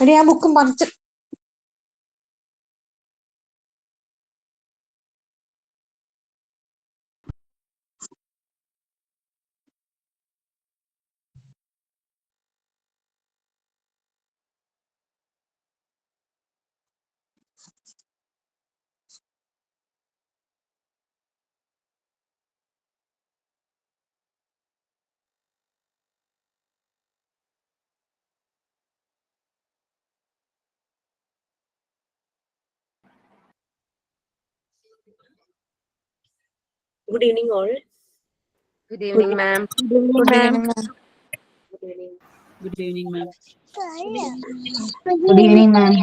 എടി ആ ബുക്ക് മറിച്ച് Good evening, all. Good evening, ma'am. Good evening, ma'am. Good evening. Good evening, ma'am. Good evening, ma'am.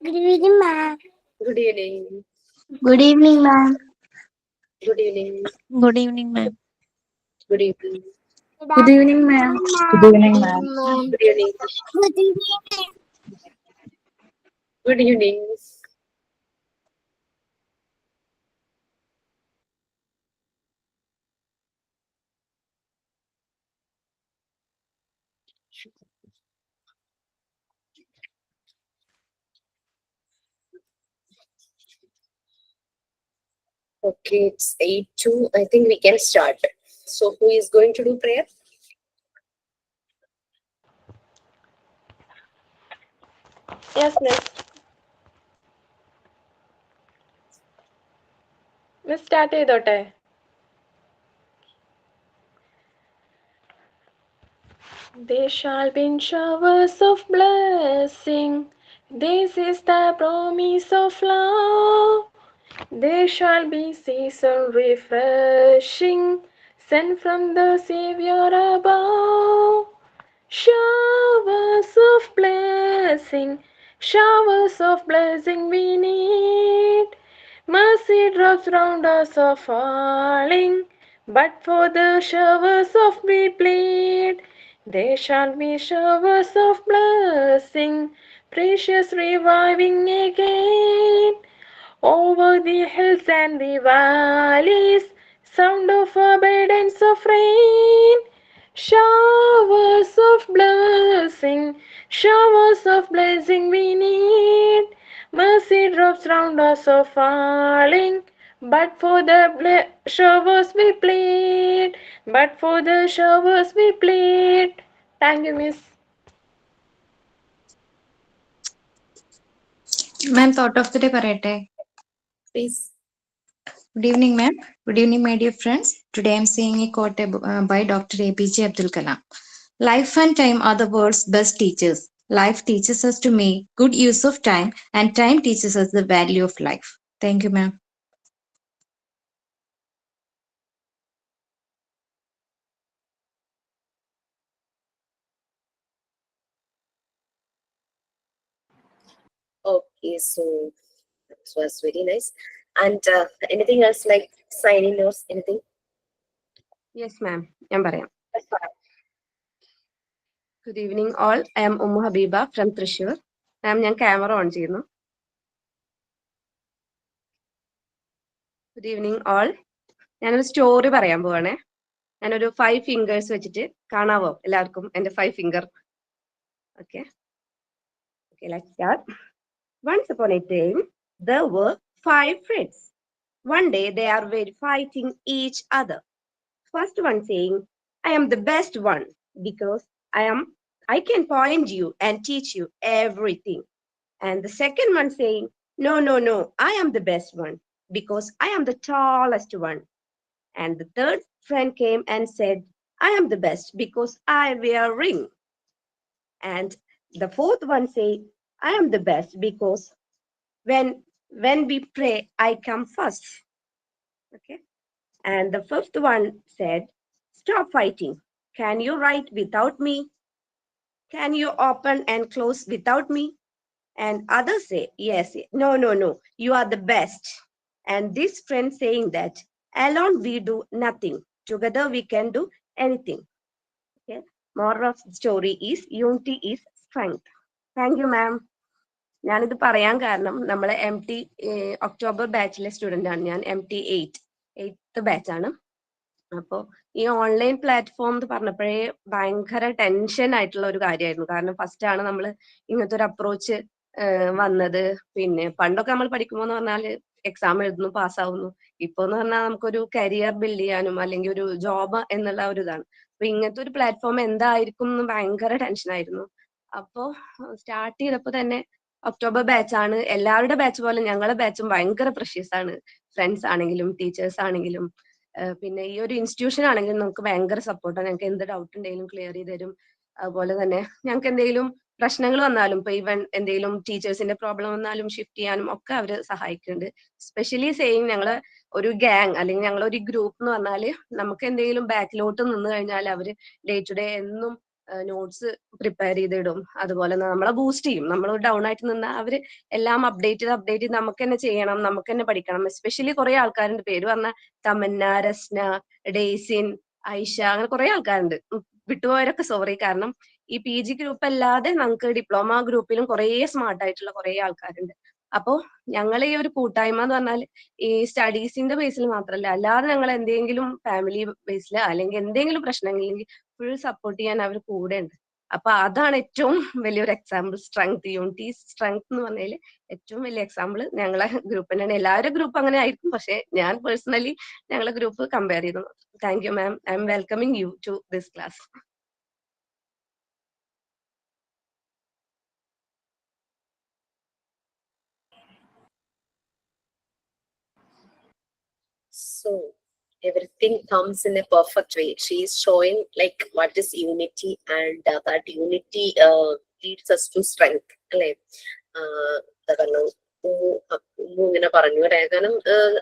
Good evening, ma'am. Good evening. Good evening, ma'am. Good evening. Good evening, ma'am. Good evening. Good evening, ma'am. Good evening, ma'am. Good evening. Good evening. Good evening. Okay, it's 8:02. I think we can start. So, who is going to do prayer? Yes, miss. Miss start ചെയ്തോട്ടെ? There shall be showers of blessing. This is the promise of love. There shall be season refreshing, sent from the Savior above. Showers of blessing, showers of blessing we need. Mercy drops round us are falling, but for the showers of we plead. There shall be showers of blessing, precious reviving again. Over the hills and the valleys, sound of abundance of rain. Showers of blessing, showers of blessing we need. Mercy drops round us are falling, but for the showers we plead. But for the showers we plead. Thank you, miss. Ma'am, thought of the day പറയട്ടെ? Please. Good evening, ma'am. Good evening, my dear friends. Today I'm saying a quote by Dr. APJ Abdul Kalam. Life and time are the world's best teachers. Life teaches us to make good use of time, and time teaches us the value of life. Thank you, ma'am. Okay, so this was very nice. And anything else like signing notes? Anything? Yes, ma'am. ഞാൻ പറയാം. Good evening, all. I am Ummu Habiba from Thrissur. Ma'am, ഞാൻ camera on ചെയ്യുന്നു. Good evening, all. ഞാനൊരു story പറയാൻ പോവാണേ. ഞാനൊരു 5 fingers വെച്ചിട്ട് കാണാവോ എല്ലാവർക്കും എൻ്റെ 5 finger? Okay. Okay, let's start. Once upon a time, there were 5 friends. One day, they are very fighting each other. First one saying, I am the best one because I can point you and teach you everything. And the second one saying, no, no, no, I am the best one because I am the tallest one. And the third friend came and said, I am the best because I wear a ring. And the fourth one say, I am the best because when we pray, I come first. Okay. And the fifth one said, stop fighting. Can you write without me? Can you open and close without me? And others say, yes, no, no, no, you are the best. And this friend saying that, Alone we do nothing. Together we can do anything. Okay. Moral of the story is unity is strength. Thank you, ma'am. ഞാനിത് പറയാൻ കാരണം നമ്മളെ MT October ബാച്ചിലെ student ആണ് ഞാൻ. MT 8th ബാച്ചാണ്. അപ്പോൾ ഈ online platform എന്ന് പറഞ്ഞപ്പോഴേ ഭയങ്കര ടെൻഷൻ ആയിട്ടുള്ള ഒരു കാര്യമായിരുന്നു. കാരണം ഫസ്റ്റ് ആണ് നമ്മൾ ഇങ്ങനത്തെ ഒരു അപ്രോച്ച് വന്നത്. പിന്നെ പണ്ടൊക്കെ നമ്മൾ പഠിക്കുമ്പോൾ എന്ന് പറഞ്ഞാൽ എക്സാം എഴുതുന്നു, പാസ്സാവുന്നു. ഇപ്പൊ എന്ന് പറഞ്ഞാൽ നമുക്കൊരു കരിയർ ബിൽഡ് ചെയ്യാനും അല്ലെങ്കിൽ ഒരു ജോബ് എന്നുള്ള ഒരു ഇതാണ്. അപ്പൊ ഇങ്ങനത്തെ ഒരു പ്ലാറ്റ്ഫോം എന്തായിരിക്കും എന്ന് ഭയങ്കര ടെൻഷനായിരുന്നു. അപ്പോ സ്റ്റാർട്ട് ചെയ്തപ്പോ തന്നെ ഒക്ടോബർ ബാച്ച് ആണ്. എല്ലാവരുടെ ബാച്ച് പോലെ ഞങ്ങളുടെ ബാച്ചും ഭയങ്കര പ്രഷ്യസ് ആണ്. ഫ്രണ്ട്സ് ആണെങ്കിലും ടീച്ചേഴ്സ് ആണെങ്കിലും പിന്നെ ഈ ഒരു ഇൻസ്റ്റിറ്റ്യൂഷൻ ആണെങ്കിലും നമുക്ക് ഭയങ്കര സപ്പോർട്ടാണ്. ഞങ്ങൾക്ക് എന്ത് ഡൗട്ട് ഉണ്ടെങ്കിലും ക്ലിയർ ചെയ്ത് തരും. അതുപോലെ തന്നെ ഞങ്ങൾക്ക് എന്തെങ്കിലും പ്രശ്നങ്ങൾ വന്നാലും ഇപ്പൊ ഈവൻ എന്തെങ്കിലും ടീച്ചേഴ്സിന്റെ പ്രോബ്ലം വന്നാലും ഷിഫ്റ്റ് ചെയ്യാനും ഒക്കെ അവർ സഹായിക്കുന്നുണ്ട്. സ്പെഷ്യലി സെയിം ഞങ്ങള് ഒരു ഗ്യാങ് അല്ലെങ്കിൽ ഞങ്ങളൊരു ഗ്രൂപ്പ് എന്ന് പറഞ്ഞാല് നമുക്ക് എന്തെങ്കിലും ബാക്കിലോട്ട് നിന്ന് കഴിഞ്ഞാൽ അവര് ഡേ ടു ഡേ എന്നും നോട്ട്സ് പ്രിപ്പയർ ചെയ്തിടും. അതുപോലെ നമ്മളെ ബൂസ്റ്റ് ചെയ്യും. നമ്മൾ ഡൗൺ ആയിട്ട് നിന്നാൽ അവര് എല്ലാം അപ്ഡേറ്റ് ചെയ്ത് നമുക്ക് തന്നെ ചെയ്യണം, നമുക്ക് തന്നെ പഠിക്കണം. എസ്പെഷ്യലി കുറെ ആൾക്കാരുണ്ട്, പേര് പറഞ്ഞ തമന്ന, രസ്ന, ഡെയ്സിൻ, ഐഷ, അങ്ങനെ കുറെ ആൾക്കാരുണ്ട്. വിട്ടുപോയവരൊക്കെ സോറി. കാരണം ഈ PG ഗ്രൂപ്പ് അല്ലാതെ നമുക്ക് ഡിപ്ലോമ ഗ്രൂപ്പിലും കുറെ സ്മാർട്ട് ആയിട്ടുള്ള കുറെ ആൾക്കാരുണ്ട്. അപ്പോ ഞങ്ങൾ ഈ ഒരു കൂട്ടായ്മ എന്ന് പറഞ്ഞാൽ ഈ സ്റ്റഡീസിന്റെ ബേസിൽ മാത്രമല്ല, അല്ലാതെ ഞങ്ങൾ എന്തെങ്കിലും ഫാമിലി ബേസിൽ അല്ലെങ്കിൽ എന്തെങ്കിലും പ്രശ്നങ്ങളില്ലെങ്കിൽ ഫുൾ സപ്പോർട്ട് ചെയ്യാൻ അവർ കൂടെ ഉണ്ട്. അപ്പൊ അതാണ് ഏറ്റവും വലിയൊരു എക്സാമ്പിൾ. സ്ട്രെങ്ത്, യൂണിറ്റി സ്ട്രെങ്ത് എന്ന് പറഞ്ഞാൽ ഏറ്റവും വലിയ എക്സാമ്പിൾ ഞങ്ങളെ ഗ്രൂപ്പ് തന്നെയാണ്. എല്ലാവരും ഗ്രൂപ്പ് അങ്ങനെ ആയിരിക്കും, പക്ഷെ ഞാൻ പേഴ്സണലി ഞങ്ങളെ ഗ്രൂപ്പ് കമ്പയർ ചെയ്തു. Thank you ma'am. I'm welcoming you to this class. So everything comes in a perfect way. She is showing like what is unity, and that unity leads us to strength. അല്ലെ? ഇങ്ങനെ പറഞ്ഞു അല്ലെ? കാരണം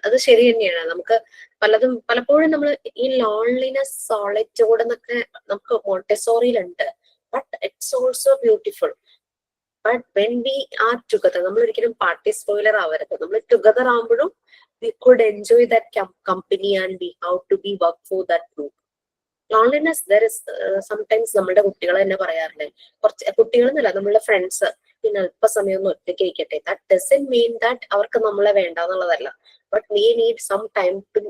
അത് ശരി തന്നെയാണ്. നമുക്ക് പലപ്പോഴും നമ്മൾ ഈ ലോൺലിനെസ്, സോളിറ്റ്യൂഡ് എന്നൊക്കെ നമുക്ക് മോണ്ടെസോറിയിലുണ്ട്. But it's also beautiful. But when we are together, നമ്മൾ ഒരിക്കലും പാർട്ടി സ്പോയിലർ ആവരുത്. നമ്മൾ ടുഗദർ ആകുമ്പോഴും we could enjoy that company and we have to be work for that group. Loneliness, there is sometimes നമ്മുടെ കുട്ടികൾ തന്നെ പറയാറില്ലേ, കുറച്ച് കുട്ടികളെന്നല്ല നമ്മളുടെ ഫ്രണ്ട്സ് പിന്നെ അല്പസമയം ഒന്ന് ഒറ്റയ്ക്ക് ഇരിക്കട്ടെ. ദാറ്റ് ഡസന്റ് മീൻ ദാറ്റ് അവർക്ക് നമ്മളെ വേണ്ട എന്നുള്ളതല്ല. But we need some time to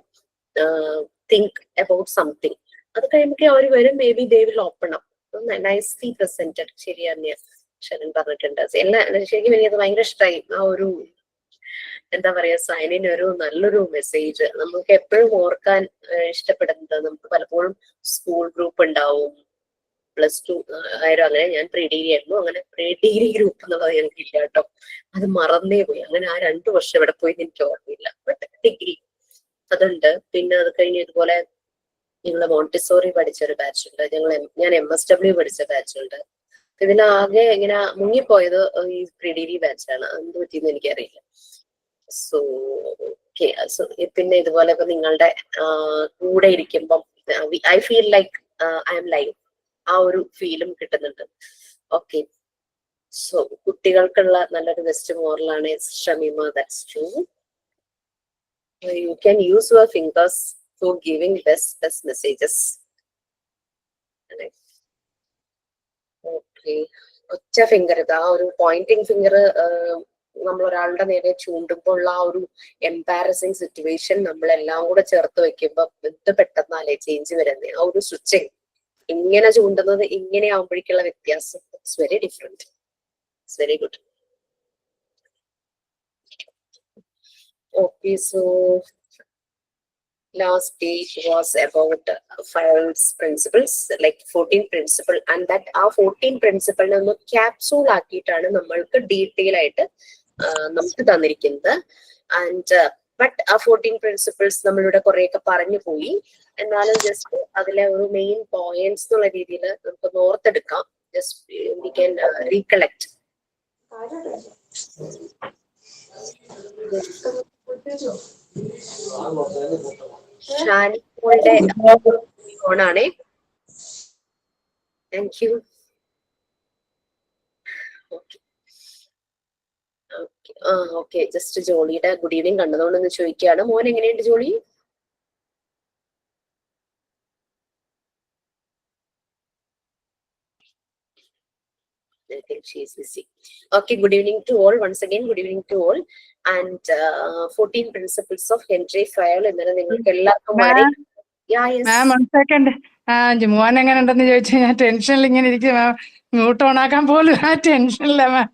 think about something. അത് കഴിയുമ്പോൾ അവർ വരും. Maybe they will open up. Nicely presented. ശരി തന്നെയാണ് ശരൺ പറഞ്ഞിട്ടുണ്ട്. ശരിക്കും എനിക്കത് ഭയങ്കര ഇഷ്ടമായി. ആ ഒരു എന്താ പറയാ, സൈനിന് ഒരു നല്ലൊരു മെസ്സേജ് നമുക്ക് എപ്പോഴും ഓർക്കാൻ ഇഷ്ടപ്പെടുന്നത്. നമുക്ക് പലപ്പോഴും സ്കൂൾ ഗ്രൂപ്പ് ഉണ്ടാവും, +2 ആയാലും അങ്ങനെ. ഞാൻ പ്രീ ഡിഗ്രി ആയിരുന്നു. അങ്ങനെ പ്രീ ഡിഗ്രി ഗ്രൂപ്പ് എന്നുള്ളത് ഞങ്ങൾക്ക് ഇല്ല കേട്ടോ. അത് മറന്നേ പോയി. അങ്ങനെ ആ 2 വർഷം എവിടെ പോയി എനിക്ക് ഓർമ്മയില്ല. ബട്ട് ഡിഗ്രി അതുണ്ട്. പിന്നെ അത് കഴിഞ്ഞ് ഇതുപോലെ ഞങ്ങള് മോണ്ടിസോറി പഠിച്ചൊരു ബാച്ച് ഉണ്ട്. ഞാൻ MSW പഠിച്ച ബാച്ച് ഉണ്ട്. ഇതിലാകെ ഇങ്ങനെ മുങ്ങിപ്പോയത് ഈ പ്രീ ഡിഗ്രി ബാച്ചാണ്. എന്ത് പറ്റിയെന്ന് എനിക്കറിയില്ല. So okay. പിന്നെ ഇതുപോലെ ഇപ്പൊ നിങ്ങളുടെ കൂടെ ഇരിക്കുമ്പം I feel like I'm live. ആ ഒരു ഫീലും കിട്ടുന്നുണ്ട്. ഓക്കെ. സോ കുട്ടികൾക്കുള്ള നല്ലൊരു ബെസ്റ്റ് മോറലാണ് Shameema. That's true. You can use your fingers for giving best messages. Okay. ഒറ്റ ഫിംഗർ, ഇതാ ഒരു പോയിന്റിങ് ഫിംഗർ നമ്മൾ ഒരാളുടെ നേരെ ചൂണ്ടുമ്പോൾ ആ ഒരു എംബാരസിങ് സിറ്റുവേഷൻ നമ്മളെല്ലാം കൂടെ ചേർത്ത് വെക്കുമ്പോൾ എന്ത് പെട്ടെന്നല്ലേ ചേഞ്ച് വരുന്നത്. ആ ഒരു സ്വിച്ചിങ്, ഇങ്ങനെ ചൂണ്ടുന്നത് ഇങ്ങനെ ആവുമ്പോഴേക്കുള്ള വ്യത്യാസം, it's very different. It's very good. Okay. So last page was about 5 principles, like 14 principle, and that ആ 14 principle ഒന്ന് ക്യാപ്സൂൾ ആക്കിയിട്ടാണ് നമ്മൾക്ക് ഡീറ്റെയിൽ ആയിട്ട് നമുക്ക് തന്നിരിക്കുന്നത്. ആൻഡ് ബട്ട് ആ 14 പ്രിൻസിപ്പിൾസ് നമ്മളിവിടെ കുറെയൊക്കെ പറഞ്ഞു പോയി. എന്നാലും ജസ്റ്റ് അതിലെ ഒരു മെയിൻ പോയിന്റ്സ് എന്നുള്ള രീതിയിൽ നമുക്ക് ഓർത്തെടുക്കാം. Just we can recollect. ഷാനിയുടെ ഫോണാണേ. Thank you. ഓക്കെ. ജസ്റ്റ് ജോളിയുടെ ഗുഡ് ഈവനിങ് കണ്ടതുകൊണ്ടൊന്ന് ചോദിക്കുകയാണ്. മോൻ എങ്ങനെയുണ്ട് Jolly? she is busy. Okay, good evening to all. Once again, good evening to all. And 14 principles of Henry Fayol. ഇന്നലെ നിങ്ങൾക്ക് എല്ലാവർക്കും വളരെ മാം 1 സെക്കൻഡ്. മോൻ എങ്ങനെ ഉണ്ടെന്ന് ചോദിച്ചാൽ ഞാൻ ടെൻഷനിൽ ഇങ്ങനെ ഇരിക്കും മാം. മ്യൂട്ട് ഓണാക്കാൻ പോലും ആ ടെൻഷനില്ല മാം.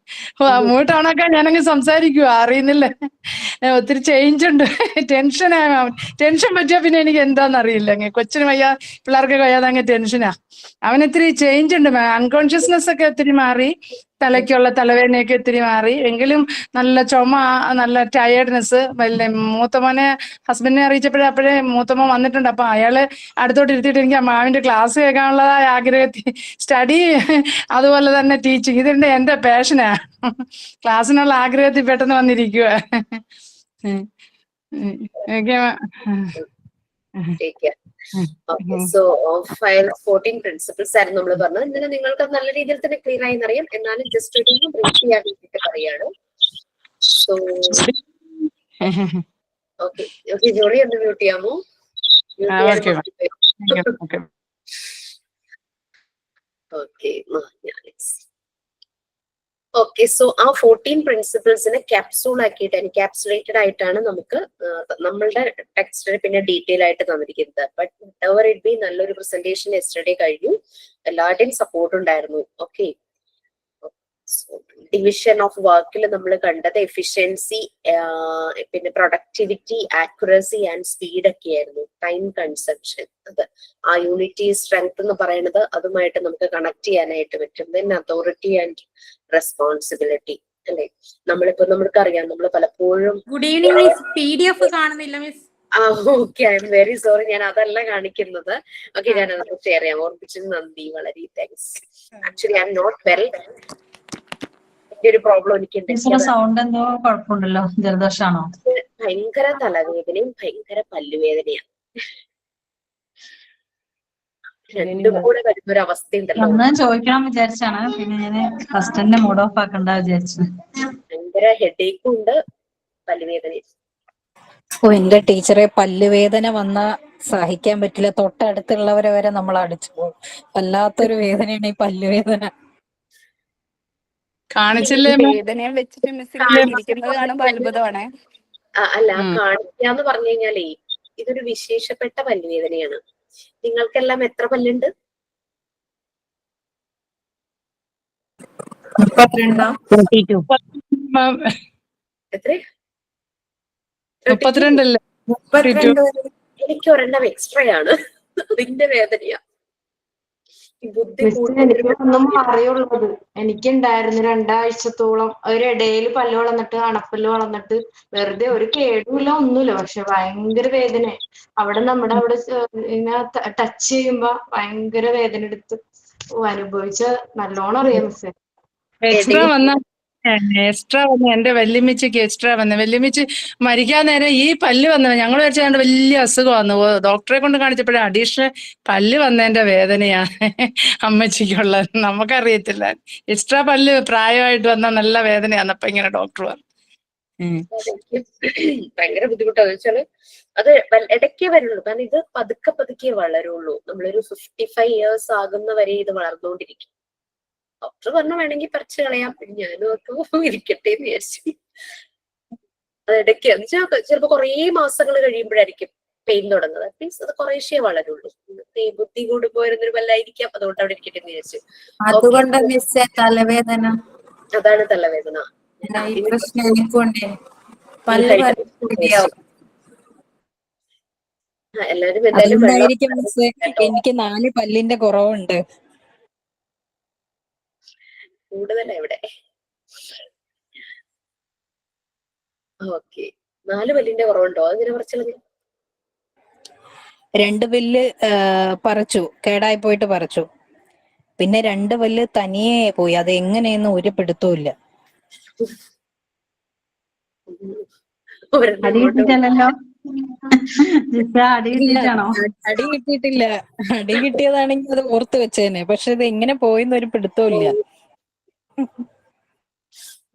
മ്യൂട്ട് ഓണാക്കാൻ ഞാനങ്ങ് സംസാരിക്കുക, അറിയുന്നില്ല. ഒത്തിരി ചേഞ്ച് ഉണ്ട്. ടെൻഷനാ മാം. ടെൻഷൻ പറ്റിയാ പിന്നെ എനിക്ക് എന്താന്ന് അറിയില്ല. കൊച്ചിന് വയ്യ, പിള്ളേർക്ക് വയ്യാതെ അങ്ങ് ടെൻഷനാ. അവനിത്തിരി ചേഞ്ച് ഉണ്ട് മാം. അൺകോൺഷ്യസ്നെസ് ഒക്കെ ഒത്തിരി മാറി, തലയ്ക്കുള്ള തലവേദനയൊക്കെ ഒത്തിരി മാറി. എങ്കിലും നല്ല ചുമ, നല്ല ടയേർഡ്നെസ്. വലിയ മൂത്തമോനെ ഹസ്ബൻഡിനെ അറിയിച്ചപ്പോഴേ അപ്പോഴേ മൂത്തമ്മ വന്നിട്ടുണ്ട്. അപ്പൊ അയാള് അടുത്തോട്ട് ഇരുത്തിയിട്ട് എനിക്ക് മാവിന്റെ ക്ലാസ് കേൾക്കാനുള്ളതായ ആഗ്രഹത്തിൽ സ്റ്റഡി, അതുപോലെ തന്നെ ടീച്ചിങ്, ഇതിന്റെ എന്റെ പാഷനാ. ക്ലാസ്സിനുള്ള ആഗ്രഹത്തിൽ പെട്ടെന്ന് വന്നിരിക്കുക. Take care. Okay, so Fayol 14 principles ആയിരുന്നു നമ്മൾ പറഞ്ഞത്. ഇന്നലെ നിങ്ങൾക്ക് നല്ല രീതിയിൽ തന്നെ ക്ലിയർ ആയി എന്നറിയാം. എന്നാലും ജസ്റ്റ് ഒരു ബ്രീഫ് ചെയ്യാൻ വേണ്ടിയിട്ട് പറയാണ്. സോ ഓക്കെ, ജോളി ഒന്ന് മ്യൂട്ട് ചെയ്യാമോ? ഓക്കെ, സോ ആ 14 പ്രിൻസിപ്പിൾസിനെ ക്യാപ്സൂൾ ആക്കിയിട്ട് എൻക്യാപ്സുലേറ്റഡ് ആയിട്ടാണ് നമുക്ക് നമ്മളുടെ ടെക്സ്റ്റിൽ പിന്നെ ഡീറ്റെയിൽ ആയിട്ട് തന്നിരിക്കുന്നത്. ബട്ട് എവർ ഇറ്റ് ബി, നല്ലൊരു പ്രസന്റേഷൻ യെസ്റ്റർഡേ കഴിഞ്ഞു. എല്ലാവരുടെയും സപ്പോർട്ട് ഉണ്ടായിരുന്നു. ഓക്കെ, ഡിവിഷൻ ഓഫ് വർക്കിൽ നമ്മൾ കണ്ടത് എഫിഷ്യൻസി, പിന്നെ പ്രൊഡക്ടിവിറ്റി, ആക്യുറസി ആൻഡ് സ്പീഡ് ഒക്കെ ആയിരുന്നു. ടൈം കൺസപ്ഷൻ, അത് ആ യൂണിറ്റി സ്ട്രെങ്ത് എന്ന് പറയുന്നത് അതുമായിട്ട് നമുക്ക് കണക്ട് ചെയ്യാനായിട്ട് പറ്റും. ദെൻ അതോറിറ്റി ആൻഡ് റെസ്പോൺസിബിലിറ്റി, അല്ലെ? നമ്മൾക്കറിയാം, നമ്മൾ പലപ്പോഴും ഗുഡ് ഈവനിങ് മിസ്, PDF കാണുന്നില്ല miss. Okay, I am very sorry. ഞാൻ അതല്ല കാണിക്കുന്നത്. ഓക്കെ, ഞാൻ അത് ഷെയർ ചെയ്യാം. ഓർമ്മിച്ചത് നന്ദി, വളരെ thanks. Actually I'm not well. ഒരു പ്രോബ്ലം എനിക്കുണ്ട്. സൗണ്ട് എന്തോ കുഴപ്പമുണ്ടല്ലോ, ജലദോഷാണോ? ഭയങ്കര തലവേദനയും ഭയങ്കര പല്ലുവേദനയാണ്. രണ്ടും കൂടെ വരുന്ന ഒരു അവസ്ഥയുണ്ടല്ലോ. ഞാൻ ചോദിക്കണം വിചാരിച്ചാണ്, പിന്നെ ഞാന് ഫസ്റ്റ് മൂഡ് ഓഫ് ആക്കണ്ട വിചാരിച്ചു. ഭയങ്കര ഹെഡേക്കും ഉണ്ട്, പല്ലുവേദനയും. എന്റെ ടീച്ചറെ, പല്ലുവേദന വന്ന സഹിക്കാൻ പറ്റില്ല. തൊട്ടടുത്തുള്ളവരെ വരെ നമ്മൾ അടിച്ചു പോകും. വല്ലാത്തൊരു വേദനയാണ് ഈ പല്ലുവേദന. കാണിച്ചില്ലേ? വേദനയെ വെച്ചിട്ട് മിസ്സിനെ ഇരിക്കുന്നത് കാണുമ്പോൾ അത്ഭുതമാണ്. അല്ല, കാണിക്കാന്ന് പറഞ്ഞു കഴിഞ്ഞാലേ ഇതൊരു വിശേഷപ്പെട്ട പല്ലുവേദനയാണ്. നിങ്ങൾക്കെല്ലാം എത്ര പല്ലുണ്ട്? 32 എനിക്ക് ഒരെണ്ണം എക്സ്ട്രാ ആണ്. അതിന്റെ വേദനയാ. എനിക്കൊന്നും അറിയുള്ളത്. എനിക്കുണ്ടായിരുന്നു 2 ആഴ്ചത്തോളം. ഒരിടയിൽ പല്ല് വളർന്നിട്ട്, അണപ്പല്ല് വളർന്നിട്ട്, വെറുതെ ഒരു കേടുമില്ല, ഒന്നുമില്ല. പക്ഷെ ഭയങ്കര വേദന. നമ്മുടെ അവിടെ ഇങ്ങനെ ടച്ച് ചെയ്യുമ്പോ ഭയങ്കര വേദന എടുത്ത് അനുഭവിച്ച നല്ലോണം അറിയാം മിസ്സേ. എക്സ്ട്രാ വന്നു എന്റെ വല്യമ്മച്ചിക്ക്. വല്യമ്മച്ചി മരിക്കാൻ നേരം ഈ പല്ല് വന്നത് ഞങ്ങൾ വെച്ചാണ്ട് വലിയ അസുഖം വന്നു. ഡോക്ടറെ കൊണ്ട് കാണിച്ചപ്പോഴേ അഡീഷണൽ പല്ല് വന്നതിന്റെ വേദനയാ അമ്മച്ചിക്കുള്ള. നമുക്കറിയത്തില്ല. എക്സ്ട്രാ പല്ല് പ്രായമായിട്ട് വന്ന നല്ല വേദനയാന്ന് അപ്പൊ ഇങ്ങനെ ഡോക്ടർ പറഞ്ഞു. ഭയങ്കര ബുദ്ധിമുട്ടാന്ന് വെച്ചാല് അത് ഇടയ്ക്കേ വരുള്ളൂ. കാരണം ഇത് പതുക്കെ വളരുള്ളൂ. നമ്മളൊരു 55 years ആകുന്ന വരെ ഇത് വളർന്നുകൊണ്ടിരിക്കും. ഡോക്ടർ പറഞ്ഞു വേണമെങ്കിൽ പറിച്ചു കളയാം. ഞാനും ഒക്കെ ഇരിക്കട്ടെ എന്ന് വിചാരിച്ചു. അത് ഇടയ്ക്ക് ചിലപ്പോ കുറേ മാസങ്ങൾ കഴിയുമ്പോഴായിരിക്കും പെയിൻ തുടങ്ങുന്നത്. മീൻസ് അത് കുറേശ്ശേ വളരുള്ളൂ. ബുദ്ധി കൂടി പോയിരുന്നൊരു പല്ലായിരിക്കാം, അതുകൊണ്ട് അവിടെ ഇരിക്കട്ടെ എന്ന് വിചാരിച്ചു. തലവേദന, അതാണ് തലവേദന. എല്ലാരും എന്തായാലും എനിക്ക് 4 പല്ലിന്റെ കുറവുണ്ട്. കൂടുതലാ ഇവിടെ. ഓക്കെ, 4 പല്ലിന്റെ കുറവുണ്ടോ? അതിനെ പറിച്ചത് 2 പല്ല് പറിച്ചു, കേടായി പോയിട്ട് പറിച്ചു. പിന്നെ 2 പല്ല് തനിയെ പോയി. അത് എങ്ങനെയെന്ന് ഒരു പിടുത്തവും ഇല്ല. അടി കിട്ടിയിട്ടല്ലോ? അടി കിട്ടിയിട്ടില്ല. അടി കിട്ടിയതാണെങ്കിൽ അത് ഓർത്ത് വെച്ചേനെ. പക്ഷെ ഇത് എങ്ങനെ പോയിന്ന് ഒരു പിടുത്തവും ഇല്ല.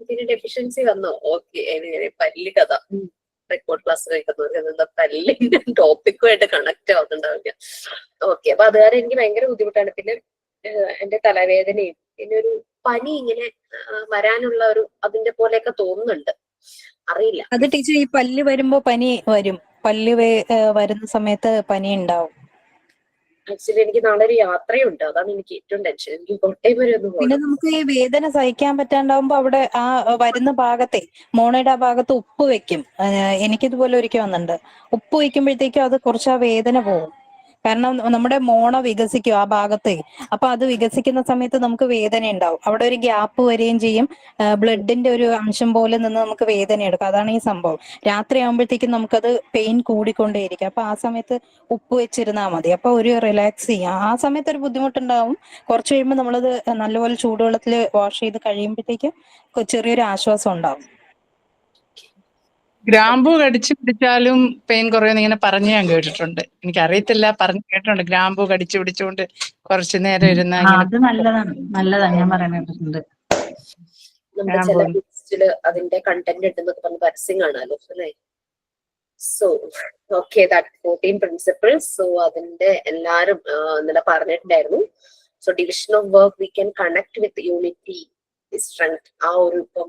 ഇതിന് ഡെഫിഷ്യൻസി വന്നോ? ഓക്കെ, പല്ല് കഥ റെക്കോർഡ് ക്ലാസ് കഴിക്കുന്നത് പല്ലിന്റെ ടോപ്പിക്കുമായിട്ട് കണക്ട് ആവുന്നുണ്ടാവില്ല. ഓക്കെ, അപ്പൊ അത് കാരണം എനിക്ക് ഭയങ്കര ബുദ്ധിമുട്ടാണ്. പിന്നെ എന്റെ തലവേദനയും പിന്നെ ഒരു പനി ഇങ്ങനെ വരാനുള്ള ഒരു അതിന്റെ പോലെയൊക്കെ തോന്നുന്നുണ്ട്, അറിയില്ല. അത് ടീച്ചർ ഈ പല്ല് വരുമ്പോ പനി വരും. വരുന്ന സമയത്ത് പനി ഉണ്ടാവും. ആക്ച്വലി എനിക്ക് നാളെ ഒരു യാത്രയുണ്ട്, അതാണ് എനിക്ക് ഏറ്റവും ടെൻഷൻ. എനിക്ക് കോട്ടയം വരെ ഒന്ന് പിന്നെ പോകണം. നമുക്ക് ഈ വേദന സഹിക്കാൻ പറ്റാണ്ടാവുമ്പോ അവിടെ ആ വരുന്ന ഭാഗത്തെ മോണയുടെ ആ ഭാഗത്ത് ഉപ്പ് വെക്കും. എനിക്കിതുപോലെ ഒരിക്കൽ വന്നിട്ടുണ്ട്. ഉപ്പ് വെക്കുമ്പോഴത്തേക്കും അത് കുറച്ച് ആ വേദന പോകും. കാരണം നമ്മുടെ മോണ വികസിക്കും ആ ഭാഗത്തെ. അപ്പൊ അത് വികസിക്കുന്ന സമയത്ത് നമുക്ക് വേദന ഉണ്ടാവും. അവിടെ ഒരു ഗ്യാപ്പ് വരികയും ചെയ്യും. ബ്ലഡിന്റെ ഒരു അംശം പോലെ നിന്ന് നമുക്ക് വേദന എടുക്കും. അതാണ് ഈ സംഭവം. രാത്രി ആകുമ്പോഴത്തേക്കും നമുക്കത് പെയിൻ കൂടിക്കൊണ്ടേയിരിക്കും. അപ്പൊ ആ സമയത്ത് ഉപ്പ് വെച്ചിരുന്നാൽ മതി. അപ്പൊ ഒരു റിലാക്സ് ചെയ്യാം. ആ സമയത്ത് ഒരു ബുദ്ധിമുട്ടുണ്ടാവും. കുറച്ച് കഴിയുമ്പോൾ നമ്മളത് നല്ലപോലെ ചൂടുവെള്ളത്തിൽ വാഷ് ചെയ്ത് കഴിയുമ്പോഴത്തേക്കും ചെറിയൊരു ആശ്വാസം ഉണ്ടാവും. ഗ്രാമ്പൂ കടിച്ചു പിടിച്ചാലും പെയിൻ കുറയുമെന്ന് ഇങ്ങനെ പറഞ്ഞു ഞാൻ കേട്ടിട്ടുണ്ട്. എനിക്കറിയത്തില്ല, പറഞ്ഞു കേട്ടിട്ടുണ്ട്. ഗ്രാമ്പൂ കടിച്ചു പിടിച്ചുകൊണ്ട് കുറച്ചു നേരം ഇരുന്ന ഇങ്ങനെ അത് നല്ലതാണ് ഞാൻ പറയാൻ കേട്ടിട്ടുണ്ട്. നമ്മുടെ ചില ലിസ്റ്റില് അതിന്റെ കണ്ടന്റ് ഉണ്ടെന്നൊക്കെ പറഞ്ഞ് പരസ്യം കാണാലോ അല്ലേ. So okay, that 14 principles. So അതിന്റെ എല്ലാരും ഇന്നലെ പറഞ്ഞിട്ടുണ്ടായിരുന്നു. So division of work we can connect with unity strength. ആ ഒരു ഇപ്പം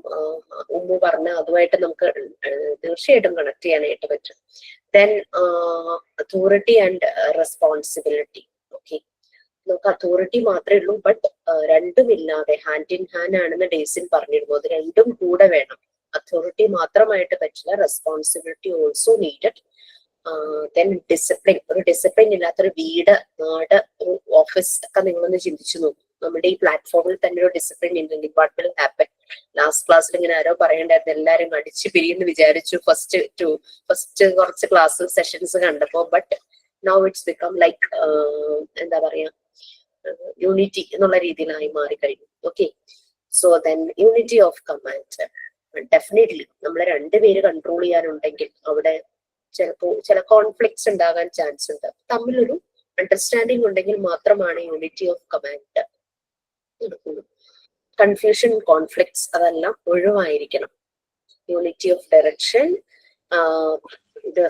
ഉമ്മു പറഞ്ഞ അതുമായിട്ട് നമുക്ക് തീർച്ചയായിട്ടും കണക്ട് ചെയ്യാനായിട്ട് പറ്റും. Then authority and responsibility. Okay, നമുക്ക് അതോറിറ്റി മാത്രമേ ഉള്ളൂ, ബട്ട് രണ്ടുമില്ലാതെ ഹാൻഡ് ഇൻ ഹാൻഡ് ആണെന്ന് ഡേസിൻ പറഞ്ഞിരുന്നു. അത് രണ്ടും കൂടെ വേണം. അതോറിറ്റി മാത്രമായിട്ട് പറ്റില്ല, responsibility also needed. Then discipline. ഒരു ഡിസിപ്ലിൻ ഇല്ലാത്തൊരു വീട്, നാട്, ഒരു ഓഫീസ് ഒക്കെ നിങ്ങളൊന്ന് ചിന്തിച്ചു നോക്കും. നമ്മുടെ ഈ പ്ലാറ്റ്ഫോമിൽ തന്നെ ഒരു ഡിസിപ്ലിൻ ഇല്ലെങ്കിൽ വാട്ട് വിൽ ഹാപ്പൻ? ലാസ്റ്റ് ക്ലാസ്സിൽ ഇങ്ങനെ ആരോ പറയണ്ടായിരുന്നു, എല്ലാരും അടിച്ചു പിരിയെന്ന് വിചാരിച്ചു ഫസ്റ്റ് കുറച്ച് ക്ലാസ് സെഷൻസ് കണ്ടപ്പോ. But now it's become like എന്താ പറയാ, യൂണിറ്റി എന്നുള്ള രീതിയിലായി മാറിക്കഴിഞ്ഞു. Okay, so then unity of command. Definitely നമ്മളെ രണ്ടുപേര് കൺട്രോൾ ചെയ്യാനുണ്ടെങ്കിൽ അവിടെ ചില കോൺഫ്ലിക്ട്സ് ഉണ്ടാകാൻ ചാൻസ് ഉണ്ട്. തമ്മിലൊരു അണ്ടർസ്റ്റാൻഡിങ് ഉണ്ടെങ്കിൽ മാത്രമാണ് യൂണിറ്റി ഓഫ് കമാൻഡ് നടക്കുന്നത്. കൺഫ്യൂഷൻ, കോൺഫ്ലിക്ട്സ് അതെല്ലാം ഒഴിവായിരിക്കണം. Unity of direction. ഇത്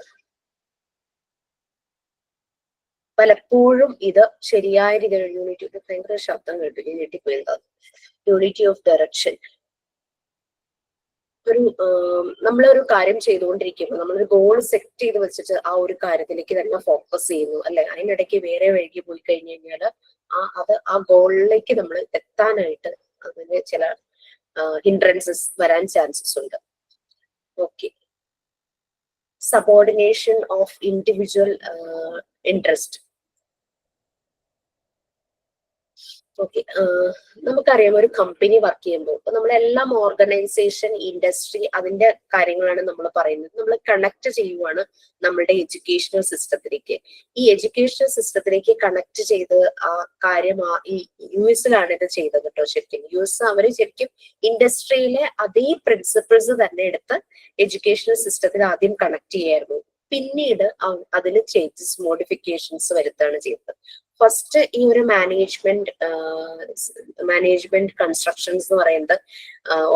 പലപ്പോഴും ഇത് ശരിയായ രീതിയിൽ യൂണിറ്റി, ഭയങ്കര ശബ്ദം കേട്ടു, ഞെട്ടിപ്പോയത്. Unity of direction. നമ്മളൊരു കാര്യം ചെയ്തുകൊണ്ടിരിക്കുമ്പോൾ നമ്മളൊരു ഗോൾ സെറ്റ് ചെയ്ത് വെച്ചിട്ട് ആ ഒരു കാര്യത്തിലേക്ക് തന്നെ ഫോക്കസ് ചെയ്യുന്നു അല്ലെ. അതിനിടയ്ക്ക് വേറെ വഴിക്ക് പോയി കഴിഞ്ഞു കഴിഞ്ഞാൽ ആ ഗോളിലേക്ക് നമ്മൾ എത്താനായിട്ട് അതിന് ചില ഹിൻഡ്രൻസസ് വരാൻ ചാൻസസ് ഉണ്ട്. Okay, subordination of individual interest. Okay, നമുക്കറിയാം ഒരു കമ്പനി വർക്ക് ചെയ്യുമ്പോൾ ഇപ്പൊ നമ്മളെല്ലാം ഓർഗനൈസേഷൻ, ഇൻഡസ്ട്രി, അതിന്റെ കാര്യങ്ങളാണ് നമ്മൾ പറയുന്നത്. നമ്മൾ കണക്ട് ചെയ്യുവാണ് നമ്മളുടെ എഡ്യൂക്കേഷണൽ സിസ്റ്റത്തിലേക്ക്. ഈ എഡ്യൂക്കേഷണൽ സിസ്റ്റത്തിലേക്ക് കണക്ട് ചെയ്ത് ആ കാര്യം ഈ US-ലാണ് ഇത് ചെയ്തത് കേട്ടോ. ശരിക്കും US അവര് ശരിക്കും ഇൻഡസ്ട്രിയിലെ അതേ പ്രിൻസിപ്പിൾസ് തന്നെ എടുത്ത് എഡ്യൂക്കേഷണൽ സിസ്റ്റത്തിൽ ആദ്യം കണക്ട് ചെയ്യായിരുന്നു. പിന്നീട് അതിൽ ചേഞ്ചസ്, മോഡിഫിക്കേഷൻസ് വരുത്താണ് ചെയ്തത്. ഫസ്റ്റ് ഈ ഒരു മാനേജ്മെന്റ് കൺസ്ട്രക്ഷൻസ് എന്ന് പറയുന്നത്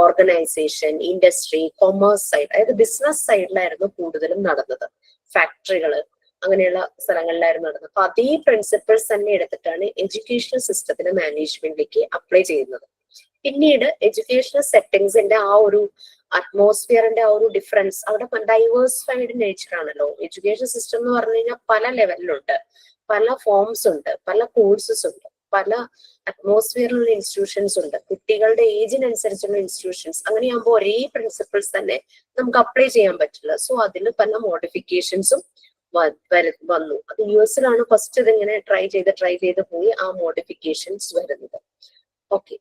ഓർഗനൈസേഷൻ, ഇൻഡസ്ട്രി, കൊമേഴ്സ് സൈഡ്, അതായത് ബിസിനസ് സൈഡിലായിരുന്നു കൂടുതലും നടന്നത്. ഫാക്ടറികള് അങ്ങനെയുള്ള സ്ഥലങ്ങളിലായിരുന്നു നടന്നത്. അപ്പൊ അതേ പ്രിൻസിപ്പിൾസ് തന്നെ എടുത്തിട്ടാണ് എഡ്യൂക്കേഷണൽ സിസ്റ്റത്തിന് മാനേജ്മെന്റിലേക്ക് അപ്ലൈ ചെയ്യുന്നത്. പിന്നീട് എഡ്യൂക്കേഷണൽ സെറ്റിംഗ്സിന്റെ ആ ഒരു അറ്റ്മോസ്ഫിയറിന്റെ ആ ഒരു ഡിഫറൻസ്, അവിടെ ഡൈവേഴ്സിഫൈഡ് നേച്ചർ ആണല്ലോ. എഡ്യൂക്കേഷൻ സിസ്റ്റം എന്ന് പറഞ്ഞു കഴിഞ്ഞാൽ പല ലെവലിലുണ്ട്, പല ഫോംസ് ഉണ്ട്, പല കോഴ്സസ് ഉണ്ട്, പല അറ്റ്മോസ്ഫിയറിലുള്ള ഇൻസ്റ്റിറ്റ്യൂഷൻസ് ഉണ്ട്, കുട്ടികളുടെ ഏജിനനുസരിച്ചുള്ള ഇൻസ്റ്റിറ്റ്യൂഷൻസ്. അങ്ങനെയാകുമ്പോൾ ഒരേ പ്രിൻസിപ്പിൾസ് തന്നെ നമുക്ക് അപ്ലൈ ചെയ്യാൻ പറ്റില്ല. സോ അതിൽ പല മോഡിഫിക്കേഷൻസും വന്നു. അത് US-ലാണ് ഫസ്റ്റ് ഇതിങ്ങനെ ട്രൈ ചെയ്ത് പോയി ആ മോഡിഫിക്കേഷൻസ് വരുന്നത്. ഓക്കെ,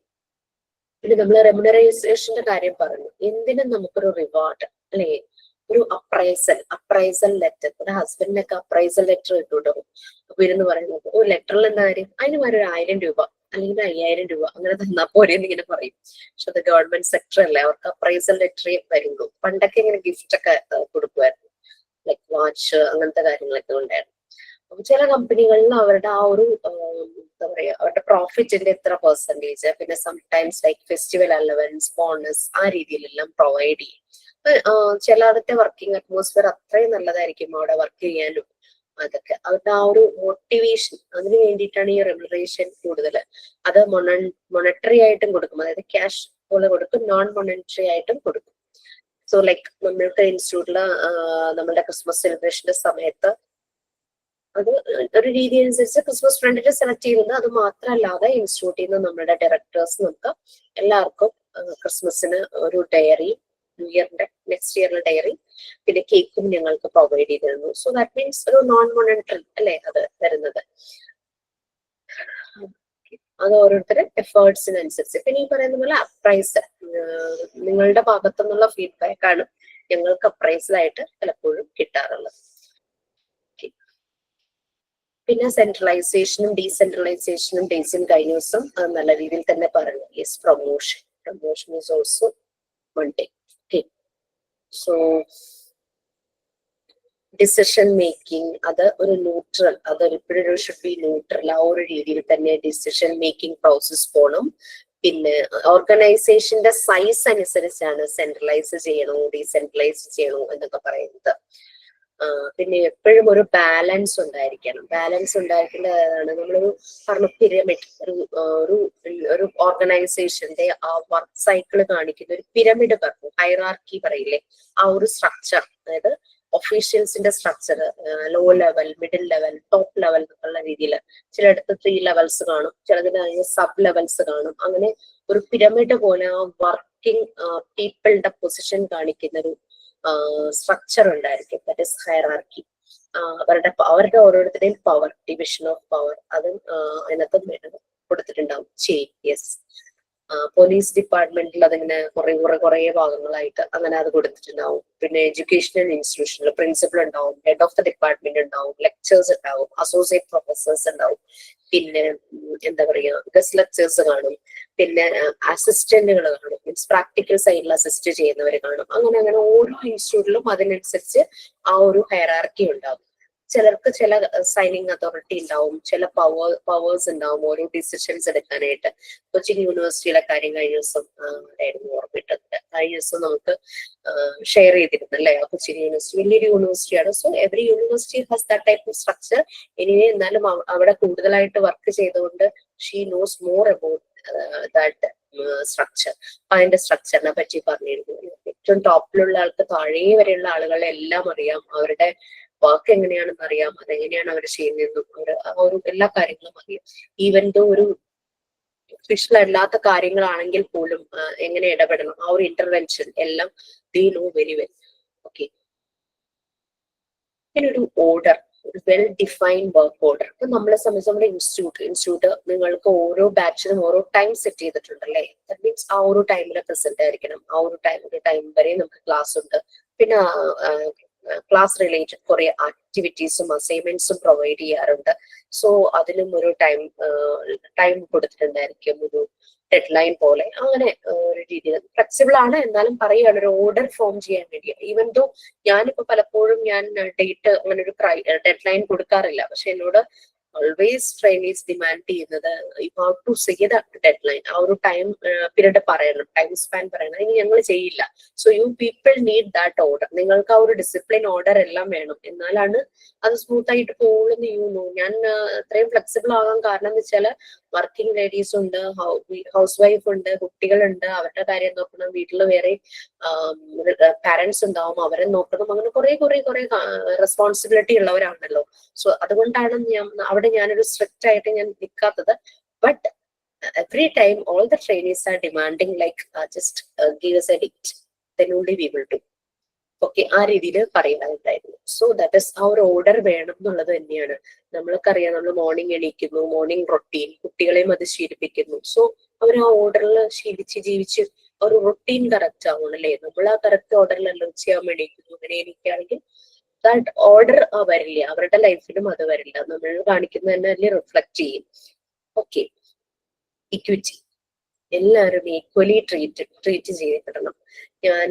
പിന്നെ നമ്മൾ റെമ്യൂണറൈസേഷന്റെ കാര്യം പറഞ്ഞു. എന്തിനും നമുക്കൊരു റിവാർഡ് അല്ലെ, ഒരു അപ്രൈസൽ ലെറ്റർ. ഒരു ഹസ്ബൻഡിനൊക്കെ അപ്രൈസൽ ലെറ്റർ കിട്ടുമല്ലോ. അപ്പൊ ഇരുന്ന് പറയുന്നത് ഒരു ലെറ്ററിൽ എന്താ കാര്യം, അതിന് മാറി 1000 രൂപ അല്ലെങ്കിൽ 5000 രൂപ അങ്ങനെ തന്നാ പോരെന്ന് ഇങ്ങനെ പറയും. പക്ഷെ അത് ഗവൺമെന്റ് സെക്ടർ അല്ലേ, അവർക്ക് അപ്രൈസൽ ലെറ്ററേ വരുള്ളൂ. പണ്ടൊക്കെ ഇങ്ങനെ ഗിഫ്റ്റ് ഒക്കെ കൊടുക്കുമായിരുന്നു, ലൈക്ക് വാച്ച്, അങ്ങനത്തെ കാര്യങ്ങളൊക്കെ ഉണ്ടായിരുന്നു. അപ്പൊ ചില കമ്പനികളിൽ അവരുടെ ആ ഒരു എന്താ പറയാ, അവരുടെ പ്രോഫിറ്റിന്റെ എത്ര പെർസെന്റേജ്, പിന്നെ sometimes like festival allowance, bonus, ആ രീതിയിലെല്ലാം പ്രൊവൈഡ് ചെയ്യും. ചിലയിടത്തെ വർക്കിംഗ് അറ്റ്മോസ്ഫിയർ അത്രയും നല്ലതായിരിക്കും അവിടെ വർക്ക് ചെയ്യാനും. അതൊക്കെ അവരുടെ ആ ഒരു മോട്ടിവേഷൻ, അതിന് വേണ്ടിയിട്ടാണ് ഈ റെമുനറേഷൻ കൂടുതൽ. അത് മൊണറ്ററി ആയിട്ടും കൊടുക്കും, അതായത് ക്യാഷ് പോലെ കൊടുക്കും, നോൺ മൊണറ്ററി ആയിട്ടും കൊടുക്കും. സോ ലൈക്ക് നമ്മൾക്ക് ഇൻസ്റ്റിറ്റ്യൂട്ടില് നമ്മുടെ ക്രിസ്മസ് സെലിബ്രേഷന്റെ സമയത്ത് അത് ഒരു രീതി അനുസരിച്ച് ക്രിസ്മസ് ഫ്രണ്ടിനെ സെലക്ട് ചെയ്യുന്നത്. അത് മാത്രമല്ലാതെ ഇൻസ്റ്റിറ്റ്യൂട്ടിൽ നിന്ന് നമ്മുടെ ഡയറക്ടേഴ്സ് നമുക്ക് എല്ലാവർക്കും ക്രിസ്മസിന് ഒരു ഡയറി, ന്യൂ ഇയറിന്റെ നെക്സ്റ്റ് ഇയറിലെ ഡയറി, പിന്നെ കേക്കും ഞങ്ങൾക്ക് പ്രൊവൈഡ് ചെയ്തിരുന്നു. സോ ദാറ്റ് മീൻസ് ഒരു നോൺ മൊണറ്ററി അല്ലേ അത് വരുന്നത്. അത് ഓരോരുത്തരുടെ എഫേർട്സിനനുസരിച്ച്. പിന്നെ ഈ പറയുന്ന പോലെ അപ്രൈസ്, നിങ്ങളുടെ ഭാഗത്തു നിന്നുള്ള ഫീഡ്ബാക്ക് ആണ് ഞങ്ങൾക്ക് അപ്രൈസൽ ആയിട്ട് പലപ്പോഴും കിട്ടാറുള്ളത്. പിന്നെ സെൻട്രലൈസേഷനും ഡീസെൻട്രലൈസേഷനും ഡേയ്സിൻ കഴിഞ്ഞ ദിവസം അത് നല്ല രീതിയിൽ തന്നെ പറഞ്ഞു. Yes, promotion is also one day. Okay, so decision making അത് ഒരു ന്യൂട്രൽ, അതൊരിപ്പോഴും ഷുഡ് ബി ന്യൂട്രൽ. ആ ഒരു രീതിയിൽ തന്നെ ഡിസിഷൻ മേക്കിംഗ് പ്രോസസ് പോകണം. പിന്നെ ഓർഗനൈസേഷന്റെ സൈസ് അനുസരിച്ചാണ് സെൻട്രലൈസ് ചെയ്യണോ ഡീസെൻട്രലൈസ് ചെയ്യണോ എന്നൊക്കെ പറയുന്നത്. പിന്നെ എപ്പോഴും ഒരു ബാലൻസ് ഉണ്ടായിരിക്കണം. ബാലൻസ് ഉണ്ടായിരിക്കേണ്ടതാണ്. നമ്മളൊരു പറഞ്ഞ പിരമിഡ്, ഒരു ഓർഗനൈസേഷന്റെ ആ വർക്ക് സൈക്കിൾ കാണിക്കുന്ന ഒരു പിരമിഡ് പറഞ്ഞു, ഹൈറാർക്കി പറയില്ലേ, ആ ഒരു സ്ട്രക്ചർ, അതായത് ഒഫീഷ്യൽസിന്റെ structure, low level, middle level, top level എന്നുള്ള രീതിയിൽ ചിലയിടത്ത് 3 ലെവൽസ് കാണും, ചിലതിന് സബ് ലെവൽസ് കാണും. അങ്ങനെ ഒരു പിരമിഡ് പോലെ ആ വർക്കിംഗ് പീപ്പിളുടെ പൊസിഷൻ കാണിക്കുന്ന ഒരു സ്ട്രക്ചർ ഉണ്ടായിരിക്കും. That is hierarchy. അവരുടെ ഓരോരുത്തരുടെയും പവർ, ഡിവിഷൻ ഓഫ് പവർ, അതും അതിനകത്ത് കൊടുത്തിട്ടുണ്ടാവും. യെസ്, പോലീസ് ഡിപ്പാർട്ട്മെന്റിൽ അതിങ്ങനെ കുറെ ഭാഗങ്ങളായിട്ട് അങ്ങനെ അത് കൊടുത്തിട്ടുണ്ടാവും. പിന്നെ എഡ്യൂക്കേഷണൽ ഇൻസ്റ്റിറ്റ്യൂഷനിൽ പ്രിൻസിപ്പൽ ഉണ്ടാവും, ഹെഡ് ഓഫ് ദ ഡിപ്പാർട്ട്മെന്റ് ഉണ്ടാവും, ലെക്ചേഴ്സ് ഉണ്ടാവും, അസോസിയേറ്റ് പ്രൊഫസേഴ്സ് ഉണ്ടാവും, പിന്നെ എന്താ പറയാ ഗസ്റ്റ് ലെക്ചേഴ്സ് കാണും, പിന്നെ അസിസ്റ്റന്റുകൾ കാണും, മീൻസ് പ്രാക്ടിക്കൽ സൈഡിൽ അസിസ്റ്റ് ചെയ്യുന്നവർ കാണും. അങ്ങനെ ഓരോ ഇൻസ്റ്റിറ്റ്യൂട്ടിലും അതിനനുസരിച്ച് ആ ഒരു ഹൈറാർക്കി ഉണ്ടാവും. ചിലർക്ക് ചില സൈനിങ് അതോറിറ്റി ഉണ്ടാവും, ചില പവേഴ്സ് ഉണ്ടാവും ഓരോ ഡിസിഷൻസ് എടുക്കാനായിട്ട്. കൊച്ചിൻ യൂണിവേഴ്സിറ്റിയിലെ കാര്യം കഴിഞ്ഞ ദിവസം ആയിരുന്നു ഓർമ്മിട്ടത്. കഴിഞ്ഞ ദിവസം നമുക്ക് ഷെയർ ചെയ്തിരുന്നു അല്ലേ. കൊച്ചിൻ യൂണിവേഴ്സിറ്റി വലിയൊരു യൂണിവേഴ്സിറ്റിയാണ്. So every university has that type of structure. Anyway എന്നാലും അവിടെ കൂടുതലായിട്ട് വർക്ക് ചെയ്തുകൊണ്ട് she knows more about that structure. അതിന്റെ സ്ട്രക്ചറിനെ പറ്റി പറഞ്ഞിരുന്നു. ഏറ്റവും ടോപ്പിലുള്ള ആൾക്ക് താഴെ വരെയുള്ള ആളുകളെ എല്ലാം അറിയാം, അവരുടെ വർക്ക് എങ്ങനെയാണെന്ന് അറിയാം, അതെങ്ങനെയാണ് അവർ ചെയ്യുന്നതെന്നും ഒരു എല്ലാ കാര്യങ്ങളും അറിയാം. ഈവൻ ദോ ഒരു ഒഫീഷ്യൽ അല്ലാത്ത കാര്യങ്ങളാണെങ്കിൽ പോലും എങ്ങനെ ഇടപെടണം, ആ ഒരു ഇന്റർവെൻഷൻ എല്ലാം they know very well. Okay, പിന്നെ ഒരു ഓർഡർ, ഒരു വെൽ ഡിഫൈൻഡ് വർക്ക് ഓർഡർ. ഇപ്പൊ നമ്മളെ സംബന്ധിച്ച് നമ്മുടെ ഇൻസ്റ്റിറ്റ്യൂട്ട് നിങ്ങൾക്ക് ഓരോ ബാച്ചിനും ഓരോ ടൈം സെറ്റ് ചെയ്തിട്ടുണ്ടല്ലേ. ദാറ്റ് മീൻസ് ആ ഒരു ടൈമിൽ പ്രസന്റ് ആയിരിക്കണം. ആ ഒരു ടൈം വരെ നമുക്ക് ക്ലാസ് ഉണ്ട്. പിന്നെ ക്ലാസ് റിലേറ്റഡ് കുറെ ആക്ടിവിറ്റീസും അസൈൻമെന്റ്സും പ്രൊവൈഡ് ചെയ്യാറുണ്ട്. സോ അതിനും ഒരു ടൈം കൊടുത്തിട്ടുണ്ടായിരിക്കും, ഒരു ഡെഡ് ലൈൻ പോലെ. അങ്ങനെ ഒരു രീതിയിൽ ഫ്ലെക്സിബിൾ ആണ്. എന്നാലും പറയുകയാണ് ഒരു ഓർഡർ ഫോം ചെയ്യാൻ വേണ്ടി. ഈവൻ ദോ ഞാനിപ്പോ പലപ്പോഴും ഞാൻ ഡേറ്റ് അങ്ങനെ ഒരു ഡെഡ് ലൈൻ കൊടുക്കാറില്ല. പക്ഷെ എന്നോട് ഓൾവേസ് ട്രെയിനീസ് ഡിമാൻഡ് ചെയ്യുന്നത് you have to say that deadline, ആ ഒരു ടൈം പീരീഡ് പറയണം, ടൈം സ്പാൻ പറയണം. ഇനി ഞങ്ങൾ ചെയ്യില്ല. So you people need that order. നിങ്ങൾക്ക് ആ ഒരു ഡിസിപ്ലിൻ ഓർഡർ എല്ലാം വേണം, എന്നാലാണ് അത് സ്മൂത്ത് ആയിട്ട് പോകുള്ളൂ. ഞാൻ അത്രയും ഫ്ലെക്സിബിൾ ആകാൻ കാരണം എന്ന് വെച്ചാൽ വർക്കിംഗ് ലേഡീസ് ഉണ്ട്, ഹൗസ് വൈഫ് ഉണ്ട്, കുട്ടികളുണ്ട്, അവരുടെ കാര്യം നോക്കണം, വീട്ടിൽ വേറെ പാരന്റ്സ് ഉണ്ടാവും, അവരെ നോക്കണം. അങ്ങനെ കുറെ റെസ്പോൺസിബിലിറ്റി ഉള്ളവരാണല്ലോ. സോ അതുകൊണ്ടാണ് അവിടെ ഞാനൊരു സ്ട്രിക്റ്റ് ആയിട്ട് ഞാൻ നിൽക്കാത്തത്. But every time all the trainees are demanding like just give us a date, then only we will do. Okay, ആ രീതിയിൽ പറയുന്നുണ്ടായിരുന്നു. സോ ദാറ്റ് ഇസ് ആ ഒരു ഓർഡർ വേണം എന്നുള്ളത് തന്നെയാണ്. നമ്മൾക്കറിയാം, നമ്മൾ മോർണിംഗ് എണീക്കുന്നു, മോർണിംഗ് റൊട്ടീൻ, കുട്ടികളെയും അത് ശീലിപ്പിക്കുന്നു. സോ അവർ ആ ഓർഡറിൽ ശീലിച്ച് ജീവിച്ച് ഒരു റൊട്ടീൻ കറക്റ്റ് ആവണം അല്ലേ. നമ്മൾ ആ കറക്റ്റ് ഓർഡറിലെല്ലാം ഉച്ചയാകുമ്പോൾ എണീക്കുന്നു. അങ്ങനെ എണീക്കുകയാണെങ്കിൽ ദാറ്റ് ഓർഡർ വരില്ല, അവരുടെ ലൈഫിലും അത് വരില്ല. നമ്മൾ കാണിക്കുന്നത് തന്നെ അതിൽ റിഫ്ലക്ട് ചെയ്യും. ഓക്കെ, ഇക്വിറ്റി, എല്ലാവരും ഈക്വലി ട്രീറ്റ് ചെയ്യപ്പെടണം. ഞാൻ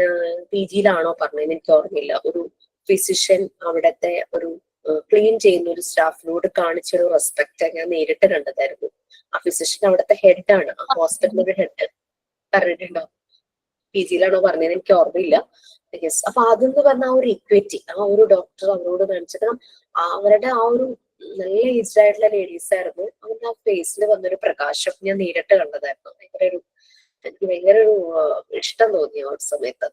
PG-യിലാണോ പറഞ്ഞതെന്ന് എനിക്ക് ഓർമ്മയില്ല. ഒരു ഫിസിഷ്യൻ അവിടത്തെ ഒരു ക്ലീൻ ചെയ്യുന്ന ഒരു സ്റ്റാഫിനോട് കാണിച്ചൊരു റെസ്പെക്ട് ഞാൻ നേരിട്ട് കണ്ടതായിരുന്നു. ആ ഫിസിഷ്യൻ അവിടുത്തെ ഹെഡാണ്, ആ ഹോസ്പിറ്റലിന്റെ ഹെഡ്. പറഞ്ഞിട്ടുണ്ടോ? PG-യിലാണോ പറഞ്ഞതെന്ന് എനിക്ക് ഓർമ്മയില്ല. യെസ്. അപ്പൊ അതെന്ന് പറഞ്ഞ ആ ഒരു ഇക്വിറ്റി, ആ ഒരു ഡോക്ടർ അവരോട് കാണിച്ചിട്ട് അവരുടെ ആ ഒരു നല്ല ഏജ്ഡ് ആയിട്ടുള്ള ലേഡീസ് ആയിരുന്നു. അവരുടെ ആ ഫേസിൽ വന്നൊരു പ്രകാശം ഞാൻ നേരിട്ട് കണ്ടതായിരുന്നു. എനിക്ക് ഭയങ്കര ഒരു ഇഷ്ടം തോന്നി ആ ഒരു സമയത്ത്.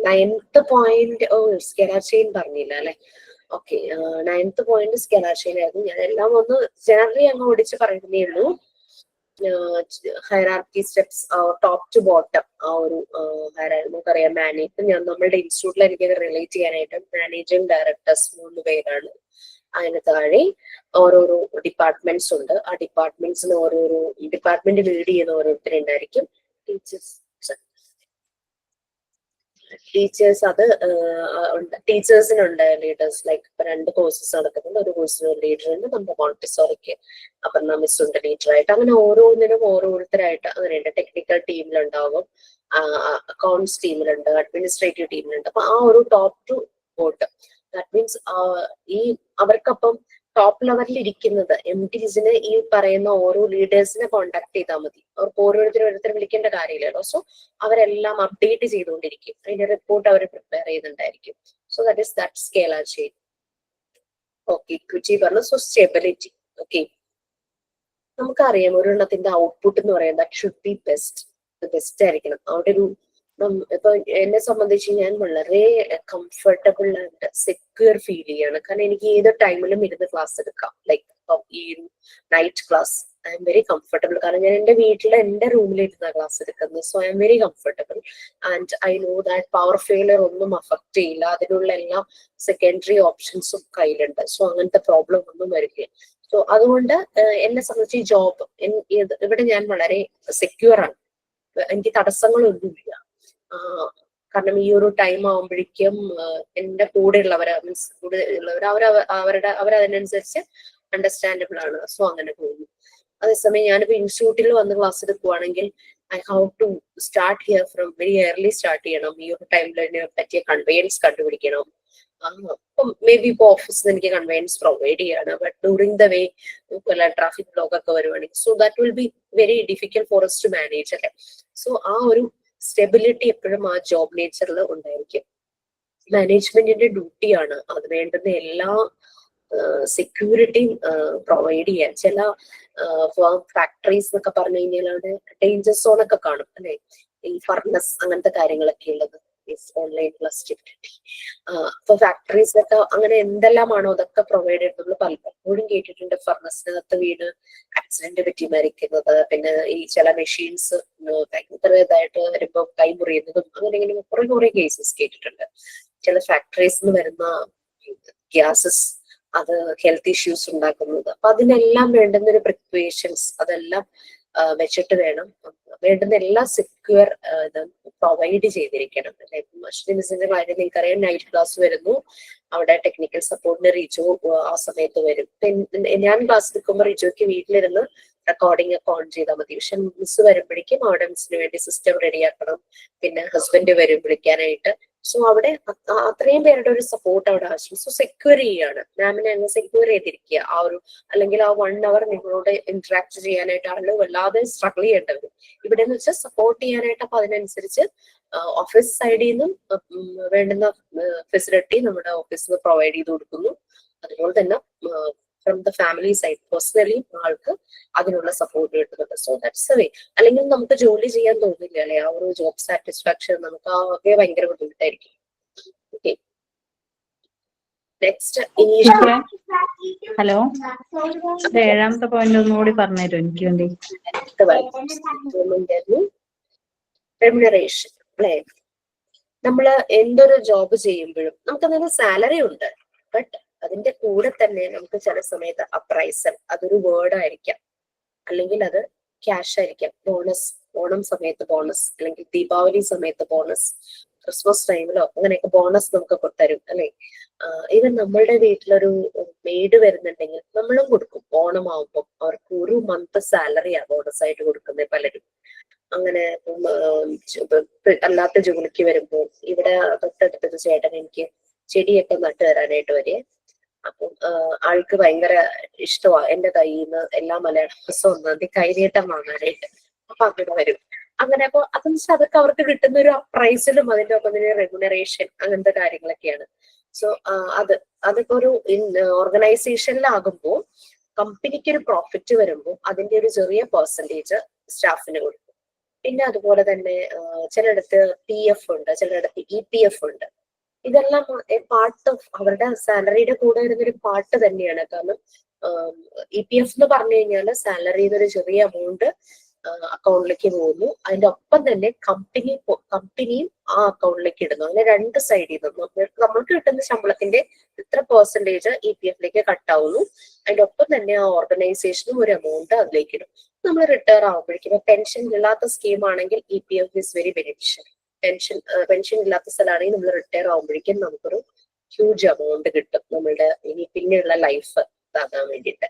9th പോയിന്റ് സ്കെലാർ ചെയിൻ പറഞ്ഞില്ല അല്ലെ? Okay, 9th point scalar chain ആയിരുന്നു. ഞാൻ എല്ലാം ഒന്ന് ജനറലി അങ്ങ് ഓടിച്ച് പറയുന്നേ ഉള്ളൂ. Hierarchy steps top to bottom ആ ഒരു നമുക്കറിയാം. നമ്മളുടെ ഇൻസ്റ്റിറ്റ്യൂട്ടിൽ എനിക്ക് റിലേറ്റ് ചെയ്യാനായിട്ട് മാനേജിംഗ് ഡയറക്ടേഴ്സ് 3 പേരാണ്. അതിന് താഴെ ഓരോരോ ഡിപ്പാർട്ട്മെന്റ്സ് ഉണ്ട്. ആ ഡിപ്പാർട്ട്മെന്റ്സിന് ഓരോരോ ഡിപ്പാർട്ട്മെന്റ് ലീഡ് ചെയ്യുന്ന ഓരോരുത്തരുണ്ടായിരിക്കും. ടീച്ചേഴ്സ് അത് ടീച്ചേഴ്സിനുണ്ട് ലീഡേഴ്സ്. ലൈക്ക് ഇപ്പൊ 2 കോഴ്സസ് നടക്കുന്നുണ്ട്. ഒരു കോഴ്സിന് ഒരു ലീഡർ ഉണ്ട്. നമ്മുടെ മോണ്ടിസോറിക്ക് അപർണ മിസ് ഉണ്ട് ലീഡറായിട്ട്. അങ്ങനെ ഓരോന്നിനും ഓരോരുത്തരായിട്ട് അങ്ങനെയുണ്ട്. ടെക്നിക്കൽ ടീമിലുണ്ടാവും, അക്കൗണ്ട്സ് ടീമിലുണ്ട്, അഡ്മിനിസ്ട്രേറ്റീവ് ടീമിലുണ്ട്. അപ്പൊ ആ ഒരു top to bottom, that means ഈ അവർക്കപ്പം ടോപ്പ് ലെവലിൽ ഇരിക്കുന്നത് MDസിന് ഈ പറയുന്ന ഓരോ ലീഡേഴ്സിനെ കോണ്ടാക്ട് ചെയ്താൽ മതി. അവർക്ക് ഓരോരുത്തരും വിളിക്കേണ്ട കാര്യമില്ലല്ലോ. സോ അവരെല്ലാം അപ്ഡേറ്റ് ചെയ്തുകൊണ്ടിരിക്കും. അതിന്റെ റിപ്പോർട്ട് അവർ പ്രിപ്പയർ ചെയ്യുന്നുണ്ടായിരിക്കും. So that scalar chain. Okay, equity പറഞ്ഞു. So stability. ഓക്കെ, നമുക്കറിയാം ഒരെണ്ണത്തിന്റെ ഔട്ട്പുട്ട് എന്ന് പറയുന്നത് ദാറ്റ് ഷുഡ് ബി ബെസ്റ്റ് ആയിരിക്കണം. അവിടെ ഒരു ഇപ്പൊ എന്നെ സംബന്ധിച്ച് ഞാൻ വളരെ കംഫർട്ടബിൾ ആൻഡ് സെക്യൂർ ഫീൽ ചെയ്യാണ്. കാരണം എനിക്ക് ഏത് ടൈമിലും ഇരുന്ന് ക്ലാസ് എടുക്കാം. ലൈക്ക് ഈ ഒരു night class I am very comfortable. കാരണം ഞാൻ എന്റെ വീട്ടിൽ എന്റെ റൂമിലിരുന്ന ക്ലാസ് എടുക്കുന്നത്. So I am very comfortable and I know that power failure ഒന്നും അഫക്ട് ചെയ്യില്ല. അതിനുള്ള എല്ലാ സെക്കൻഡറി ഓപ്ഷൻസും കയ്യിലുണ്ട്. സോ അങ്ങനത്തെ പ്രോബ്ലം ഒന്നും വരില്ല. സോ അതുകൊണ്ട് എന്നെ സംബന്ധിച്ച് ഈ ജോബ് ഇവിടെ ഞാൻ വളരെ സെക്യൂർ ആണ്. എനിക്ക് തടസ്സങ്ങളൊന്നുമില്ല. കാരണം ഈ ഒരു ടൈം ആവുമ്പോഴേക്കും എന്റെ കൂടെ ഉള്ളവർ മീൻസ് കൂടെ ഉള്ളവർ അവരതിനനുസരിച്ച് അണ്ടർസ്റ്റാൻഡബിൾ ആണ്. സോ അങ്ങനെ പോകുന്നു. അതേസമയം ഞാനിപ്പോ ഇൻസ്റ്റിറ്റ്യൂട്ടിൽ വന്ന് ക്ലാസ് എടുക്കുവാണെങ്കിൽ I have to start here from very early start ചെയ്യണം. ഈ ഒരു ടൈമിൽ അതിനെ പറ്റിയ കൺവെയൻസ് കണ്ടുപിടിക്കണം. അപ്പം മേ ബി ഇപ്പൊ ഓഫീസിൽ എനിക്ക് കൺവെയൻസ് പ്രൊവൈഡ് ചെയ്യാണ്. But during the way traffic block ഒക്കെ വരുവാണെങ്കിൽ so that will be very difficult for us to manage അല്ലെ? സോ ആ ഒരു സ്റ്റെബിലിറ്റി എപ്പോഴും ആ ജോബ് നേച്ചറിൽ ഉണ്ടായിരിക്കും. മാനേജ്മെന്റിന്റെ ഡ്യൂട്ടിയാണ് അത് വേണ്ടുന്ന എല്ലാ സെക്യൂരിറ്റിയും പ്രൊവൈഡ് ചെയ്യാൻ. ചില ഫാക്ടറീസ് എന്നൊക്കെ പറഞ്ഞു കഴിഞ്ഞാൽ അവിടെ ഡേഞ്ചർ സോൺ ഒക്കെ കാണും അല്ലെ? ഈ ഫർണസ് അങ്ങനത്തെ കാര്യങ്ങളൊക്കെ ഉള്ളത് ഓൺലൈൻ പ്ലസ് സ്റ്റെബിലിറ്റി. അപ്പൊ ഫാക്ടറീസിലൊക്കെ അങ്ങനെ എന്തെല്ലാമാണോ അതൊക്കെ പ്രൊവൈഡ് ചെയ്ത് നമ്മൾ പലപ്പോഴും കേട്ടിട്ടുണ്ട്. ഫർണസിനകത്ത് വീണ് ആക്സിഡന്റ് പറ്റി മരിക്കുന്നത്, പിന്നെ ഈ ചില മെഷീൻസ് ഭയങ്കര ഇതായിട്ട് വരുമ്പോ കൈ മുറിയുന്നതും അങ്ങനെ ഇങ്ങനെ കുറെ കേസസ് കേട്ടിട്ടുണ്ട്. ചില ഫാക്ടറീസിൽ നിന്ന് വരുന്ന ഗ്യാസസ് അത് ഹെൽത്ത് ഇഷ്യൂസ് ഉണ്ടാക്കുന്നത്. അപ്പൊ അതിനെല്ലാം വേണ്ടുന്ന ഒരു പ്രിപ്പറേഷൻസ് അതെല്ലാം വെച്ചിട്ട് വേണം വേണ്ടുന്ന എല്ലാ സെക്യൂർ പ്രൊവൈഡ് ചെയ്തിരിക്കണം. അശ്വിനി മിസ്സിന്റെ കാര്യം നിങ്ങൾക്കറിയാം. നൈറ്റ് ക്ലാസ് വരുന്നു, അവിടെ ടെക്നിക്കൽ സപ്പോർട്ടിന് റിജോ ആ സമയത്ത് വരും. ഞാൻ ക്ലാസ് എടുക്കുമ്പോൾ റിജോയ്ക്ക് വീട്ടിലിരുന്ന് റെക്കോർഡിംഗ് ഒക്കെ ഓൺ ചെയ്താൽ മതി. പക്ഷെ മിസ് വരുമ്പോഴേക്കും അവിടെ മിസ്സിന് വേണ്ടി സിസ്റ്റം റെഡിയാക്കണം. പിന്നെ ഹസ്ബൻഡ് വരും വിളിക്കാനായിട്ട്. സോ അവിടെ അത്രയും പേരുടെ ഒരു സപ്പോർട്ട് അവിടെ ആവശ്യം. സോ സെക്യൂർ ചെയ്യാണ്, മാമിനെ അങ്ങ് സെക്യൂർ ചെയ്തിരിക്കുക. ആ ഒരു അല്ലെങ്കിൽ ആ 1 hour നിങ്ങളോട് ഇന്ററാക്ട് ചെയ്യാനായിട്ട് ആളുകൾ വല്ലാതെ സ്ട്രഗിൾ ചെയ്യേണ്ടി വരും. ഇവിടെ എന്ന് വെച്ചാൽ സപ്പോർട്ട് ചെയ്യാനായിട്ട്. അപ്പൊ അതിനനുസരിച്ച് ഓഫീസ് സൈഡിൽ നിന്നും വേണ്ടുന്ന ഫെസിലിറ്റി നമ്മുടെ ഓഫീസിൽ നിന്ന് പ്രൊവൈഡ് ചെയ്ത് കൊടുക്കുന്നു. അതുപോലെ തന്നെ from the family side personally ആൾക്ക് അതിനുള്ള സപ്പോർട്ട് കിട്ടുന്നുണ്ട്. So that's a way. അല്ലെങ്കിൽ നമുക്ക് ജോലി ചെയ്യാൻ തോന്നില്ല അല്ലെ? ആ ഒരു ജോബ് സാറ്റിസ്ഫാക്ഷൻ നമുക്ക് ആകെ ഭയങ്കര ബുദ്ധിമുട്ടായിരിക്കും. ഓക്കെ, നെക്സ്റ്റ് ഹലോ, 7ാമത്തെ പോയിന്റ് ഒന്നുകൂടി പറഞ്ഞുതരും എനിക്ക് വേണ്ടി. റെമ്യൂണറേഷൻ അല്ലെ? നമ്മള് എന്തൊരു ജോബ് ചെയ്യുമ്പോഴും നമുക്ക് അതിന് സാലറി ഉണ്ട്. ബട്ട് അതിന്റെ കൂടെ തന്നെ നമുക്ക് ചില സമയത്ത് അപ്രൈസൽ, അതൊരു വേർഡ് ആയിരിക്കാം, അല്ലെങ്കിൽ അത് ക്യാഷ് ആയിരിക്കാം. ബോണസ്, ഓണം സമയത്ത് ബോണസ്, അല്ലെങ്കിൽ ദീപാവലി സമയത്ത് ബോണസ്, ക്രിസ്മസ് ടൈമിലോ അങ്ങനെയൊക്കെ ബോണസ് നമുക്ക് തരും അല്ലെ? ഈവൻ നമ്മളുടെ വീട്ടിലൊരു മെയ്ഡ് വരുന്നുണ്ടെങ്കിൽ നമ്മളും കൊടുക്കും. ഓണം ആവുമ്പോൾ അവർക്ക് ഒരു മന്ത് സാലറിയാ ബോണസ് ആയിട്ട് കൊടുക്കുന്നത് പലരും. അങ്ങനെ അല്ലാത്ത ജോലിക്ക് വരുമ്പോൾ ഇവിടെ തൊട്ടടുത്തൊരു ചേട്ടൻ എനിക്ക് ചെടിയൊക്കെ നട്ടു തരാനായിട്ട് വരെ. അപ്പം ആൾക്ക് ഭയങ്കര ഇഷ്ടമാണ് എന്റെ കയ്യിൽ നിന്ന് എല്ലാ മലയാള ദിവസവും 1-ാം തീയതി കൈനീട്ടം വാങ്ങാനായിട്ട്. അപ്പൊ അങ്ങനെ വരും. അങ്ങനെ അപ്പൊ അതെന്ന് വെച്ചാൽ അതൊക്കെ അവർക്ക് കിട്ടുന്ന ഒരു പ്രൈസിലും അതിന്റെ ഒപ്പം തന്നെ റെമ്യൂണറേഷൻ അങ്ങനത്തെ കാര്യങ്ങളൊക്കെയാണ്. സോ അതൊക്കെ ഒരു ഓർഗനൈസേഷനിലാകുമ്പോൾ കമ്പനിക്ക് ഒരു പ്രോഫിറ്റ് വരുമ്പോൾ അതിന്റെ ഒരു ചെറിയ പെർസെൻറ്റേജ് സ്റ്റാഫിന് കൊടുക്കും. പിന്നെ അതുപോലെ തന്നെ ചിലയിടത്ത് PF ഉണ്ട്, ചിലയിടത്ത് EPF ഉണ്ട്. ഇതെല്ലാം പാർട്ട് ഓഫ് അവരുടെ സാലറിയുടെ കൂടെ വരുന്നൊരു പാർട്ട് തന്നെയാണ്. കാരണം EPF എന്ന് പറഞ്ഞു കഴിഞ്ഞാൽ സാലറിയുടെ ഒരു ചെറിയ എമൗണ്ട് അക്കൗണ്ടിലേക്ക് പോകുന്നു. അതിന്റെ ഒപ്പം തന്നെ കമ്പനിയും ആ അക്കൗണ്ടിലേക്ക് ഇടുന്നു. അങ്ങനെ രണ്ട് സൈഡിൽ നിന്നും നമ്മൾക്ക് കിട്ടുന്ന ശമ്പളത്തിന്റെ ഇത്ര പെർസെൻറ്റേജ് EPF-ലേക്ക് കട്ടാവുന്നു. അതിന്റെ ഒപ്പം തന്നെ ആ ഓർഗനൈസേഷനും ഒരു എമൗണ്ട് അതിലേക്ക് ഇടും. നമ്മൾ റിട്ടയർ ആകുമ്പോഴേക്കും പെൻഷൻ ഇല്ലാത്ത സ്കീം ആണെങ്കിൽ EPF is very beneficial. Pension ഇല്ലാത്ത സ്ഥലമാണെങ്കിൽ നമ്മൾ റിട്ടയർ ആകുമ്പോഴേക്കും നമുക്കൊരു ഹ്യൂജ് എമൗണ്ട് കിട്ടും നമ്മളുടെ ഇനി പിന്നെയുള്ള ലൈഫ് ഇതാകാൻ വേണ്ടിയിട്ട്.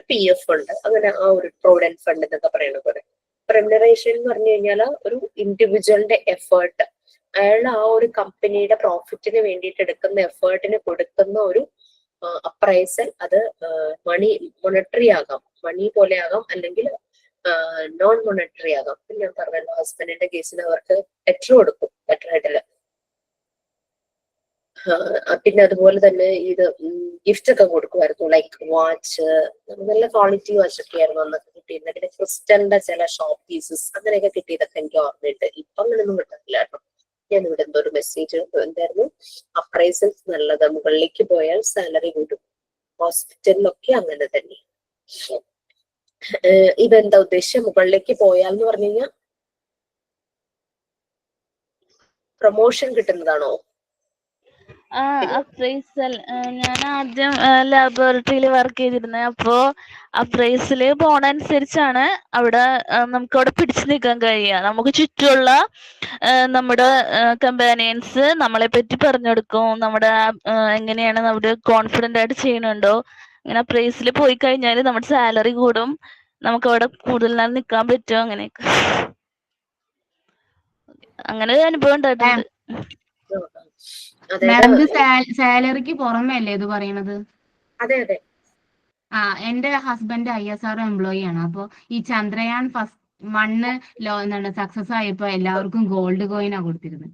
PF ഉണ്ട്, അങ്ങനെ ആ ഒരു പ്രൊവിഡന്റ് ഫണ്ട് എന്നൊക്കെ പറയുന്ന പോലെ. റെമ്യൂണറേഷൻ എന്ന് പറഞ്ഞു കഴിഞ്ഞാൽ ഒരു ഇൻഡിവിജ്വലിന്റെ എഫേർട്ട്, അയാൾ ആ ഒരു കമ്പനിയുടെ പ്രോഫിറ്റിന് വേണ്ടിയിട്ട് എടുക്കുന്ന എഫേർട്ടിന് കൊടുക്കുന്ന ഒരു അപ്രൈസൽ. അത് മോണിറ്ററി ആകാം, മണി പോലെ ആകാം, അല്ലെങ്കിൽ നോൺ മോണിറ്ററി ആകാം. പിന്നെ ഞാൻ പറഞ്ഞല്ലോ ഹസ്ബൻഡിന്റെ കേസിൽ അവർക്ക് ലെറ്റർ കൊടുക്കും, ലെറ്റർ ഹെഡില്. പിന്നെ അതുപോലെ തന്നെ ഇത് ഗിഫ്റ്റ് ഒക്കെ കൊടുക്കുമായിരുന്നു, ലൈക്ക് വാച്ച്, നല്ല ക്വാളിറ്റി വാച്ച് ഒക്കെ ആയിരുന്നു അന്നൊക്കെ കിട്ടിയിരുന്നത്. പിന്നെ ക്രിസ്റ്റലിന്റെ ചില ഷോപ്പ് പീസസ് അങ്ങനെയൊക്കെ കിട്ടിയതൊക്കെ എനിക്ക് ഓർമ്മയുണ്ട്. ഇപ്പൊ അങ്ങനെയൊന്നും കിട്ടാറില്ല കേട്ടോ. ഞാൻ ഇവിടെ എന്തോ ഒരു മെസ്സേജ് എന്തായിരുന്നു, അപ്രൈസൽസ് നല്ലത്, മുകളിലേക്ക് പോയാൽ സാലറി കൂടും. ഹോസ്പിറ്റലിലൊക്കെ അങ്ങനെ തന്നെ. ഇതെന്താ ഉദ്ദേശം, മുകളിലേക്ക് പോയാൽ എന്ന് പറഞ്ഞു കഴിഞ്ഞാൽ പ്രൊമോഷൻ കിട്ടുന്നതാണോ? അപ്രൈസൽ ഞാൻ ആദ്യം ലാബോറട്ടറിയിൽ വർക്ക് ചെയ്തിരുന്നത്. അപ്പോ അപ്രൈസല് പോണ അനുസരിച്ചാണ് അവിടെ നമുക്ക് അവിടെ പിടിച്ചു നിൽക്കാൻ കഴിയുക. നമുക്ക് ചുറ്റുമുള്ള നമ്മുടെ കമ്പാനിയൻസ് നമ്മളെ പറ്റി പറഞ്ഞു കൊടുക്കും, നമ്മുടെ എങ്ങനെയാണ് നമ്മുടെ കോൺഫിഡന്റ് ആയിട്ട് ചെയ്യണുണ്ടോ. അങ്ങനെ അപ്രൈസിൽ പോയി കഴിഞ്ഞാൽ നമ്മുടെ സാലറി കൂടും, നമുക്ക് അവിടെ കൂടുതൽ നാൾ നിൽക്കാൻ പറ്റും. അങ്ങനെയൊക്കെ അങ്ങനെ ഒരു അനുഭവം ഉണ്ടായിട്ടുണ്ട്. സാലറിക്ക് പുറമേ അല്ലേ ഇത് പറയണത്? അതെ അതെ. എന്റെ ഹസ്ബൻഡ് ISRO എംപ്ലോയി ആണ്. അപ്പൊ ഈ ചന്ദ്രയാൻ ഫസ്റ്റ് 1 എന്താണ് സക്സസ് ആയപ്പോ എല്ലാവർക്കും ഗോൾഡ് കോയിനാ കൊടുത്തിരുന്നത്.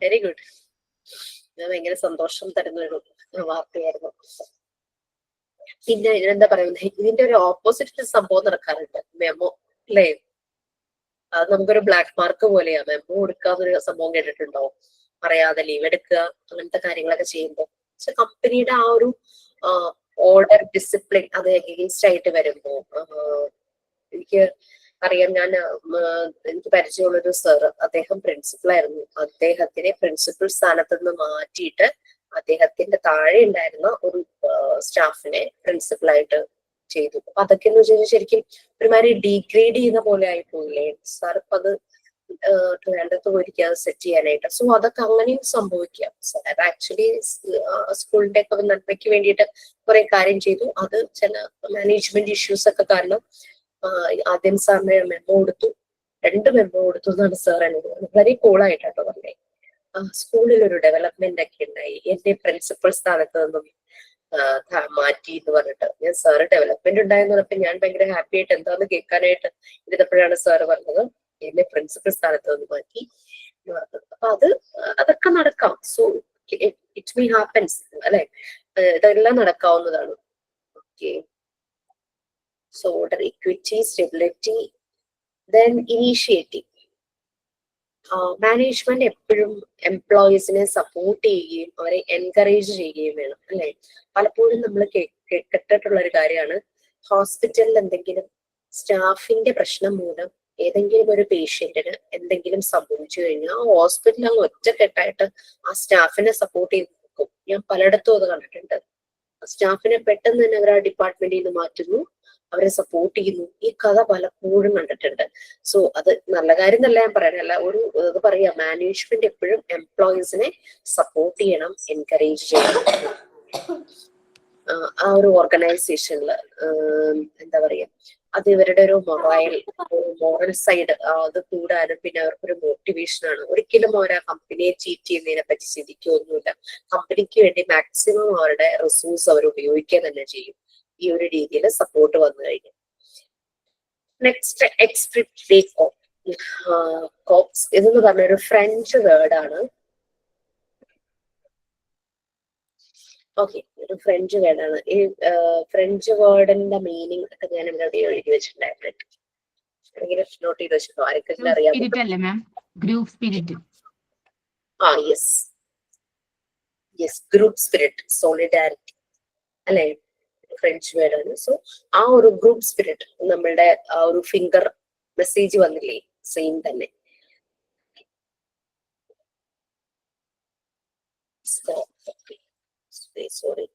Very good. ഭയങ്കര സന്തോഷം തരുന്ന ഒരു വാർത്തയായിരുന്നു. പിന്നെ എന്താ പറയുന്നത്, ഇതിന്റെ ഒരു ഓപ്പോസിറ്റ് സംഭവം നടക്കാറുണ്ട്, മെമ്മോ അല്ലേ? അത് നമുക്കൊരു ബ്ലാക്ക് മാർക്ക് പോലെയാ. മെമ്മോ കൊടുക്കാന്നൊരു സംഭവം കേട്ടിട്ടുണ്ടോ? പറയാതെ ലീവ് എടുക്കുക, അങ്ങനത്തെ കാര്യങ്ങളൊക്കെ ചെയ്യുമ്പോൾ പക്ഷെ കമ്പനിയുടെ ആ ഒരു ഓർഡർ ഡിസിപ്ലിൻ അത് അഗെയിൻസ്റ്റ് ആയിട്ട് വരുമ്പോ എനിക്ക് അറിയാം. എനിക്ക് പരിചയമുള്ളൊരു സർ, അദ്ദേഹം പ്രിൻസിപ്പൾ ആയിരുന്നു. അദ്ദേഹത്തിനെ പ്രിൻസിപ്പൽ സ്ഥാനത്ത് നിന്ന് മാറ്റിയിട്ട് അദ്ദേഹത്തിന്റെ താഴെ ഉണ്ടായിരുന്ന ഒരു സ്റ്റാഫിനെ പ്രിൻസിപ്പളായിട്ട് ചെയ്തു. അപ്പൊ അതൊക്കെ എന്ന് വെച്ചാൽ ശരിക്കും ഒരുമാതിരി ഡീഗ്രേഡ് ചെയ്യുന്ന പോലെ ആയി പോയില്ലേ സാർ? ഇപ്പൊ അത് ട്രിവാൻഡ്രത്ത് പോയിരിക്കുക അത് സെറ്റ് ചെയ്യാനായിട്ട്. സോ അതൊക്കെ അങ്ങനെയും സംഭവിക്കാം. ആക്ച്വലി സ്കൂളിന്റെ ഒക്കെ നന്മയ്ക്ക് വേണ്ടിയിട്ട് കുറെ കാര്യം ചെയ്തു. അത് ചില മാനേജ്മെന്റ് ഇഷ്യൂസ് ഒക്കെ കാരണം ആദ്യം സാറിന് മെമ്മോ കൊടുത്തു, 2 മെമ്മോ കൊടുത്തു എന്നാണ് സാർ അനുഭവം. വളരെ കൂളായിട്ടോ പറഞ്ഞേ. സ്കൂളിൽ ഒരു ഡെവലപ്മെന്റ് ഒക്കെ ഉണ്ടായി, എന്റെ പ്രിൻസിപ്പൽ സ്ഥാനത്ത് നിന്നും മാറ്റി എന്ന് പറഞ്ഞിട്ട്. ഞാൻ സാറ് ഡെവലപ്മെന്റ് ഉണ്ടായെന്ന് പറഞ്ഞപ്പോ ഞാൻ ഭയങ്കര ഹാപ്പി ആയിട്ട് എന്താന്ന് കേൾക്കാനായിട്ട് ഇരുന്നപ്പോഴാണ് സാറ് പറഞ്ഞത് എന്നെ പ്രിൻസിപ്പൽ സ്ഥാനത്ത് നിന്ന് മാറ്റി എന്ന് പറഞ്ഞത്. അപ്പൊ അതൊക്കെ നടക്കാം. സോ ഇറ്റ് മീ ഹാപ്പൻസ് അല്ലെ, ഇതെല്ലാം നടക്കാവുന്നതാണ്. Okay. So order, equity, stability, then initiative. Management എപ്പോഴും എംപ്ലോയീസിനെ സപ്പോർട്ട് ചെയ്യുകയും അവരെ എൻകറേജ് ചെയ്യുകയും വേണം അല്ലെ? പലപ്പോഴും നമ്മൾ കേട്ടിട്ടുള്ള ഒരു കാര്യമാണ്, ഹോസ്പിറ്റലിൽ എന്തെങ്കിലും സ്റ്റാഫിന്റെ പ്രശ്നം മൂലം ഏതെങ്കിലും ഒരു പേഷ്യന്റിന് എന്തെങ്കിലും സംഭവിച്ചു കഴിഞ്ഞാൽ ആ ഹോസ്പിറ്റലിൽ അങ്ങ് ഒറ്റക്കെട്ടായിട്ട് ആ സ്റ്റാഫിനെ സപ്പോർട്ട് ചെയ്ത് നോക്കും. ഞാൻ പലയിടത്തും അത് കണ്ടിട്ടുണ്ട്. സ്റ്റാഫിനെ പെട്ടെന്ന് തന്നെ അവർ ആ ഡിപ്പാർട്ട്മെന്റിൽ നിന്ന് മാറ്റുന്നു, അവരെ സപ്പോർട്ട് ചെയ്യുന്നു. ഈ കഥ പലപ്പോഴും കണ്ടിട്ടുണ്ട്. സോ അത് നല്ല കാര്യം എന്നല്ല ഞാൻ പറയാനല്ല, ഒരു ഇത് പറയാ, മാനേജ്മെന്റ് എപ്പോഴും എംപ്ലോയീസിനെ സപ്പോർട്ട് ചെയ്യണം, എൻകറേജ് ചെയ്യണം. ആ ഒരു ഓർഗനൈസേഷനില് എന്താ പറയാ, അത് ഇവരുടെ ഒരു മോറൽ സൈഡ് അത് കൂടാനും പിന്നെ അവർക്കൊരു മോട്ടിവേഷൻ ആണ്. ഒരിക്കലും അവർ ആ കമ്പനിയെ ചീറ്റ് ചെയ്യുന്നതിനെ പറ്റി ചിന്തിക്കുകയൊന്നുമില്ല. കമ്പനിക്ക് വേണ്ടി മാക്സിമം അവരുടെ റിസോഴ്സ് അവർ ഉപയോഗിക്കുക തന്നെ ചെയ്യും ഈ ഒരു രീതിയിൽ സപ്പോർട്ട് വന്നു കഴിഞ്ഞു. Next, expect take off. Corps ഇതെന്ന് പറഞ്ഞൊരു ഫ്രഞ്ച് വേർഡാണ്. ഓക്കെ, ഒരു ഫ്രഞ്ച് വേർഡാണ്. ഈ ഫ്രഞ്ച് വേർഡിന്റെ മീനിങ് ഒക്കെ ഞാൻ ഇവിടെ എഴുതി വെച്ചിട്ടുണ്ടായിരുന്നു. നോട്ട് ചെയ്ത് വെച്ചിട്ടോ ആർക്കെങ്കിലും അറിയാം? സ്പിരിറ്റ് അല്ലേ ma'am? Group spirit. Yes yes, group spirit, solidarity അല്ലെ, ഫ്രഞ്ച് വേർഡാണ്. സോ ആ ഒരു ഗ്രൂപ്പ് സ്പിരിറ്റ് നമ്മളുടെ ആ ഒരു ഫിംഗർ മെസ്സേജ് വന്നില്ലേ, സെയിം തന്നെ. സോറി,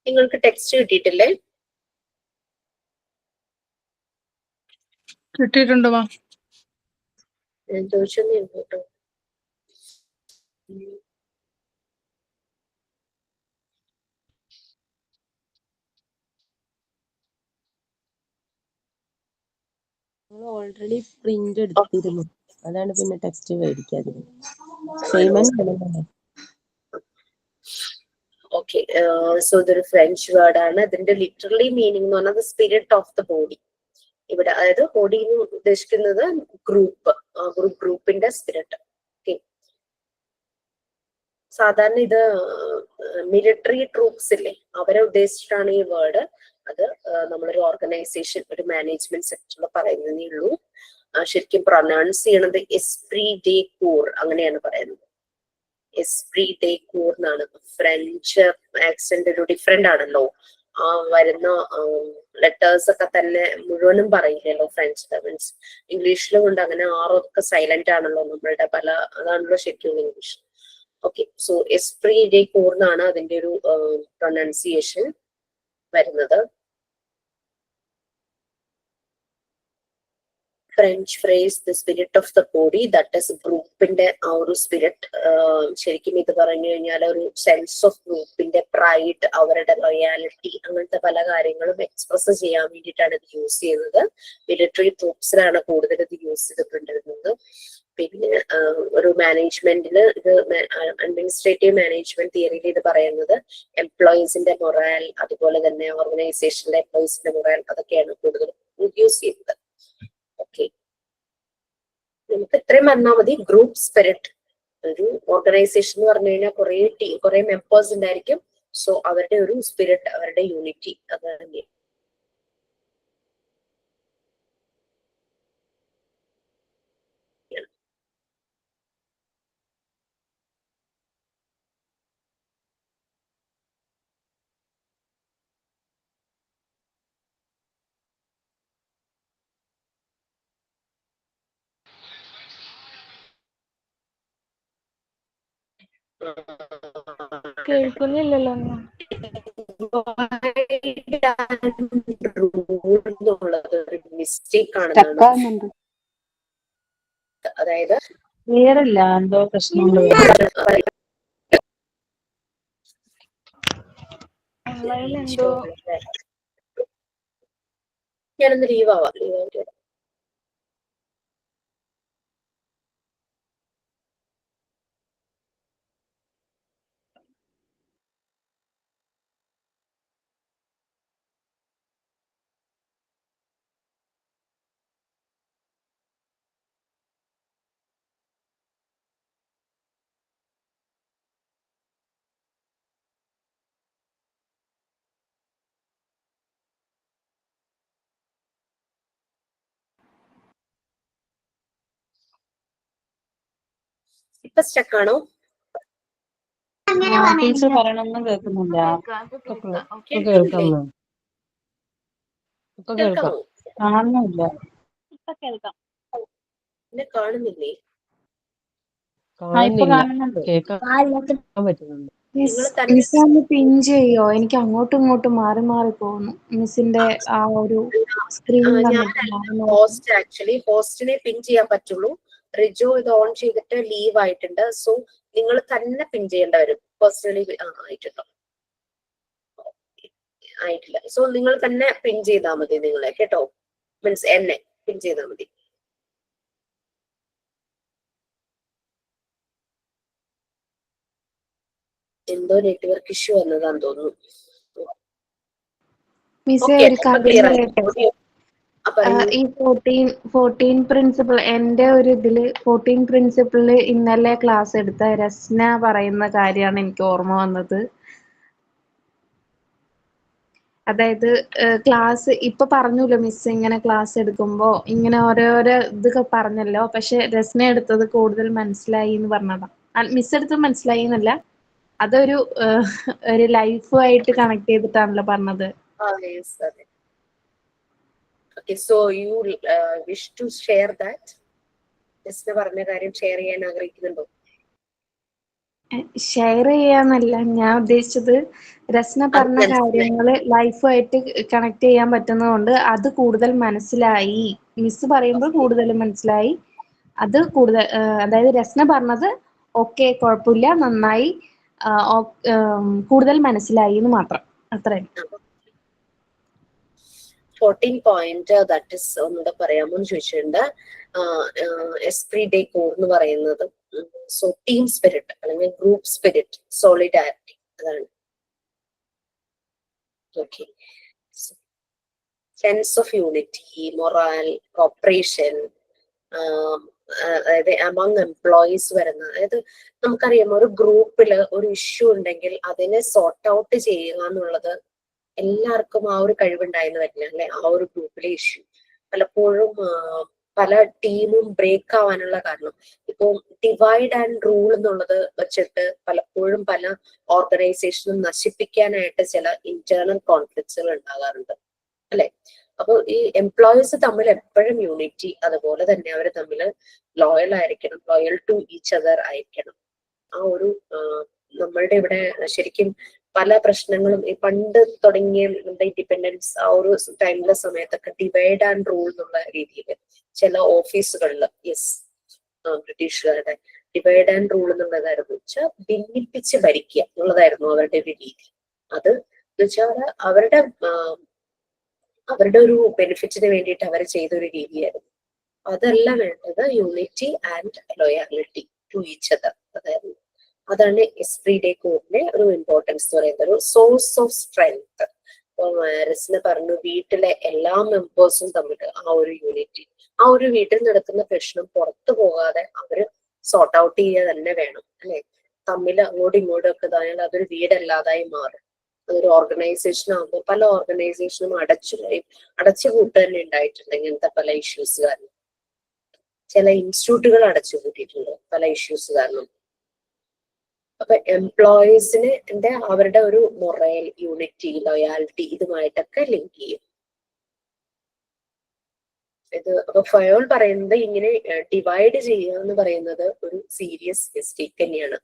നിങ്ങൾക്ക് ടെക്സ്റ്റ് കിട്ടിയിട്ടില്ലേ? കിട്ടിയിട്ടുണ്ട് മാം. ഞാൻ ചോദിച്ചൊന്നേ കേട്ടോ. ഓൾറെഡി പ്രിന്റ് എടുത്തിരുന്നു, അതാണ് പിന്നെ ടെക്സ്റ്റ് മേടിക്കാതിരുന്നത്. സെയിം തന്നെ. ഓക്കെ, സോ ഇതൊരു ഫ്രഞ്ച് വേർഡാണ്. ഇതിന്റെ ലിറ്ററലി മീനിങ് എന്ന് പറഞ്ഞാൽ സ്പിരിറ്റ് ഓഫ് ദ ബോഡി. ഇവിടെ അതായത് ബോഡി എന്ന് ഉദ്ദേശിക്കുന്നത് ഗ്രൂപ്പ്, ഗ്രൂപ്പിന്റെ സ്പിരിറ്റ്. ഓക്കെ, സാധാരണ ഇത് മിലിറ്ററി ട്രൂപ്സ് ഇല്ലേ, അവരെ ഉദ്ദേശിച്ചിട്ടാണ് ഈ വേർഡ്. അത് നമ്മളൊരു ഓർഗനൈസേഷൻ, ഒരു മാനേജ്മെന്റ് സെക്ടറിൽ പറയുന്നതേ ഉള്ളൂ. ശരിക്കും പ്രൊനൗൺസ് ചെയ്യണത് എസ്പ്രി ഡേ കോർ അങ്ങനെയാണ് പറയുന്നത്. എസ്പ്രി ഡേ കോർ എന്നാണ്. ഫ്രഞ്ച് ആക്സെന്റ് ഒരു ഡിഫറെന്റ് ആണല്ലോ. വരുന്ന ലെറ്റേഴ്സ് ഒക്കെ തന്നെ മുഴുവനും പറയില്ലല്ലോ ഫ്രഞ്ച്. മീൻസ് ഇംഗ്ലീഷിലും ഉണ്ട് അങ്ങനെ ആറൊക്കെ സൈലന്റ് ആണല്ലോ നമ്മളുടെ പല, അതാണല്ലോ ശരിക്കും English. Okay, so esprit de corps എന്നാണ് അതിന്റെ ഒരു പ്രൊനൗൺസിയേഷൻ വരുന്നത്. French phrase the spirit of the body, that is ഗ്രൂപ്പിന്റെ ആ ഒരു സ്പിരിറ്റ്. ശരിക്കും ഇത് പറഞ്ഞു കഴിഞ്ഞാൽ ഒരു സെൻസ് ഓഫ് ഗ്രൂപ്പിന്റെ പ്രൈഡ്, അവരുടെ ലോയാലിറ്റി, അങ്ങനത്തെ പല കാര്യങ്ങളും എക്സ്പ്രസ് ചെയ്യാൻ വേണ്ടിയിട്ടാണ് ഇത് യൂസ് ചെയ്യുന്നത്. മിലിറ്ററി ട്രൂപ്സിലാണ് കൂടുതൽ ഇത് യൂസ് ചെയ്തിട്ടുണ്ടിരുന്നത്. പിന്നെ ഒരു മാനേജ്മെന്റിന് ഇത് അഡ്മിനിസ്ട്രേറ്റീവ് മാനേജ്മെന്റ് തിയറിയിൽ ഇത് പറയുന്നത് എംപ്ലോയീസിന്റെ മൊറാൽ, അതുപോലെ തന്നെ ഓർഗനൈസേഷനിലെ എംപ്ലോയീസിന്റെ മൊറാൽ, അതൊക്കെയാണ് കൂടുതൽ യൂസ് ചെയ്യുന്നത്. ഓക്കെ, നമുക്ക് ഇത്രയും വന്നാൽ മതി. ഗ്രൂപ്പ് സ്പിരിറ്റ്, ഒരു ഓർഗനൈസേഷൻ എന്ന് പറഞ്ഞു കഴിഞ്ഞാൽ കുറെ മെമ്പേഴ്സ് ഉണ്ടായിരിക്കും. സോ അവരുടെ ഒരു സ്പിരിറ്റ്, അവരുടെ യൂണിറ്റി, അതാണ്. കേൾക്കുന്നില്ലല്ലോ. മിസ്റ്റേക്ക് ആണെന്നാണ്. അതായത് ക്ലിയറില്ല, എന്തോ പ്രശ്നമുണ്ട്. എന്തോ ഞാനൊന്ന് ലീവ് ആവാം. ഇപ്പൊ സ്റ്റക്കാണോ? ടീച്ചർ പറയണൊന്നും കേൾക്കുന്നില്ല. കേൾക്കുന്നില്ലേ? ഇപ്പൊ കേൾക്കാം. കാണുന്നില്ല. ഇപ്പൊ കേൾക്കാം. എന്നെ കാണുന്നില്ലേ? ഇപ്പൊ കാണുന്നുണ്ട്. കേൾക്കാൻ പറ്റുന്നുണ്ട്. നിങ്ങൾ തന്നെ ഒന്ന് പിൻ ചെയ്യോ? എനിക്ക് അങ്ങോട്ടും ഇങ്ങോട്ടും മാറി മാറി പോകുന്നു. മിസ്സിന്റെ ആ ഒരു സ്ക്രീൻ ഹോസ്റ്റ്, ആക്ച്വലി ഹോസ്റ്റിനെ പിൻ ചെയ്യാൻ പറ്റുള്ളൂ. റിജോ ഇത് ഓൺ ചെയ്തിട്ട് ലീവ് ആയിട്ടുണ്ട്. സോ നിങ്ങൾ തന്നെ പിൻ ചെയ്യേണ്ട വരും. പേഴ്സണലി ആയിട്ടുണ്ടോ? ആയിട്ടില്ല. സോ നിങ്ങൾ തന്നെ പിൻ ചെയ്താൽ മതി നിങ്ങളെ, കേട്ടോ. മീൻസ് എന്നെ പിൻ ചെയ്താൽ മതി. എന്തോ നെറ്റ്വർക്ക് ഇഷ്യൂ വന്നതാന്ന് തോന്നുന്നു. മിസ്സേ ഒരു കാര്യം പറയട്ടെ? ഈ 14 പ്രിൻസിപ്പിൾ എന്റെ ഒരു ഇതില് 14 പ്രിൻസിപ്പിളില് ഇന്നലെ ക്ലാസ് എടുത്ത രസ്ന പറയുന്ന കാര്യമാണ് എനിക്ക് ഓർമ്മ വന്നത്. അതായത് ക്ലാസ് ഇപ്പൊ പറഞ്ഞല്ലോ മിസ് ഇങ്ങനെ ക്ലാസ് എടുക്കുമ്പോ ഇങ്ങനെ ഓരോരോ ഇതൊക്കെ പറഞ്ഞല്ലോ, പക്ഷെ രസ്ന എടുത്തത് കൂടുതൽ മനസ്സിലായി എന്ന് പറഞ്ഞതാ. മിസ് എടുത്തത് മനസ്സിലായി എന്നല്ല, അതൊരു ഒരു ലൈഫുമായിട്ട് കണക്ട് ചെയ്തിട്ടാണല്ലോ പറഞ്ഞത്. Okay, so you wish to share that? Rasna പറഞ്ഞ കാര്യം ഷെയർ ചെയ്യാൻ ആഗ്രഹിക്കുന്നുണ്ടോ? ഷെയർ ചെയ്യാന്നല്ല ഞാൻ ഉദ്ദേശിച്ചത്, രസ്ന പറഞ്ഞ കാര്യങ്ങള് ലൈഫുമായിട്ട് കണക്ട് ചെയ്യാൻ പറ്റുന്നതുകൊണ്ട് അത് കൂടുതൽ മനസ്സിലായി. മിസ് പറയുമ്പോൾ കൂടുതൽ മനസ്സിലായി. അത് കൂടുതൽ അതായത് രസ്ന പറഞ്ഞത് ഓക്കെ കുഴപ്പമില്ല, നന്നായി, കൂടുതൽ മനസ്സിലായി എന്ന് മാത്രം, അത്രേ. 14 പോയിന്റ് ദാറ്റ് ഇസ് ഒന്നുകൂടെ പറയാമോ എന്ന് ചോദിച്ചിട്ടുണ്ട്. എസ്പ്രി ഡേ കോർ എന്ന് പറയുന്നത് സോ ടീം സ്പിരിറ്റ് അല്ലെങ്കിൽ ഗ്രൂപ്പ് സ്പിരിറ്റ്, സോളിഡാരിറ്റി, അതാണ്. Okay, sense of unity, morale, corporation, അതായത് അമംഗ് എംപ്ലോയീസ് വരുന്ന, അതായത് നമുക്കറിയാം ഒരു ഗ്രൂപ്പില് ഒരു ഇഷ്യൂ ഉണ്ടെങ്കിൽ അതിനെ സോർട്ട് ഔട്ട് ചെയ്യുക എന്നുള്ളത് എല്ലാവർക്കും ആ ഒരു കഴിവുണ്ടായെന്ന് വരില്ല അല്ലെ. ആ ഒരു ഗ്രൂപ്പിലെ ഇഷ്യൂ പലപ്പോഴും പല ടീമും ബ്രേക്ക് ആവാനുള്ള കാരണം ഇപ്പൊ ഡിവൈഡ് ആൻഡ് റൂൾ എന്നുള്ളത് വെച്ചിട്ട് പലപ്പോഴും പല ഓർഗനൈസേഷനും നശിപ്പിക്കാനായിട്ട് ചില ഇന്റേണൽ കോൺഫ്ലിക്ട്സുകൾ ഉണ്ടാകാറുണ്ട് അല്ലെ. അപ്പൊ ഈ എംപ്ലോയീസ് തമ്മിൽ എപ്പോഴും യൂണിറ്റി, അതുപോലെ തന്നെ അവർ തമ്മിൽ ലോയൽ ആയിരിക്കണം, ലോയൽ ടു ഈച്ച് അതർ ആയിരിക്കണം. ആ ഒരു നമ്മളുടെ ഇവിടെ ശരിക്കും പല പ്രശ്നങ്ങളും ഈ പണ്ട് തുടങ്ങിയ നമ്മുടെ ഇൻഡിപെൻഡൻസ് ആ ഒരു ടൈമിലെ സമയത്തൊക്കെ ഡിവൈഡ് ആൻഡ് റൂൾ എന്നുള്ള രീതിയിൽ ചില ഓഫീസുകളിൽ ബ്രിട്ടീഷുകാരുടെ ഡിവൈഡ് ആൻഡ് റൂൾ എന്നുള്ളതായിരുന്നു വെച്ചാൽ ഭിന്നിപ്പിച്ച് ഭരിക്കുക എന്നുള്ളതായിരുന്നു അവരുടെ ഒരു രീതി. അത് വെച്ചാൽ അവരുടെ ഒരു ബെനിഫിറ്റിന് വേണ്ടിയിട്ട് അവർ ചെയ്തൊരു രീതിയായിരുന്നു. അതല്ല വേണ്ടത്, unity and loyalty to each other. അതാണ് എസ്പ്രി ഡേ കോഡിന്റെ ഒരു ഇമ്പോർട്ടൻസ് എന്ന് പറയുന്നത്, ഒരു സോഴ്സ് ഓഫ് സ്ട്രെങ്ത്. രസ്ന പറഞ്ഞു വീട്ടിലെ എല്ലാ മെമ്പേഴ്സും തമ്മിൽ ആ ഒരു യൂണിറ്റി, ആ ഒരു വീട്ടിൽ നടക്കുന്ന പ്രശ്നം പുറത്തു പോകാതെ അവര് സോർട്ട് ഔട്ട് ചെയ്യുക തന്നെ വേണം അല്ലെ. തമ്മിൽ അങ്ങോട്ടും ഇങ്ങോട്ടും ഒക്കെ ഇതായാൽ അതൊരു വീടല്ലാതായി മാറും. അതൊരു ഓർഗനൈസേഷൻ ആകുമ്പോൾ പല ഓർഗനൈസേഷനും അടച്ചുപൂട്ട് തന്നെ ഉണ്ടായിട്ടുണ്ട് ഇങ്ങനത്തെ പല ഇഷ്യൂസ് കാരണം. ചില ഇൻസ്റ്റിറ്റ്യൂട്ടുകൾ അടച്ചുപൂട്ടിയിട്ടുണ്ട് പല ഇഷ്യൂസ് കാരണം. അപ്പൊ എംപ്ലോയീസിന് അവരുടെ ഒരു മൊറൽ, യൂണിറ്റി, ലോയാലിറ്റി ഇതുമായിട്ടൊക്കെ ലിങ്ക് ചെയ്യും ഇത്. അപ്പൊ ഫയോൾ പറയുന്നത് ഇങ്ങനെ ഡിവൈഡ് ചെയ്യുക എന്ന് പറയുന്നത് ഒരു സീരിയസ് മിസ്റ്റേക്ക് തന്നെയാണ്.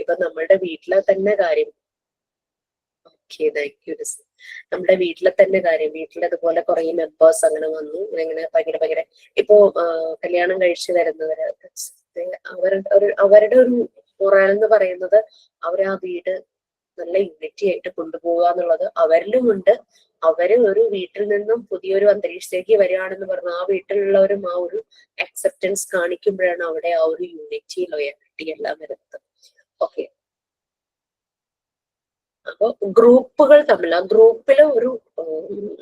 ഇപ്പൊ നമ്മളുടെ വീട്ടിലെ തന്നെ കാര്യം, ഓക്കെ താങ്ക് യു. നമ്മുടെ വീട്ടിലെ തന്നെ കാര്യം, വീട്ടിൽ അതുപോലെ കുറെ മെമ്പേഴ്സ് അങ്ങനെ വന്നു, ഇങ്ങനെ ഭയങ്കര ഇപ്പോ കല്യാണം കഴിച്ചു വരുന്നവര് അവരുടെ ഒരു മൊറൽ എന്ന് പറയുന്നത് അവർ ആ വീട് നല്ല യൂണിറ്റി ആയിട്ട് കൊണ്ടുപോകുക എന്നുള്ളത് അവരിലുമുണ്ട്. അവര് ഒരു വീട്ടിൽ നിന്നും പുതിയൊരു അന്തരീക്ഷത്തിലേക്ക് വരികയാണെന്ന് പറഞ്ഞാൽ ആ വീട്ടിലുള്ളവരും ആ ഒരു അക്സെപ്റ്റൻസ് കാണിക്കുമ്പോഴാണ് അവിടെ ആ ഒരു യൂണിറ്റി, ലോയാലിറ്റി എല്ലാം വരുന്നത്. ഓക്കെ, അപ്പൊ ഗ്രൂപ്പുകൾ തമ്മിൽ ആ ഗ്രൂപ്പിലെ ഒരു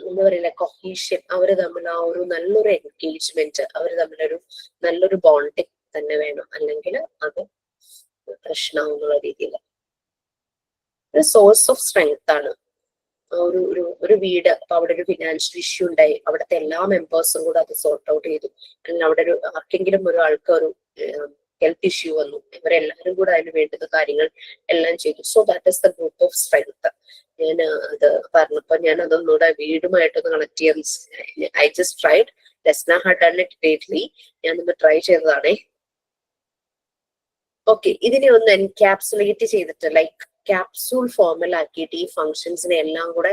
എന്താ പറയുക കൊഹീഷൻ, അവര് തമ്മിൽ ആ ഒരു നല്ലൊരു എൻഗേജ്മെന്റ്, അവര് തമ്മിലൊരു നല്ലൊരു ബോണ്ടിങ് തന്നെ വേണം, അല്ലെങ്കിൽ അത് പ്രശ്നമാവും എന്നുള്ള രീതിയിൽ. ഒരു സോഴ്സ് ഓഫ് സ്ട്രെങ്ത് ആണ് ഒരു വീട്. അപ്പൊ അവിടെ ഒരു ഫിനാൻഷ്യൽ ഇഷ്യൂ ഉണ്ടായി, അവിടുത്തെ എല്ലാ മെമ്പേഴ്സും കൂടെ അത് സോർട്ട് ഔട്ട് ചെയ്തു. അല്ലെങ്കിൽ അവിടെ ആർക്കെങ്കിലും ഒരു ആൾക്ക് ഒരു ഹെൽത്ത് ഇഷ്യൂ വന്നു, ഇവരെല്ലാവരും കൂടെ അതിന് വേണ്ടുന്ന കാര്യങ്ങൾ എല്ലാം ചെയ്തു. So that is the group of strength. ഞാൻ അത് പറഞ്ഞപ്പോ ഞാൻ അതൊന്നുകൂടെ വീടുമായിട്ടൊന്ന് കണക്ട് ചെയ്യാൻ I just tried. Rasna had done it greatly. ഞാനൊന്ന് ട്രൈ ചെയ്തതാണേ. ഓക്കെ, ഇതിനെ ഒന്ന് എൻകാപ്സുലേറ്റ് ചെയ്തിട്ട് ലൈക്ക് ക്യാപ്സൂൾ ഫോമിലാക്കിയിട്ട് ഈ ഫങ്ഷൻസിനെ എല്ലാം കൂടെ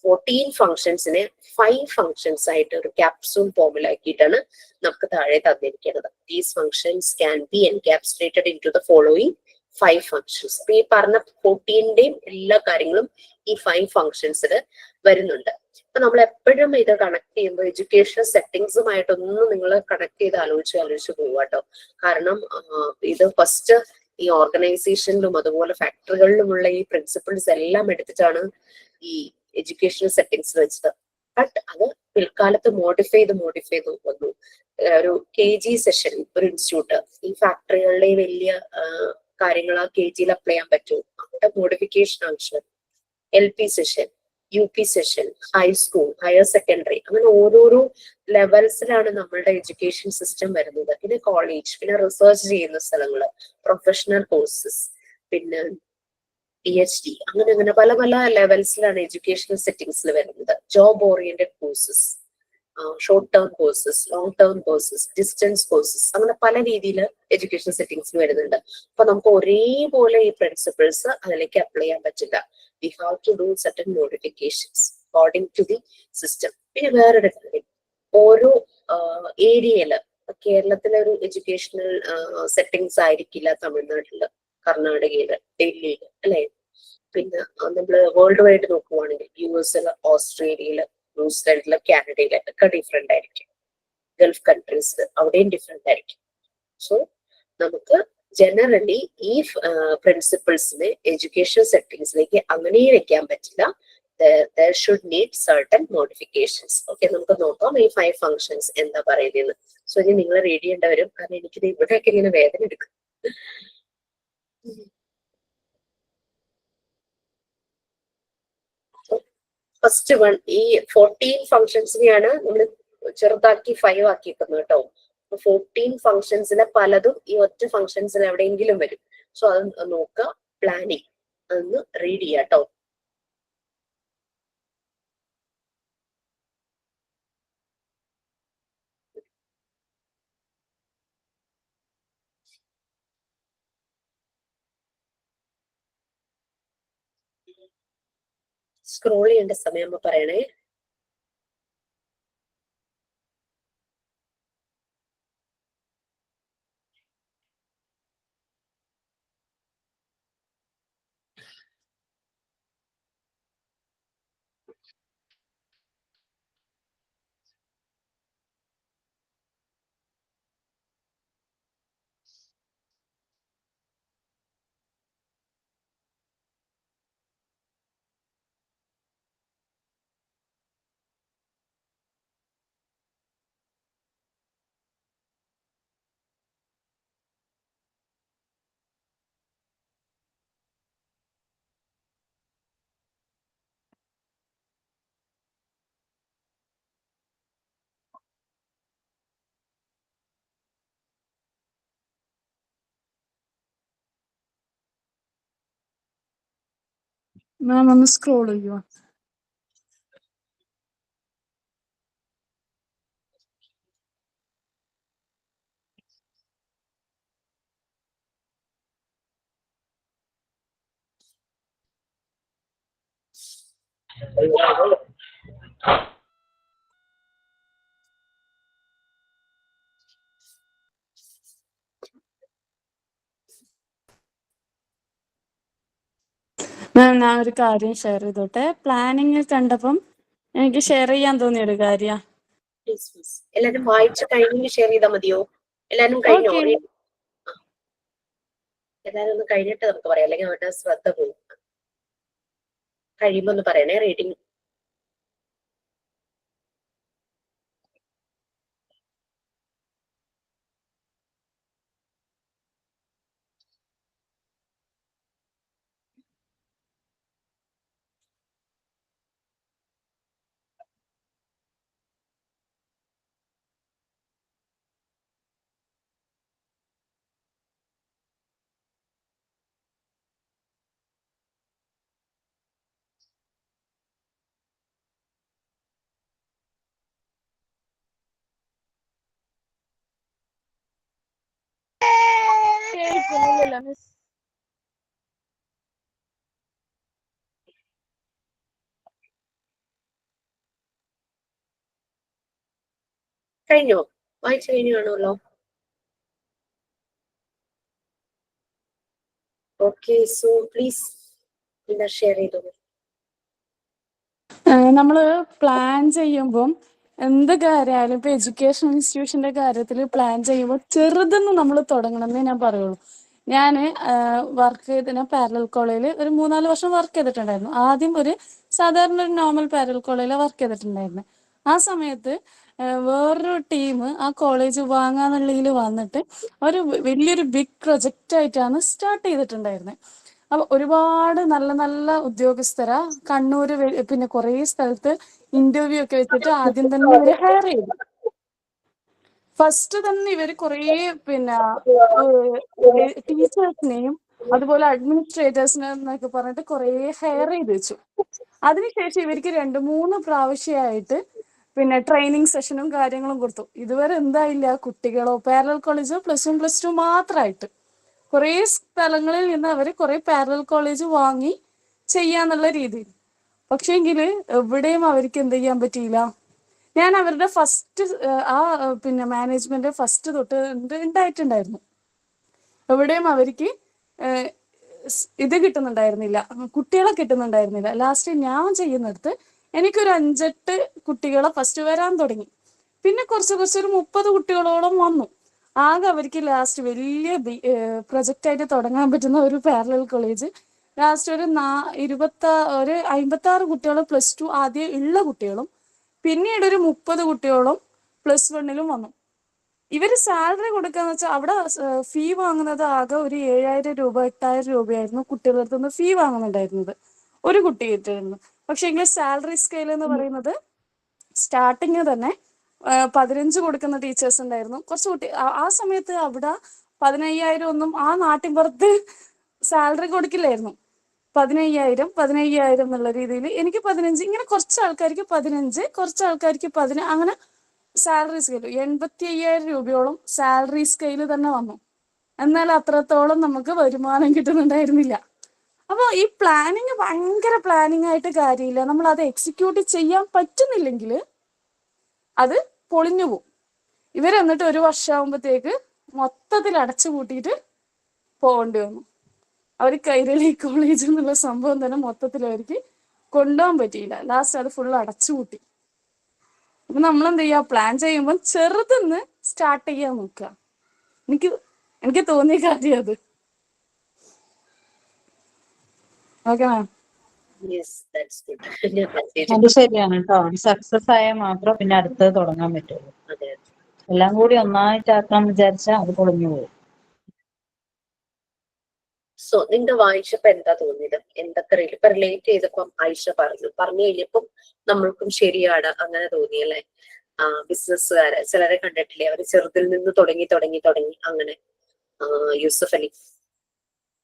14 ഫങ്ഷൻസിനെ 5 ഫങ്ഷൻസ് ആയിട്ട് ഒരു ക്യാപ്സൂൾ ഫോമിലാക്കിയിട്ടാണ് നമുക്ക് താഴെ തന്നിരിക്കുന്നത്. These functions can be encapsulated in to the following 5 functions. അപ്പൊ ഈ പറഞ്ഞ 14ന്റെയും എല്ലാ കാര്യങ്ങളും ഈ 5 ഫങ്ഷൻസിൽ വരുന്നുണ്ട്. അപ്പൊ നമ്മൾ എപ്പോഴും ഇത് കണക്ട് ചെയ്യുമ്പോൾ എഡ്യൂക്കേഷണൽ സെറ്റിംഗ്സുമായിട്ടൊന്നും നിങ്ങൾ കണക്ട് ചെയ്ത് ആലോചിച്ച് പോവാട്ടോ. കാരണം ഇത് ഫസ്റ്റ് ഈ ഓർഗനൈസേഷനിലും അതുപോലെ ഫാക്ടറികളിലുമുള്ള ഈ പ്രിൻസിപ്പിൾസ് എല്ലാം എടുത്തിട്ടാണ് ഈ എഡ്യൂക്കേഷണൽ സെറ്റിംഗ്സ് വെച്ചത്. ബട്ട് അത് പിൽക്കാലത്ത് മോഡിഫൈ ചെയ്ത് വന്നു. ഒരു KG സെഷൻ, ഒരു ഇൻസ്റ്റിറ്റ്യൂട്ട്, ഈ ഫാക്ടറികളിലെ വലിയ കാര്യങ്ങൾ ആ KGയിൽ അപ്ലൈ ചെയ്യാൻ പറ്റും, അവിടെ മോഡിഫിക്കേഷൻ ആവശ്യം. LP session, UP session, high school, higher secondary, അങ്ങനെ ഓരോരോ ലെവൽസിലാണ് നമ്മളുടെ എഡ്യൂക്കേഷൻ സിസ്റ്റം വരുന്നത്. പിന്നെ കോളേജ്, പിന്നെ റിസർച്ച് ചെയ്യുന്ന സ്ഥലങ്ങള്, പ്രൊഫഷണൽ കോഴ്സസ്, പിന്നെ PhD, അങ്ങനെ പല പല ലെവൽസിലാണ് എഡ്യൂക്കേഷണൽ സെറ്റിംഗ്സിൽ വരുന്നത്. Job oriented courses, short term courses, long term courses, distance courses, അങ്ങനെ പല രീതിയിൽ എഡ്യൂക്കേഷൻ സെറ്റിംഗ്സിൽ വരുന്നുണ്ട്. അപ്പൊ നമുക്ക് ഒരേപോലെ ഈ പ്രിൻസിപ്പിൾസ് അതിലേക്ക് അപ്ലൈ ചെയ്യാൻ പറ്റില്ല. We have to do certain modifications according to the system. പിന്നെ വേറൊരു കാര്യം, ഓരോ ഏരിയയില്, കേരളത്തിലെ ഒരു എഡ്യൂക്കേഷണൽ സെറ്റിംഗ്സ് ആയിരിക്കില്ല തമിഴ്നാട്ടില്, കർണാടകയില്, ഡൽഹിയില്, അല്ലെ? പിന്നെ നമ്മള് വേൾഡ് വൈഡ് നോക്കുവാണെങ്കിൽ US, ഓസ്ട്രേലിയയില്, ന്യൂസിലാൻഡില്, കാനഡയില് ഒക്കെ ഡിഫറെന്റ് ആയിരിക്കും. ഗൾഫ് കൺട്രീസിൽ അവിടെയും ഡിഫറെന്റ് ആയിരിക്കും. സോ നമുക്ക് ജനറലി ഈ പ്രിൻസിപ്പിൾസിനെ എഡ്യൂക്കേഷൻ സെറ്റിംഗ്സിലേക്ക് അങ്ങനെ വെക്കാൻ പറ്റില്ല. There should need certain modifications. Okay, നമുക്ക് നോക്കാം ഈ 5 functions എന്താ പറയുന്നത്. സോ ഇനി നിങ്ങൾ റീഡ് ചെയ്യേണ്ട വരും, കാരണം എനിക്കിത് ഇവിടെയൊക്കെ ഇങ്ങനെ വേദന എടുക്കും. ഫസ്റ്റ് വൺ, ഈ 14 ഫങ്ഷൻസിനെയാണ് നമ്മൾ ചെറുതാക്കി 5 ആക്കിയിരിക്കുന്നത് കേട്ടോ. 14 ഫങ്ഷൻസിലെ പലതും ഈ ഒറ്റ ഫങ്ഷൻസിൽ എവിടെയെങ്കിലും വരും. സോ അത് നോക്കുക, പ്ലാനിങ് അതൊന്ന് റീഡ് ചെയ്യാം കേട്ടോ. സ്ക്രോൾ ചെയ്യേണ്ട സമയം പറയണേ. മാം ഒന്ന് സ്ക്രോൾ ചെയ്യുമോ? മാം ഞാൻ ഒരു കാര്യം ഷെയർ ചെയ്തോട്ടെ. പ്ലാനിങ് കണ്ടപ്പം എനിക്ക് ഷെയർ ചെയ്യാൻ തോന്നിയ ഒരു കാര്യ. എല്ലാരും വായിച്ച് കഴിഞ്ഞ് ഷെയർ ചെയ്താൽ മതിയോ? എല്ലാരും കഴിഞ്ഞോ? എല്ലാരും ഒന്ന് കഴിഞ്ഞിട്ട് നമുക്ക് പറയാം, അല്ലെങ്കിൽ അവരുടെ ശ്രദ്ധ പോകും. കഴിയുമ്പോ ഒന്ന് പറയണേ. റീഡിങ് കേൾക്കുന്നില്ലല്ലോ മിസ്. കഴിഞ്ഞോ? വായിച്ചു കഴിഞ്ഞു കാണുമല്ലോ. ഓക്കെ, സോ പ്ലീസ് എന്താ ഷെയർ ചെയ്തോളൂ. നമ്മള് പ്ലാൻ ചെയ്യുമ്പം എന്ത് കാര്യമായാലും ഇപ്പൊ എഡ്യൂക്കേഷൻ ഇൻസ്റ്റിറ്റ്യൂഷന്റെ കാര്യത്തിൽ പ്ലാൻ ചെയ്യുമ്പോൾ ചെറുതെന്ന് നമ്മൾ തുടങ്ങണം എന്നേ ഞാൻ പറയുള്ളൂ. ഞാൻ വർക്ക് ചെയ്ത പാരലൽ കോളേജിൽ ഒരു 3-4 വർഷം വർക്ക് ചെയ്തിട്ടുണ്ടായിരുന്നു. ആദ്യം ഒരു സാധാരണ ഒരു നോർമൽ പാരലൽ കോളേജിൽ വർക്ക് ചെയ്തിട്ടുണ്ടായിരുന്നു. ആ സമയത്ത് വേറൊരു ടീം ആ കോളേജ് വാങ്ങാന്നുള്ളതിൽ വന്നിട്ട് ഒരു വലിയൊരു ബിഗ് പ്രൊജക്റ്റ് ആയിട്ടാണ് സ്റ്റാർട്ട് ചെയ്തിട്ടുണ്ടായിരുന്നത്. അപ്പൊ ഒരുപാട് നല്ല നല്ല ഉദ്യോഗസ്ഥരാ കണ്ണൂര് പിന്നെ കുറേ സ്ഥലത്ത് ഇന്റർവ്യൂ ഒക്കെ വെച്ചിട്ട് ആദ്യം തന്നെ ഇവര് ഹയർ ചെയ്തു. ഫസ്റ്റ് തന്നെ ഇവര് കുറേ പിന്നെ ടീച്ചേഴ്സിനെയും അതുപോലെ അഡ്മിനിസ്ട്രേറ്റേഴ്സിനെ എന്നൊക്കെ പറഞ്ഞിട്ട് കുറേ ഹയർ ചെയ്ത് വെച്ചു. അതിനുശേഷം ഇവർക്ക് 2-3 പ്രാവശ്യമായിട്ട് പിന്നെ ട്രെയിനിങ് സെഷനും കാര്യങ്ങളും കൊടുത്തു. ഇതുവരെ എന്തായില്ല, കുട്ടികളോ പാരലൽ കോളേജോ +1 +2 മാത്രമായിട്ട് കുറേ സ്ഥലങ്ങളിൽ നിന്ന് അവർ കുറേ പാരലൽ കോളേജ് വാങ്ങി ചെയ്യാന്നുള്ള രീതിയിൽ. പക്ഷേങ്കില് എവിടെയും അവർക്ക് എന്ത് ചെയ്യാൻ പറ്റിയില്ല. ഞാൻ അവരുടെ ഫസ്റ്റ് പിന്നെ മാനേജ്മെന്റ് ഫസ്റ്റ് തൊട്ട് ഉണ്ടായിട്ടുണ്ടായിരുന്നു. എവിടെയും അവർക്ക് ഇത് കിട്ടുന്നുണ്ടായിരുന്നില്ല, കുട്ടികളെ കിട്ടുന്നുണ്ടായിരുന്നില്ല. ലാസ്റ്റ് ഞാൻ ചെയ്യുന്നിടത്ത് എനിക്കൊരു 5-8 കുട്ടികളെ ഫസ്റ്റ് വരാൻ തുടങ്ങി. പിന്നെ കുറച്ച് ഒരു 30 കുട്ടികളോളം വന്നു. ആകെ അവർക്ക് ലാസ്റ്റ് വലിയ പ്രൊജക്റ്റ് ആയിട്ട് തുടങ്ങാൻ പറ്റുന്ന ഒരു പാരലൽ കോളേജ് ലാസ്റ്റ് ഒരു 56 കുട്ടികളും +2 ആദ്യം ഉള്ള കുട്ടികളും പിന്നീട് ഒരു 30 കുട്ടിയോളം +1 വന്നു. ഇവര് സാലറി കൊടുക്കാന്ന് വെച്ചാൽ അവിടെ ഫീ വാങ്ങുന്നത് ആകെ ഒരു 7,000 രൂപ 8,000 രൂപയായിരുന്നു കുട്ടികളുടെ അടുത്തുനിന്ന് ഫീ വാങ്ങുന്നുണ്ടായിരുന്നത് ഒരു കുട്ടി കിട്ടിയിരുന്നു. പക്ഷെ എങ്കിൽ സാലറി സ്കെയിൽ എന്ന് പറയുന്നത് സ്റ്റാർട്ടിങ് തന്നെ 15 കൊടുക്കുന്ന ടീച്ചേഴ്സ് ഉണ്ടായിരുന്നു. കുറച്ച് കുട്ടി ആ സമയത്ത് അവിടെ 15,000 ഒന്നും ആ നാട്ടിൻപുറത്ത് സാലറി കൊടുക്കില്ലായിരുന്നു. 15,000 എന്നുള്ള രീതിയിൽ എനിക്ക് 15, ഇങ്ങനെ കുറച്ച് ആൾക്കാർക്ക് 15, കുറച്ച് ആൾക്കാർക്ക് 10, അങ്ങനെ സാലറി സ്കെയിൽ 85,000 രൂപയോളം സാലറി സ്കെയിൽ തന്നെ വന്നു. എന്നാൽ അത്രത്തോളം നമുക്ക് വരുമാനം കിട്ടുന്നുണ്ടായിരുന്നില്ല. അപ്പോൾ ഈ പ്ലാനിങ് ഭയങ്കര പ്ലാനിങ് ആയിട്ട് കാര്യമില്ല. നമ്മൾ അത് എക്സിക്യൂട്ട് ചെയ്യാൻ പറ്റുന്നില്ലെങ്കിൽ അത് പൊളിഞ്ഞു പോകും. ഇവരെന്നിട്ട് ഒരു വർഷമാകുമ്പോഴത്തേക്ക് മൊത്തത്തിൽ അടച്ചു പൂട്ടിയിട്ട് പോകേണ്ടി വന്നു. അവർ കൈരളി കോളേജ് എന്നുള്ള സംഭവം തന്നെ മൊത്തത്തിൽ അവർക്ക് കൊണ്ടുപോകാൻ പറ്റിയില്ല. ലാസ്റ്റ് അത് ഫുൾ അടച്ചുപൂട്ടി. അപ്പൊ നമ്മളെന്ത് ചെയ്യുക, പ്ലാൻ ചെയ്യുമ്പോൾ ചെറുതെന്ന് സ്റ്റാർട്ട് ചെയ്യാൻ നോക്കുക. എനിക്ക് തോന്നിയ കാര്യം അത്. Okay ma'am. അത് ശരിയാണ് കേട്ടോ. സക്സസ് ആയാൽ മാത്രം പിന്നെ അടുത്തത് തുടങ്ങാൻ പറ്റുള്ളൂ. എല്ലാം കൂടി ഒന്നായിട്ടാക്കാൻ വിചാരിച്ചാൽ അത് പൊളിഞ്ഞു പോകും. സോ നിന്റെ വായിച്ചപ്പോ എന്താ തോന്നിയത്? എന്തൊക്കെ റിലേറ്റ് ചെയ്തപ്പം ആയിഷ പറഞ്ഞു കഴിഞ്ഞപ്പം നമ്മൾക്കും ശരിയാണ് അങ്ങനെ തോന്നിയല്ലേ. ബിസിനസ്സുകാര് ചിലരെ കണ്ടിട്ടില്ലേ, അവര് ചെറുതിൽ നിന്ന് തുടങ്ങി അങ്ങനെ യൂസഫ് അലി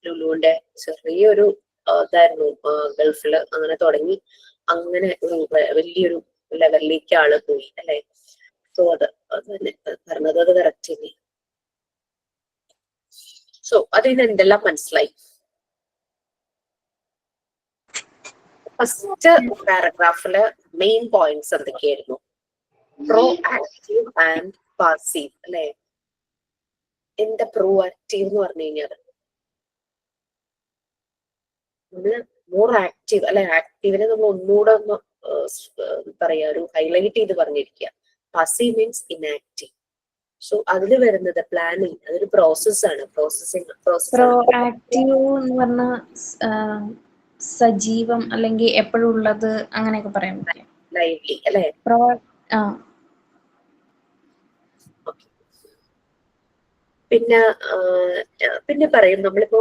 ലുലുവിന്റെ ചെറിയൊരു ഇതായിരുന്നു ഗൾഫില്, അങ്ങനെ തുടങ്ങി അങ്ങനെ ഒരു വലിയൊരു ലെവലിലേക്ക് ആള് പോയി അല്ലെ. സോ അത് തന്നെ പറഞ്ഞത്, അത് കറക്റ്റ് തന്നെ. സോ അതിന് എന്തെല്ലാം മനസ്സിലായി? ഫസ്റ്റ് പാരഗ്രാഫില് മെയിൻ പോയിന്റ്സ് എന്തൊക്കെയായിരുന്നു? പ്രോ ആക്റ്റീവ് ആൻഡ് പാസീവ് അല്ലെ. എന്താ പ്രോ ആക്റ്റീവ് എന്ന് പറഞ്ഞു കഴിഞ്ഞാൽ നമ്മള് മോർ ആക്റ്റീവ് അല്ലെ. ആക്റ്റീവിനെ നമ്മൾ ഒന്നുകൂടെ ഒന്ന് പറയാ, ഒരു ഹൈലൈറ്റ് ചെയ്ത് പറഞ്ഞിരിക്കുക. Passive means inactive. സോ അതിൽ വരുന്നത് പ്ലാനിങ്, അതൊരു പ്രോസസ്സാണ്. പ്രോ ആക്റ്റീവ് എന്ന് പറഞ്ഞ സജീവം അല്ലെങ്കിൽ എപ്പോഴും ഉള്ളത് അങ്ങനെയൊക്കെ പറയാൻ പറ്റും. ലൈവ്ലി അല്ലെ. പിന്നെ പറയും നമ്മളിപ്പോ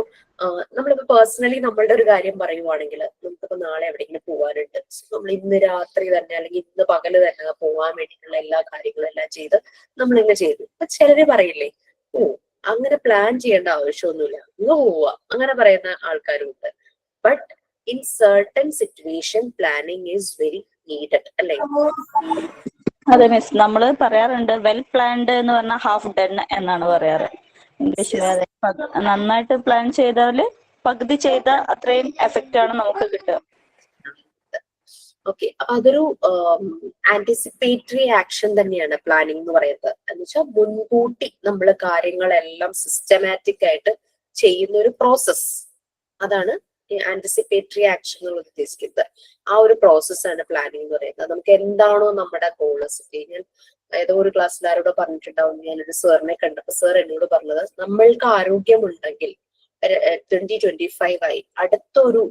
പേഴ്സണലി നമ്മളുടെ ഒരു കാര്യം പറയുവാണെങ്കിൽ, നമുക്കിപ്പോ നാളെ എവിടെയെങ്കിലും പോകാനുണ്ട്, നമ്മൾ ഇന്ന് രാത്രി തന്നെ അല്ലെങ്കിൽ ഇന്ന് പകല് തന്നെ പോകാൻ വേണ്ടിയിട്ടുള്ള എല്ലാ കാര്യങ്ങളും എല്ലാം ചെയ്ത് നമ്മളിങ്ങനെ ചെയ്തു. അപ്പൊ ചിലര് പറയില്ലേ, അങ്ങനെ പ്ലാൻ ചെയ്യേണ്ട ആവശ്യമൊന്നുമില്ല, ഇന്ന് പോവാ, അങ്ങനെ പറയുന്ന ആൾക്കാരും ഉണ്ട്. But in certain situation planning is very needed അല്ലേ. അതെ മിസ്, നമ്മള് പറയാറുണ്ട് വെൽ പ്ലാൻഡ് എന്ന് പറഞ്ഞാൽ ഹാഫ് ഡൺ എന്നാണ് പറയാറ് ഇംഗ്ലീഷിൽ. നന്നായിട്ട് പ്ലാൻ ചെയ്താല് പകുതി ചെയ്ത അത്രയും എഫക്റ്റ് ആണ് നമുക്ക് കിട്ടുക. ഓക്കെ, അപ്പൊ അതൊരു ആന്റിസിപ്പേറ്ററി ആക്ഷൻ തന്നെയാണ് പ്ലാനിങ് എന്ന് പറയുന്നത്. എന്ന് വെച്ചാൽ മുൻകൂട്ടി നമ്മൾ കാര്യങ്ങളെല്ലാം സിസ്റ്റമാറ്റിക് ആയിട്ട് ചെയ്യുന്ന ഒരു പ്രോസസ്. അതാണ് ആന്റിസിപ്പേറ്ററി ആക്ഷൻ എന്നുള്ള ഉദ്ദേശിക്കുന്നത്. ആ ഒരു പ്രോസസ്സാണ് പ്ലാനിങ് എന്ന് പറയുന്നത്. നമുക്ക് എന്താണോ നമ്മുടെ ഗോൾസ്, ഞാൻ ഏതോ ഒരു ക്ലാസ്സിലാരോട് പറഞ്ഞിട്ടുണ്ടാവും, ഞാനൊരു സാറിനെ കണ്ടപ്പോ സാർ എന്നോട് പറഞ്ഞത്, നമ്മൾക്ക് ആരോഗ്യമുണ്ടെങ്കിൽ 2025 ആയി അടുത്തൊരു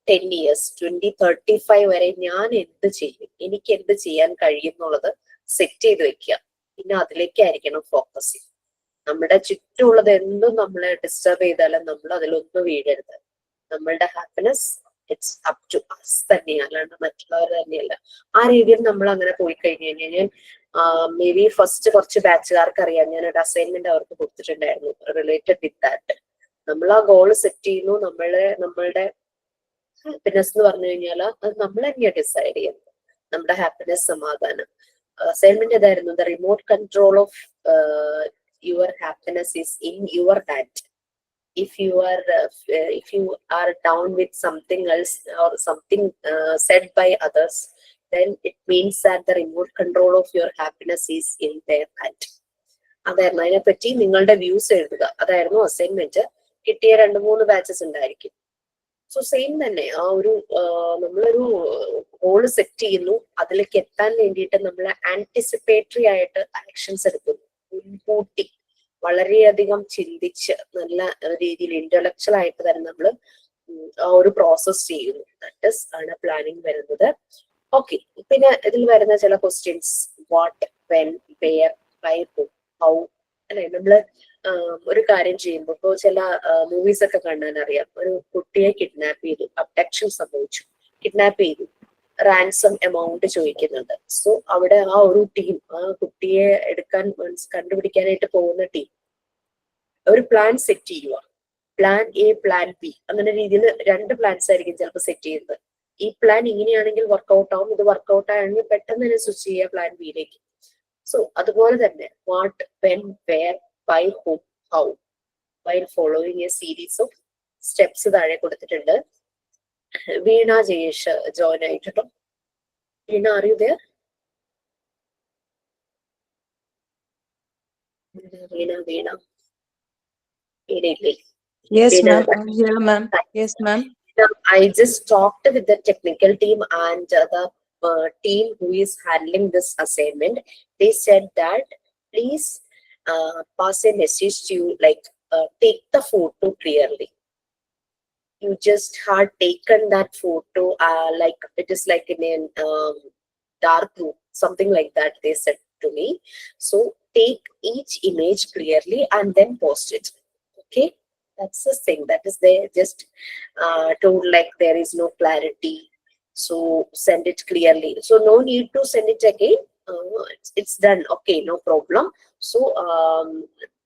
10 years 2035 വരെ ഞാൻ എന്ത് ചെയ്യും, എനിക്ക് എന്ത് ചെയ്യാൻ കഴിയും എന്നുള്ളത് സെറ്റ് ചെയ്ത് വെക്കുക. പിന്നെ അതിലേക്കായിരിക്കണം ഫോക്കസ് ചെയ്യുക. നമ്മുടെ ചുറ്റുമുള്ളത് എന്തും നമ്മളെ ഡിസ്റ്റർബ് ചെയ്താലും നമ്മൾ അതിലൊന്നും വീഴരുത്. നമ്മളുടെ happiness it's up to us തന്നെയാണ്, അല്ലാണ്ട് മറ്റുള്ളവർ തന്നെയല്ല. ആ രീതിയിൽ നമ്മൾ അങ്ങനെ പോയി കഴിഞ്ഞു കഴിഞ്ഞാൽ മേ ബി ഫസ്റ്റ് കുറച്ച് ബാച്ചുകാർക്ക് അറിയാം, ഞാനൊരു അസൈൻമെന്റ് അവർക്ക് കൊടുത്തിട്ടുണ്ടായിരുന്നു റിലേറ്റഡ് വിത്ത് ദാറ്റ്. നമ്മൾ ആ ഗോൾ സെറ്റ് ചെയ്യുന്നു. നമ്മളുടെ ഹാപ്പിനെസ് എന്ന് പറഞ്ഞു കഴിഞ്ഞാൽ അത് നമ്മൾ തന്നെയാണ് ഡിസൈഡ് ചെയ്യുന്നത്. നമ്മുടെ ഹാപ്പിനെസ്, സമാധാനം. അസൈൻമെന്റ് ഏതായിരുന്നു? The remote control of your happiness is in your hand. If you are down with something else or something said by others, then it means that the remote control of your happiness is in their hand. അതായിരുന്നു അതിനെപ്പറ്റി നിങ്ങളുടെ views എഴുതുക. അതായിരുന്നു assignment. കിട്ടിയ 2-3 batches ഉണ്ടായിരിക്കും. So same തന്നെ ആ ഒരു നമ്മളൊരു ഗോള് സെറ്റ് ചെയ്യുന്നു, അതിലേക്ക് എത്താൻ വേണ്ടിയിട്ട് നമ്മൾ ആന്റിസിപ്പേറ്ററി ആയിട്ട് ആക്ഷൻസ് എടുക്കുന്നു. മുൻകൂട്ടി വളരെയധികം ചിന്തിച്ച് നല്ല രീതിയിൽ ഇന്റലക്ച്വൽ ആയിട്ട് തന്നെ നമ്മൾ ആ ഒരു പ്രോസസ് ചെയ്യുന്നു. ദാറ്റ് ഈസ് ആണ് പ്ലാനിങ് വരുന്നത്. ഓക്കെ, പിന്നെ ഇതിൽ വരുന്ന ചില questions: what, when, where, why, how. അല്ലെ, നമ്മള് ഒരു കാര്യം ചെയ്യുമ്പോൾ ഇപ്പോൾ ചില മൂവീസ് ഒക്കെ കാണാൻ അറിയാം, ഒരു കുട്ടിയെ കിഡ്നാപ്പ് ചെയ്തു, അബ്ഡക്ഷൻ സംഭവിച്ചു, കിഡ്നാപ്പ് ചെയ്തു, റാൻസം എമൗണ്ട് ചോദിക്കുന്നുണ്ട്. സോ അവിടെ ആ ഒരു ടീം ആ കുട്ടിയെ എടുക്കാൻ കണ്ടുപിടിക്കാനായിട്ട് പോകുന്ന ടീം ഒരു പ്ലാൻ സെറ്റ് ചെയ്യുക. പ്ലാൻ എ, പ്ലാൻ ബി, അങ്ങനെ രീതിയിൽ 2 പ്ലാൻസ് ആയിരിക്കും ചിലപ്പോൾ സെറ്റ് ചെയ്യുന്നത്. ഈ പ്ലാൻ ഇങ്ങനെയാണെങ്കിൽ വർക്ക്ഔട്ട് ആവും, ഇത് വർക്ക്ഔട്ട് ആണെങ്കിൽ പെട്ടെന്ന് തന്നെ സ്വിച്ച് ചെയ്യുക പ്ലാൻ ബിയിലേക്ക്. സോ അതുപോലെ തന്നെ what, when, where, why, whom, how, while following a series of steps താഴെ കൊടുത്തിട്ടുണ്ട്. വീണ ജയേഷ് ജോയിൻ ആയിട്ടോ. വീണ, അറിയൂ there? Veena Yes, ma'am. I'm here, ma'am. Yes, ma'am. I just talked with the technical team and the team who is handling this assignment. They said that please pass a message to you, like take the photo clearly. You just had taken that photo like it is like in a dark room, something like that, they said to me. So take each image clearly and then post it. Okay, that's the thing. That is, they just told like there is no clarity, so send it clearly. So no need to send it again. It's done. Okay, no problem. So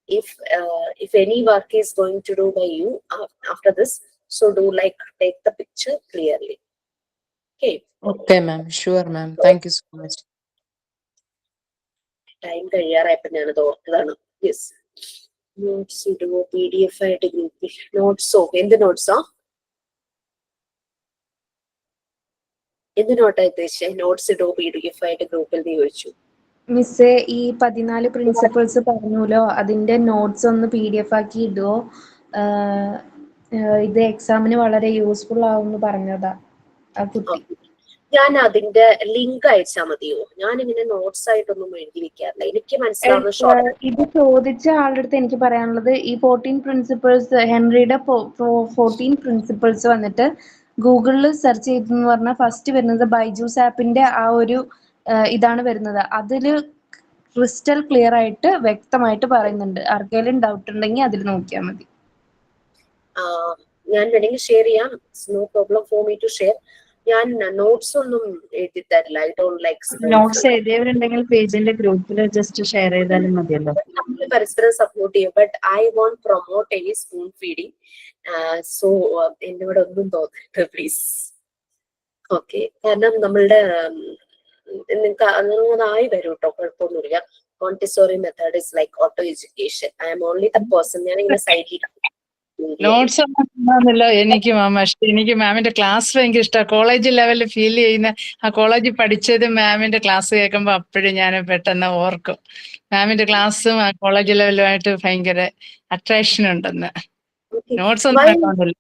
if any work is going to do by you after this, so do like take the picture clearly. Okay. Okay, ma'am. Sure, ma'am. Thank you so much. Time കഴിയാറായപ്പോ ഞാനത് ഓർത്തതാണ്. Yes, notes ഇടുവോ PDF ആയിട്ട് ഗ്രൂപ്പിൽ? നോട്ട്സോ? എന്ത് നോട്ട്സാ? എന്ത് നോട്ടാ ഉദ്ദേശിച്ചത്? Notes ഇടുവോ PDF ആയിട്ട് ഗ്രൂപ്പിൽ എന്ന് ചോദിച്ചു. മിസ്സേ, ഈ 14 പ്രിൻസിപ്പിൾസ് പറഞ്ഞല്ലോ, അതിന്റെ നോട്ട്സ് ഒന്ന് PDF ആക്കി ഇടുവോ? ഇത് എക്സാമിന് വളരെ യൂസ്ഫുൾ ആവുമെന്ന് പറഞ്ഞതാ ആ കുട്ടി. ഞാൻ അതിന്റെ ലിങ്ക് അയച്ചാൽ മതിയോ? ഞാൻ ഇങ്ങനെ നോട്ട്സ് ആയിട്ടൊന്നും എഴുതി വെക്കാറില്ല, എനിക്ക് മനസ്സിലാവുന്ന. ഇത് ചോദിച്ച ആളുടെ അടുത്ത് എനിക്ക് പറയാനുള്ളത്, ഈ 14 പ്രിൻസിപ്പിൾസ്, ഹെൻറിയുടെ 14 പ്രിൻസിപ്പിൾസ് വന്നിട്ട് ഗൂഗിളിൽ സെർച്ച് ചെയ്തെന്ന് പറഞ്ഞാൽ ഫസ്റ്റ് വരുന്നത് ബൈജൂസ് ആപ്പിന്റെ ആ ഒരു ഇതാണ് വരുന്നത്. അതില് ക്രിസ്റ്റൽ ക്ലിയർ ആയിട്ട് വ്യക്തമായിട്ട് പറയുന്നുണ്ട്. ആർക്കെങ്കിലും ഡൗട്ട് ഉണ്ടെങ്കിൽ അതിൽ നോക്കിയാൽ മതി. ഞാൻ വേണമെങ്കിൽ ഷെയർ ചെയ്യാം. No problem for me to share. ഞാൻ നോട്ട്സ് ഒന്നും എഴുതി തരില്ല. ഐ ഡോണ്ട് ലൈക്ക് നോട്ട്സ് എഴുതിയവരുണ്ടെങ്കിൽ പേജിന്റെ ഗ്രൂപ്പിൽ ജസ്റ്റ് ഷെയർ ചെയ്താലും മതിയല്ലോ. പരസ്പരം സപ്പോർട്ട് ചെയ്യും. But I won't promote any spoon feeding. So എന്നോട് ഒന്നും തോന്നരുത് പ്ലീസ്. ഓക്കെ, കാരണം നമ്മളുടെ നിങ്ങൾക്ക് അതായി വരും കേട്ടോ, കുഴപ്പമൊന്നുമില്ല. Montessori method is like auto education. I am only the person. ഞാൻ ഇങ്ങനെ സൈഡിൽ നോട്ട്സ് ഒന്നും ഉണ്ടാകുന്നില്ല എനിക്ക് മാം. പക്ഷെ എനിക്ക് മാമിന്റെ ക്ലാസ് ഭയങ്കര ഇഷ്ടമാണ്. കോളേജ് ലെവലിൽ ഫീൽ ചെയ്യുന്ന ആ കോളേജിൽ പഠിച്ചത് മാമിന്റെ ക്ലാസ് കേൾക്കുമ്പോൾ അപ്പോഴും ഞാൻ പെട്ടെന്ന് ഓർക്കും. മാമിന്റെ ക്ലാസ്സും ആ കോളേജ് ലെവലുമായിട്ട് ഭയങ്കര അട്രാക്ഷൻ ഉണ്ടെന്ന്. നോട്ട്സ് ഒന്നും ഉണ്ടാകുന്നില്ല.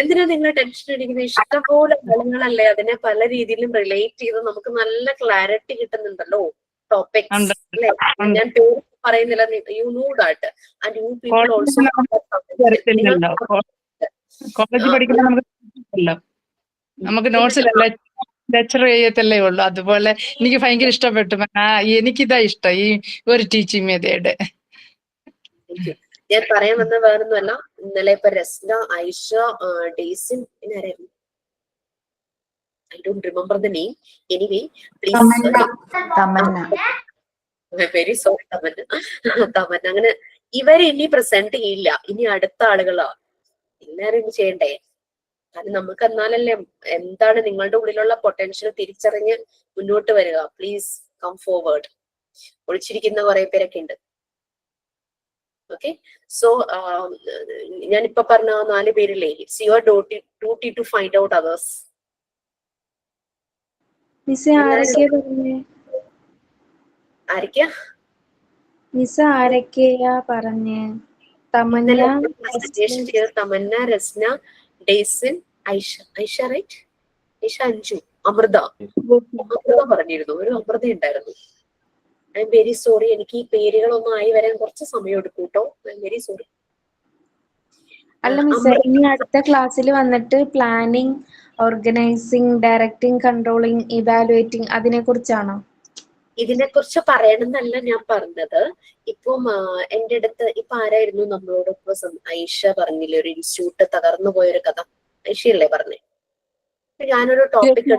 എന്തിനാ നിങ്ങൾ ടെൻഷൻ അടിക്കുന്നത്? ഇഷ്ടംപോലെ ഫലങ്ങളല്ലേ, അതിനെ പല രീതിയിലും റിലേറ്റ് ചെയ്ത് നമുക്ക് നല്ല ക്ലാരിറ്റി കിട്ടുന്നുണ്ടല്ലോ ടോപ്പിക്സ്. അല്ലെ, ഞാൻ പേര് പറയുന്നില്ല, you know that and you people also. College പഠിക്കുന്ന നമുക്ക് നമുക്ക് നോട്ട്സിലല്ല ലെക്ചർ ചെയ്യത്തല്ലേ ഉള്ളൂ. അതുപോലെ എനിക്ക് ഭയങ്കര ഇഷ്ടപ്പെട്ടു. എനിക്കിതാ ഇഷ്ടം ഈ ഒരു ടീച്ചിങ് മെത്തേഡ്. ഞാൻ പറയാൻ വന്ന വേറൊന്നുമല്ല, ഇന്നലെ ഇപ്പൊ രസ്ന, ഐഷ, ഡേസിൻ, പിന്നെ ആരായിരുന്നു, I don't remember the name. Anyway please, very sorry Tamannaah, അങ്ങനെ ഇവര് ഇനി പ്രസന്റ് ചെയ്യില്ല, ഇനി അടുത്ത ആളുകളാ. എല്ലാരും ഇനി ചെയ്യണ്ടേ? കാരണം നമുക്ക് എന്നാലല്ലേ എന്താണ് നിങ്ങളുടെ ഉള്ളിലുള്ള പൊട്ടൻഷ്യൽ തിരിച്ചറിഞ്ഞ് മുന്നോട്ട് വരിക. Please come forward. ഒളിച്ചിരിക്കുന്ന കുറെ പേരൊക്കെ ഉണ്ട്. ഓക്കെ, സോ ഞാനിപ്പോ പറഞ്ഞ 4 പേരില്ലേ, it's your duty to find out others. Miss ആരൊക്കെയാ പറഞ്ഞേ? ആരൊക്കെയാ പറഞ്ഞേ? തമന്ന, സജഷൻ ചെയ്ത തമന്ന, രസ്ന, ഡേസിൻ, ഐഷ റൈറ്റ്, ഐഷ, അഞ്ജു, അമൃത പറഞ്ഞിരുന്നു. ഒരു അമൃത ഉണ്ടായിരുന്നു. ഐ എം വെരി സോറി, എനിക്ക് ഈ പേരുകളൊന്നും ആയി വരാൻ കുറച്ച് സമയം എടുക്കും കേട്ടോ. I am very sorry. അല്ല മിസ്, ഇനി അടുത്ത ക്ലാസ്സിൽ വന്നിട്ട് planning, organising, directing, controlling, evaluating അതിനെ കുറിച്ചാണോ? ഇതിനെ കുറിച്ച് പറയണമെന്നല്ല ഞാൻ പറഞ്ഞത്. ഇപ്പം എന്റെ അടുത്ത് ഇപ്പൊ ആരായിരുന്നു നമ്മളോട് ഇപ്പൊ ഐഷ പറഞ്ഞില്ലേ, ഒരു ഇൻസ്റ്റിറ്റ്യൂട്ട് തകർന്നു പോയൊരു കഥ, ഐഷയല്ലേ പറഞ്ഞേ? ഞാനൊരു ടോപ്പിക്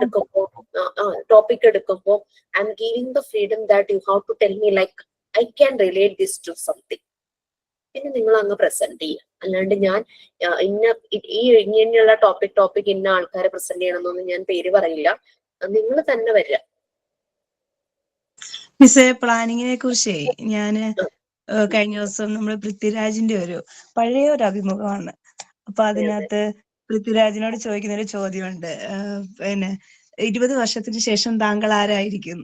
എടുക്കുമ്പോ I'm giving the freedom that you have to tell me like I can relate this to something. പിന്നെ നിങ്ങൾ അങ്ങ് പ്രസന്റ് ചെയ്യുക. അല്ലാണ്ട് ഞാൻ ഇങ്ങനെയുള്ള ടോപ്പിക് ഇന്ന ആൾക്കാരെ പ്രസന്റ് ചെയ്യണമെന്നൊന്നും ഞാൻ പേര് പറയില്ല. നിങ്ങൾ തന്നെ വരിക. മിസ്സേ, പ്ലാനിങ്ങിനെ കുറിച്ചേ ഞാന് കഴിഞ്ഞ ദിവസം നമ്മൾ പൃഥ്വിരാജിന്റെ പഴയ ഒരു അഭിമുഖമാണ്. അപ്പൊ അതിനകത്ത് പൃഥ്വിരാജിനോട് ചോദിക്കുന്ന ഒരു ചോദ്യമുണ്ട്, പിന്നെ 20 വർഷത്തിന് ശേഷം താങ്കൾ ആരായിരിക്കും?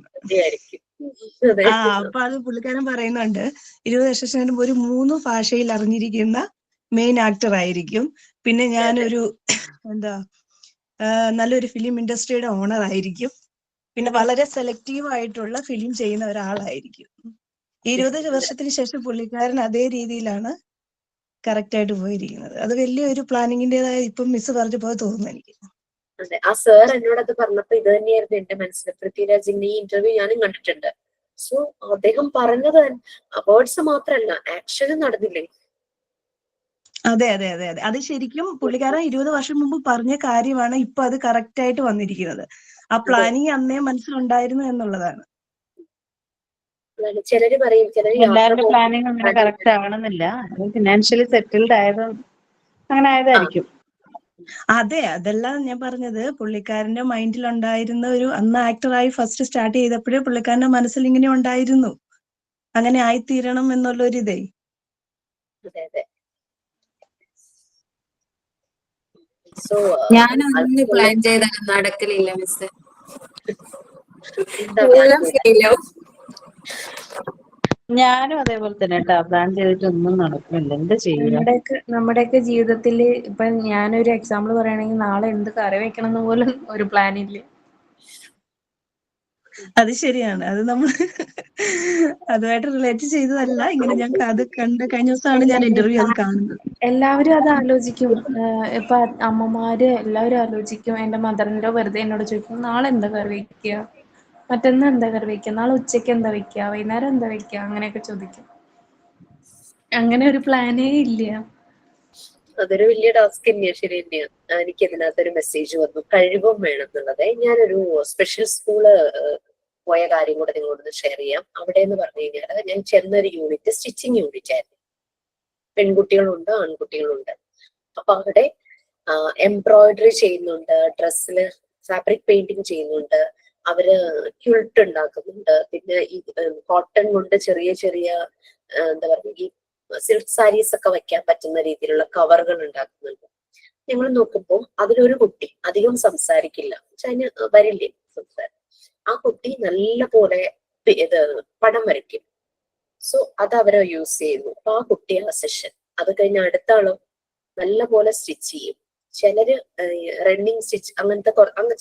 അപ്പൊ അത് പുള്ളിക്കാരൻ പറയുന്നുണ്ട്, 20 വർഷത്തിന് ശേഷം ഒരു 3 ഭാഷയിൽ അറിഞ്ഞിരിക്കുന്ന മെയിൻ ആക്ടർ ആയിരിക്കും. പിന്നെ ഞാനൊരു നല്ലൊരു ഫിലിം ഇൻഡസ്ട്രിയുടെ ഓണർ ആയിരിക്കും. പിന്നെ വളരെ സെലക്റ്റീവ് ആയിട്ടുള്ള ഫിലിം ചെയ്യുന്ന ഒരാളായിരിക്കും. 20 വർഷത്തിന് ശേഷം പുള്ളിക്കാരൻ അതേ രീതിയിലാണ് കറക്റ്റ് ആയിട്ട് പോയിരിക്കുന്നത്. അത് വലിയൊരു പ്ലാനിങ്ങിന്റേതായ ഇപ്പം മിസ് പറഞ്ഞ പോലെ തോന്നുന്നു എനിക്ക്. അതെ, ആ സാർ എന്നോട് അത് പറഞ്ഞപ്പോ ഇത് തന്നെയായിരുന്നു എന്റെ മനസ്സിൽ. പൃഥ്വിരാജിന്റെ ഈ ഇന്റർവ്യൂ ഞാനും കണ്ടിട്ടുണ്ട്. സോ അദ്ദേഹം പറഞ്ഞത് വേർഡ്സ് മാത്രല്ല, ആക്ഷനും നടന്നില്ലേ? അതെ അതെ അതെ അതെ, അത് ശരിക്കും പുള്ളിക്കാരൻ 20 വർഷം മുമ്പ് പറഞ്ഞ കാര്യമാണ് ഇപ്പൊ അത് കറക്റ്റ് ആയിട്ട് വന്നിരിക്കുന്നത്. ആ പ്ലാനിങ് അന്നേ മനസ്സിലുണ്ടായിരുന്നു എന്നുള്ളതാണ്. ചിലര് പറയും, എല്ലാവരുടെ പ്ലാനിങ് അങ്ങനെ കറക്റ്റ് ആവണമെന്നില്ല. ഫിനാൻഷ്യലി സെറ്റിൽഡ് ആയത് അങ്ങനെ ആയതായിരിക്കും. അതെ, അതെല്ലാം ഞാൻ പറഞ്ഞത് പുള്ളിക്കാരന്റെ മൈൻഡിൽ ഉണ്ടായിരുന്ന അന്ന് ആക്ടറായി ഫസ്റ്റ് സ്റ്റാർട്ട് ചെയ്തപ്പോഴേ പുള്ളിക്കാരന്റെ മനസ്സിൽ ഇങ്ങനെ ഉണ്ടായിരുന്നു, അങ്ങനെ ആയിത്തീരണം എന്നുള്ളൊരിതേ. ഞാനൊന്ന് പ്ലാൻ ചെയ്താലും നടക്കലില്ല മിസ്. ഞാനും അതേപോലെ തന്നെ കേട്ടോ, പ്ലാൻ ചെയ്തിട്ടൊന്നും നടക്കുന്നില്ല. എന്താ ചെയ്യുക? നമ്മുടെയൊക്കെ ജീവിതത്തിൽ ഇപ്പൊ ഞാനൊരു എക്സാമ്പിൾ പറയുകയാണെങ്കിൽ, നാളെ എന്ത് കറി വെക്കണം എന്ന് പോലും ഒരു പ്ലാൻ ഇല്ല. അത് ശരിയാണ്. അത് നമ്മൾ അതുമായിട്ട് റിലേറ്റ് ചെയ്തതല്ല. ഇങ്ങനെ ഞാൻ അത് കഴിഞ്ഞ ദിവസമാണ് ഞാൻ ഇന്റർവ്യൂ അത് കാണുന്നത്. എല്ലാവരും അത് ആലോചിക്കും. ഇപ്പൊ അമ്മമാര് എല്ലാവരും ആലോചിക്കും. എന്റെ മദറിന്റെ വെറുതെ എന്നോട് ചോദിക്കും, നാളെ എന്താ കറി വെക്കുക, മറ്റന്നാ എന്താ കറി വെക്കുക, നാളെ ഉച്ചയ്ക്ക് എന്താ വെക്കുക, വൈകുന്നേരം എന്താ വെക്കുക, അങ്ങനെയൊക്കെ ചോദിക്കും. അങ്ങനെ ഒരു പ്ലാനേ ഇല്ല. അതൊരു വലിയ ടാസ്ക് തന്നെയാ. ശരി തന്നെയാണ്. എനിക്ക് ഇതിനകത്തൊരു മെസ്സേജ് വന്നു, കഴിവും വേണം എന്നുള്ളത്. ഞാനൊരു സ്പെഷ്യൽ സ്കൂള് പോയ കാര്യം കൂടെ നിങ്ങളോട് ഷെയർ ചെയ്യാം. അവിടെ എന്ന് പറഞ്ഞു കഴിഞ്ഞാൽ ഞാൻ ചെന്നൊരു യൂണിറ്റ് സ്റ്റിച്ചിങ് യൂണിറ്റ് ആയിരുന്നു. പെൺകുട്ടികളുണ്ട്, ആൺകുട്ടികളുണ്ട്. അപ്പൊ അവിടെ എംബ്രോയിഡറി ചെയ്യുന്നുണ്ട്, ഡ്രസ്സില് ഫാബ്രിക് പെയിന്റിങ് ചെയ്യുന്നുണ്ട്, അവര് ക്യൂൾട്ട് ഉണ്ടാക്കുന്നുണ്ട്, പിന്നെ ഈ കോട്ടൺ കൊണ്ട് ചെറിയ ചെറിയ എന്താ പറയുക, ഈ സിൽക്ക് സാരീസ് ഒക്കെ വെക്കാൻ പറ്റുന്ന രീതിയിലുള്ള കവറുകൾ ഉണ്ടാക്കുന്നുണ്ട്. ഞങ്ങൾ നോക്കുമ്പോൾ അതിലൊരു കുട്ടി അധികം സംസാരിക്കില്ല, അതിന് വരില്ലേ സംസാരം. ആ കുട്ടി നല്ല പോലെ പടം വരയ്ക്കും. സോ അത് അവരെ യൂസ് ചെയ്യുന്നു. അപ്പൊ ആ കുട്ടി ആ സെഷൻ, അത് കഴിഞ്ഞ അടുത്ത ആളോ നല്ല പോലെ സ്റ്റിച്ച് ചെയ്യും. ചിലര് റണ്ണിങ് സ്റ്റിച്ച്, അങ്ങനത്തെ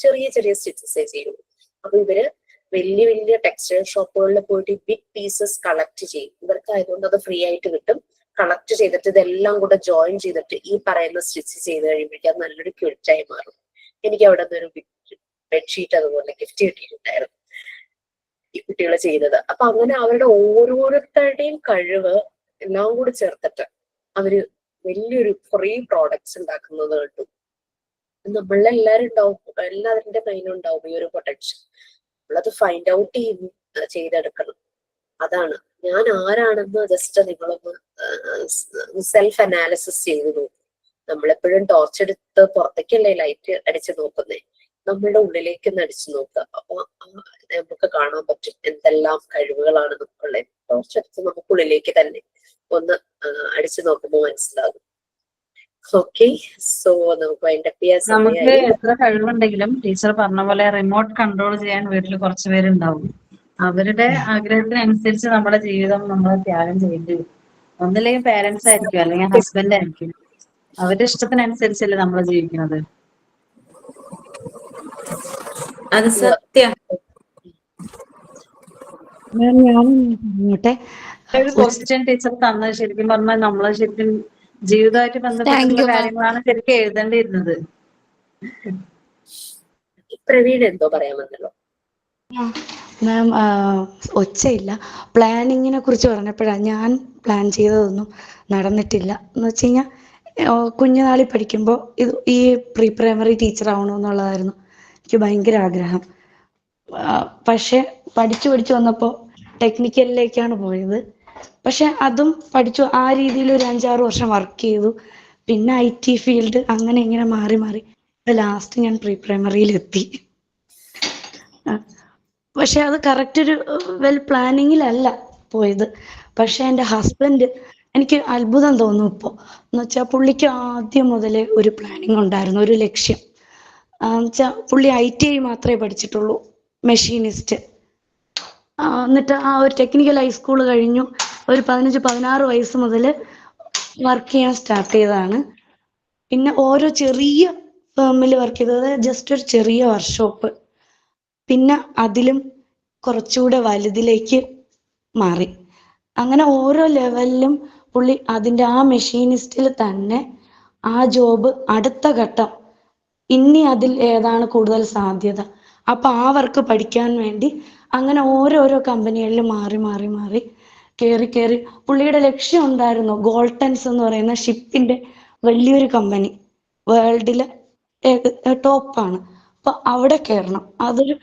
ചെറിയ ചെറിയ സ്റ്റിച്ചസേ ചെയ്യുള്ളൂ. അപ്പൊ ഇവര് വലിയ വലിയ ടെക്സ്റ്റൈൽ ഷോപ്പുകളിൽ പോയിട്ട് ബിഗ് പീസസ് കളക്ട് ചെയ്യും. ഇവർക്കായതുകൊണ്ട് അത് ഫ്രീ ആയിട്ട് കിട്ടും. കളക്ട് ചെയ്തിട്ട് ഇതെല്ലാം കൂടെ ജോയിൻ ചെയ്തിട്ട് ഈ പറയുന്ന സ്റ്റിച്ച് ചെയ്ത് കഴിയുമ്പോഴേക്കും അത് നല്ലൊരു ക്യൂട്ടായി മാറും. എനിക്ക് അവിടെ നിന്നൊരു ബെഡ്ഷീറ്റ് അതുപോലെ ഗിഫ്റ്റ് കിട്ടിയിട്ടുണ്ടായിരുന്നു ഈ കുട്ടികൾ ചെയ്തത്. അപ്പൊ അങ്ങനെ അവരുടെ ഓരോരുത്തരുടെയും കഴിവ് എല്ലാം കൂടി ചേർത്തിട്ട് അവര് വലിയൊരു കുറേ പ്രോഡക്ട്സ് ഉണ്ടാക്കുന്നത് കണ്ടു. നമ്മളെല്ലാരും ഉണ്ടാവും, എല്ലാവരുടെ കയ്യിലുണ്ടാവും ഈ ഒരു പൊട്ടൻഷ്യൽ. നമ്മളത് ഫൈൻഡ് ഔട്ട് ചെയ്തെടുക്കണം. അതാണ് ഞാൻ ആരാണെന്ന് ജസ്റ്റ് നിങ്ങളൊന്ന് സെൽഫ് അനാലിസിസ് ചെയ്ത് നോക്കും. നമ്മളെപ്പോഴും ടോർച്ച് എടുത്ത് പുറത്തേക്കല്ലേ ലൈറ്റ് അടിച്ചു നോക്കുന്നേ, നമ്മളുടെ ഉള്ളിലേക്ക് ഒന്ന് അടിച്ചു നോക്കുക. അപ്പൊ നമുക്ക് കാണാൻ പറ്റും എന്തെല്ലാം കഴിവുകളാണ് നമുക്കുള്ളത്. ടോർച്ച് എടുത്ത് നമുക്കുള്ളിലേക്ക് തന്നെ ഒന്ന് അടിച്ചു നോക്കുമ്പോൾ മനസ്സിലാകും. ഓക്കെ, സോ നമുക്ക് അതിന്റെ നമുക്ക് എത്ര കഴിവുണ്ടെങ്കിലും ടീച്ചർ പറഞ്ഞ പോലെ റിമോട്ട് കൺട്രോൾ ചെയ്യാൻ വീട്ടിൽ കുറച്ച് പേരുണ്ടാവും. അവരുടെ ആഗ്രഹത്തിനനുസരിച്ച് നമ്മുടെ ജീവിതം നമ്മൾ ത്യാഗം ചെയ്യേണ്ടി വരും. ഒന്നില്ലെങ്കിൽ പേരൻസ് ആയിരിക്കും, അല്ലെങ്കിൽ ഹസ്ബൻഡ് ആയിരിക്കും. അവരുടെ ഇഷ്ടത്തിനനുസരിച്ചല്ലേ നമ്മൾ ജീവിക്കുന്നത്. അത് സത്യം. പറഞ്ഞോട്ടെ, ഒരു ക്വസ്റ്റ്യൻ ടീച്ചർ തന്നത് ശരിക്കും പറഞ്ഞാൽ നമ്മള് ശരിക്കും ജീവിതമായിട്ട് ബന്ധപ്പെട്ടിട്ടുള്ള കാര്യങ്ങളാണ് ശരിക്കും എഴുതേണ്ടിയിരുന്നത്. പ്രവീൺ എന്തോ പറയാമെന്നല്ലോ. മാം, ഒച്ചയില്ല. പ്ലാനിങ്ങിനെ കുറിച്ച് പറഞ്ഞപ്പോഴാണ് ഞാൻ പ്ലാൻ ചെയ്തതൊന്നും നടന്നിട്ടില്ല. എന്ന് വെച്ച് കഴിഞ്ഞാൽ കുഞ്ഞുനാളിൽ പഠിക്കുമ്പോൾ ഈ പ്രീ പ്രൈമറി ടീച്ചർ ആവണമെന്നുള്ളതായിരുന്നു എനിക്ക് ഭയങ്കര ആഗ്രഹം. പക്ഷെ പഠിച്ചു വന്നപ്പോൾ ടെക്നിക്കലിലേക്കാണ് പോയത്. പക്ഷെ അതും പഠിച്ചു, ആ രീതിയിൽ ഒരു 5-6 വർഷം വർക്ക് ചെയ്തു. പിന്നെ IT ഫീൽഡ് അങ്ങനെ ഇങ്ങനെ മാറി ലാസ്റ്റ് ഞാൻ പ്രീ പ്രൈമറിയിലെത്തി. പക്ഷെ അത് കറക്റ്റ് ഒരു വെൽ പ്ലാനിങ്ങിലല്ല പോയത്. പക്ഷെ എൻ്റെ ഹസ്ബൻഡ്, എനിക്ക് അത്ഭുതം തോന്നും ഇപ്പോൾ. എന്ന് വെച്ചാൽ പുള്ളിക്ക് ആദ്യം മുതലേ ഒരു പ്ലാനിങ് ഉണ്ടായിരുന്നു, ഒരു ലക്ഷ്യം. വെച്ചാൽ പുള്ളി ITI മാത്രമേ പഠിച്ചിട്ടുള്ളൂ, മെഷീനിസ്റ്റ്. എന്നിട്ട് ആ ഒരു ടെക്നിക്കൽ ഹൈസ്കൂൾ കഴിഞ്ഞു. ഒരു 15-16 വയസ്സ് മുതൽ വർക്ക് ചെയ്യാൻ സ്റ്റാർട്ട് ചെയ്തതാണ്. പിന്നെ ഓരോ ചെറിയ ഫേമിൽ വർക്ക് ചെയ്തത്, ജസ്റ്റ് ഒരു ചെറിയ വർക്ക്ഷോപ്പ്. പിന്നെ അതിലും കുറച്ചുകൂടെ വലുതിലേക്ക് മാറി. അങ്ങനെ ഓരോ ലെവലിലും പുള്ളി അതിൻ്റെ ആ മെഷീനിസ്റ്റിൽ തന്നെ ആ ജോബ് അടുത്ത ഘട്ടം, ഇനി അതിൽ ഏതാണ് കൂടുതൽ സാധ്യത, അപ്പൊ ആ വർക്ക് പഠിക്കാൻ വേണ്ടി അങ്ങനെ ഓരോരോ കമ്പനികളിൽ മാറി കയറി പുള്ളിയുടെ ലക്ഷ്യം ഉണ്ടായിരുന്നു. ഗോൾട്ടൻസ് എന്ന് പറയുന്ന ഷിപ്പിന്റെ വലിയൊരു കമ്പനി, വേൾഡിലെ ടോപ്പാണ്. അപ്പൊ അവിടെ കയറണം. അതൊരു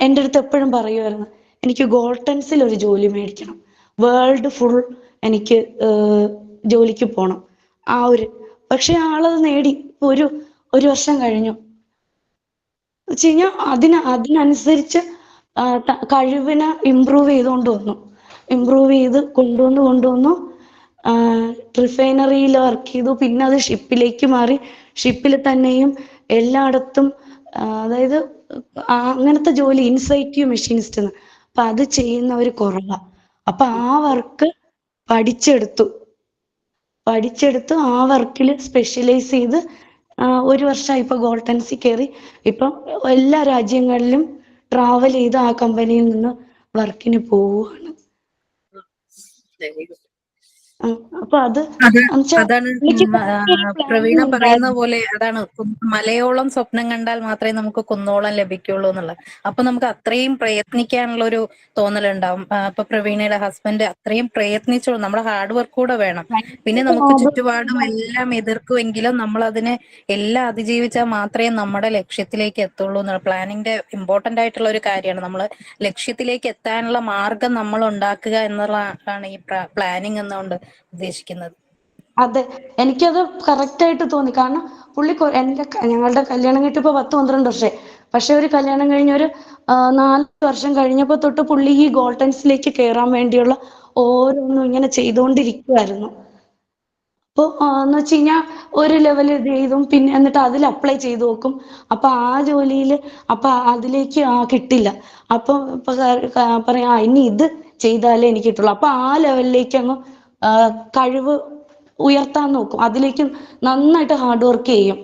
എൻ്റെ അടുത്ത് എപ്പോഴും പറയുമായിരുന്നു, എനിക്ക് ഗോൾട്ടൻസിൽ ഒരു ജോലി മേടിക്കണം, വേൾഡ് ഫുൾ എനിക്ക് ജോലിക്ക് പോകണം. പക്ഷെ ആളത് നേടി. ഒരു വർഷം കഴിഞ്ഞു. വെച്ച് കഴിഞ്ഞാൽ അതിനനുസരിച്ച് കഴിവിനെ ഇമ്പ്രൂവ് ചെയ്തുകൊണ്ട് വന്നു. ഇമ്പ്രൂവ് ചെയ്ത് കൊണ്ടുവന്നു റിഫൈനറിയിൽ വർക്ക് ചെയ്തു. പിന്നെ അത് ഷിപ്പിലേക്ക് മാറി. ഷിപ്പിൽ തന്നെയും എല്ലായിടത്തും, അതായത് അങ്ങനത്തെ ജോലി ഇൻസൈറ്റീവ് മെഷീനിസ്റ്റ് എന്ന്. അപ്പൊ അത് ചെയ്യുന്നവർ കുറവാ. അപ്പൊ ആ വർക്ക് പഠിച്ചെടുത്തു. ആ വർക്കിൽ സ്പെഷ്യലൈസ് ചെയ്ത് ഒരു വർഷമായി ഇപ്പൊ ഗോൾട്ടൻസിൽ കയറി. ഇപ്പം എല്ലാ രാജ്യങ്ങളിലും ട്രാവൽ ചെയ്ത് ആ കമ്പനിയിൽ നിന്ന് വർക്കിന് പോവുകയാണ്. അപ്പൊ അതാണ് പ്രവീണ പറയുന്ന പോലെ, അതാണ് മലയോളം സ്വപ്നം കണ്ടാൽ മാത്രമേ നമുക്ക് കുന്നോളം ലഭിക്കുള്ളൂ എന്നുള്ളത്. അപ്പൊ നമുക്ക് അത്രയും പ്രയത്നിക്കാനുള്ള ഒരു തോന്നലുണ്ടാവും. അപ്പൊ പ്രവീണയുടെ ഹസ്ബൻഡ് അത്രയും പ്രയത്നിച്ചോളൂ. നമ്മുടെ ഹാർഡ് വർക്ക് കൂടെ വേണം. പിന്നെ നമുക്ക് ചുറ്റുപാടും എല്ലാം എതിർക്കുമെങ്കിലും നമ്മൾ അതിനെ എല്ലാം അതിജീവിച്ചാൽ മാത്രമേ നമ്മുടെ ലക്ഷ്യത്തിലേക്ക് എത്തുള്ളൂ എന്നുള്ള പ്ലാനിങ്ങിന്റെ ഇമ്പോർട്ടന്റ് ആയിട്ടുള്ള ഒരു കാര്യമാണ്. നമ്മൾ ലക്ഷ്യത്തിലേക്ക് എത്താനുള്ള മാർഗം നമ്മൾ ഉണ്ടാക്കുക എന്നുള്ളതാണ് ഈ പ്ലാനിങ് എന്നുകൊണ്ട് ഉദ്ദേശിക്കുന്നത്. അതെ, എനിക്കത് കറക്റ്റ് ആയിട്ട് തോന്നി. കാരണം പുള്ളി ഞങ്ങളുടെ കല്യാണം കഴിഞ്ഞിട്ട് ഇപ്പൊ 10-12 വർഷമായി. പക്ഷെ ഒരു കല്യാണം കഴിഞ്ഞൊരു 4 വർഷം കഴിഞ്ഞപ്പോ തൊട്ട് പുള്ളി ഈ ഗോൾട്ടൻസിലേക്ക് കയറാൻ വേണ്ടിയുള്ള ഓരോന്നും ഇങ്ങനെ ചെയ്തുകൊണ്ടിരിക്കുവായിരുന്നു. അപ്പൊ എന്ന് വെച്ച് കഴിഞ്ഞാൽ ഒരു ലെവൽ ഇത് ചെയ്തും പിന്നെ എന്നിട്ട് അതിൽ അപ്ലൈ ചെയ്ത് നോക്കും. അപ്പൊ ആ ജോലിയിൽ അപ്പൊ അതിലേക്ക് കിട്ടില്ല. അപ്പൊ പറയാ ഇനി ഇത് ചെയ്താലേ എനിക്ക് കിട്ടുള്ളൂ. അപ്പൊ ആ ലെവലിലേക്ക് അങ്ങ് കഴിവ് ഉയർത്താൻ നോക്കും. അതിലേക്ക് നന്നായിട്ട് ഹാർഡ് വർക്ക് ചെയ്യും.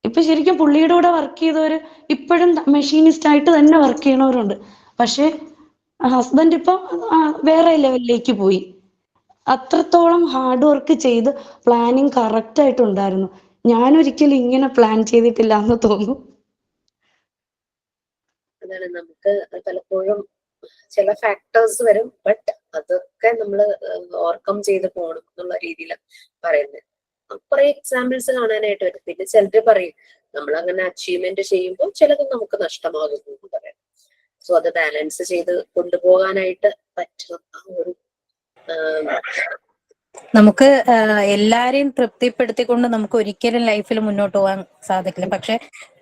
ഇപ്പൊ ശരിക്കും പുള്ളിയുടെ കൂടെ വർക്ക് ചെയ്തവര് ഇപ്പോഴും മെഷീനിസ്റ്റ് ആയിട്ട് തന്നെ വർക്ക് ചെയ്യണവരുണ്ട്. പക്ഷെ ഹസ്ബൻഡ് ഇപ്പൊ വേറെ ലെവലിലേക്ക് പോയി. അത്രത്തോളം ഹാർഡ് വർക്ക് ചെയ്ത് പ്ലാനിങ് കറക്റ്റ് ആയിട്ടുണ്ടായിരുന്നു. ഞാൻ ഒരിക്കലും ഇങ്ങനെ പ്ലാൻ ചെയ്തിട്ടില്ല എന്ന് തോന്നുന്നു. അതാണ് നമുക്ക് പലപ്പോഴും ചില ഫാക്ടേഴ്സ് വരും, ബട്ട് അതൊക്കെ നമ്മൾ ഓവർകം ചെയ്ത് പോകണം എന്നുള്ള രീതിയിലാണ് പറയുന്നത്. കുറെ എക്സാമ്പിൾസ് കാണാനായിട്ട് വരും. പിന്നെ ചിലര് പറയും നമ്മൾ അങ്ങനെ അച്ചീവ്മെന്റ് ചെയ്യുമ്പോൾ ചിലത് നമുക്ക് നഷ്ടമാകുന്നു എന്ന് പറയാം. സോ അത് ബാലൻസ് ചെയ്ത് കൊണ്ടുപോകാനായിട്ട് പറ്റും. ആ ഒരു നമുക്ക് എല്ലാരെയും തൃപ്തിപ്പെടുത്തിക്കൊണ്ട് നമുക്ക് ഒരിക്കലും ലൈഫിൽ മുന്നോട്ട് പോകാൻ സാധിക്കില്ല. പക്ഷെ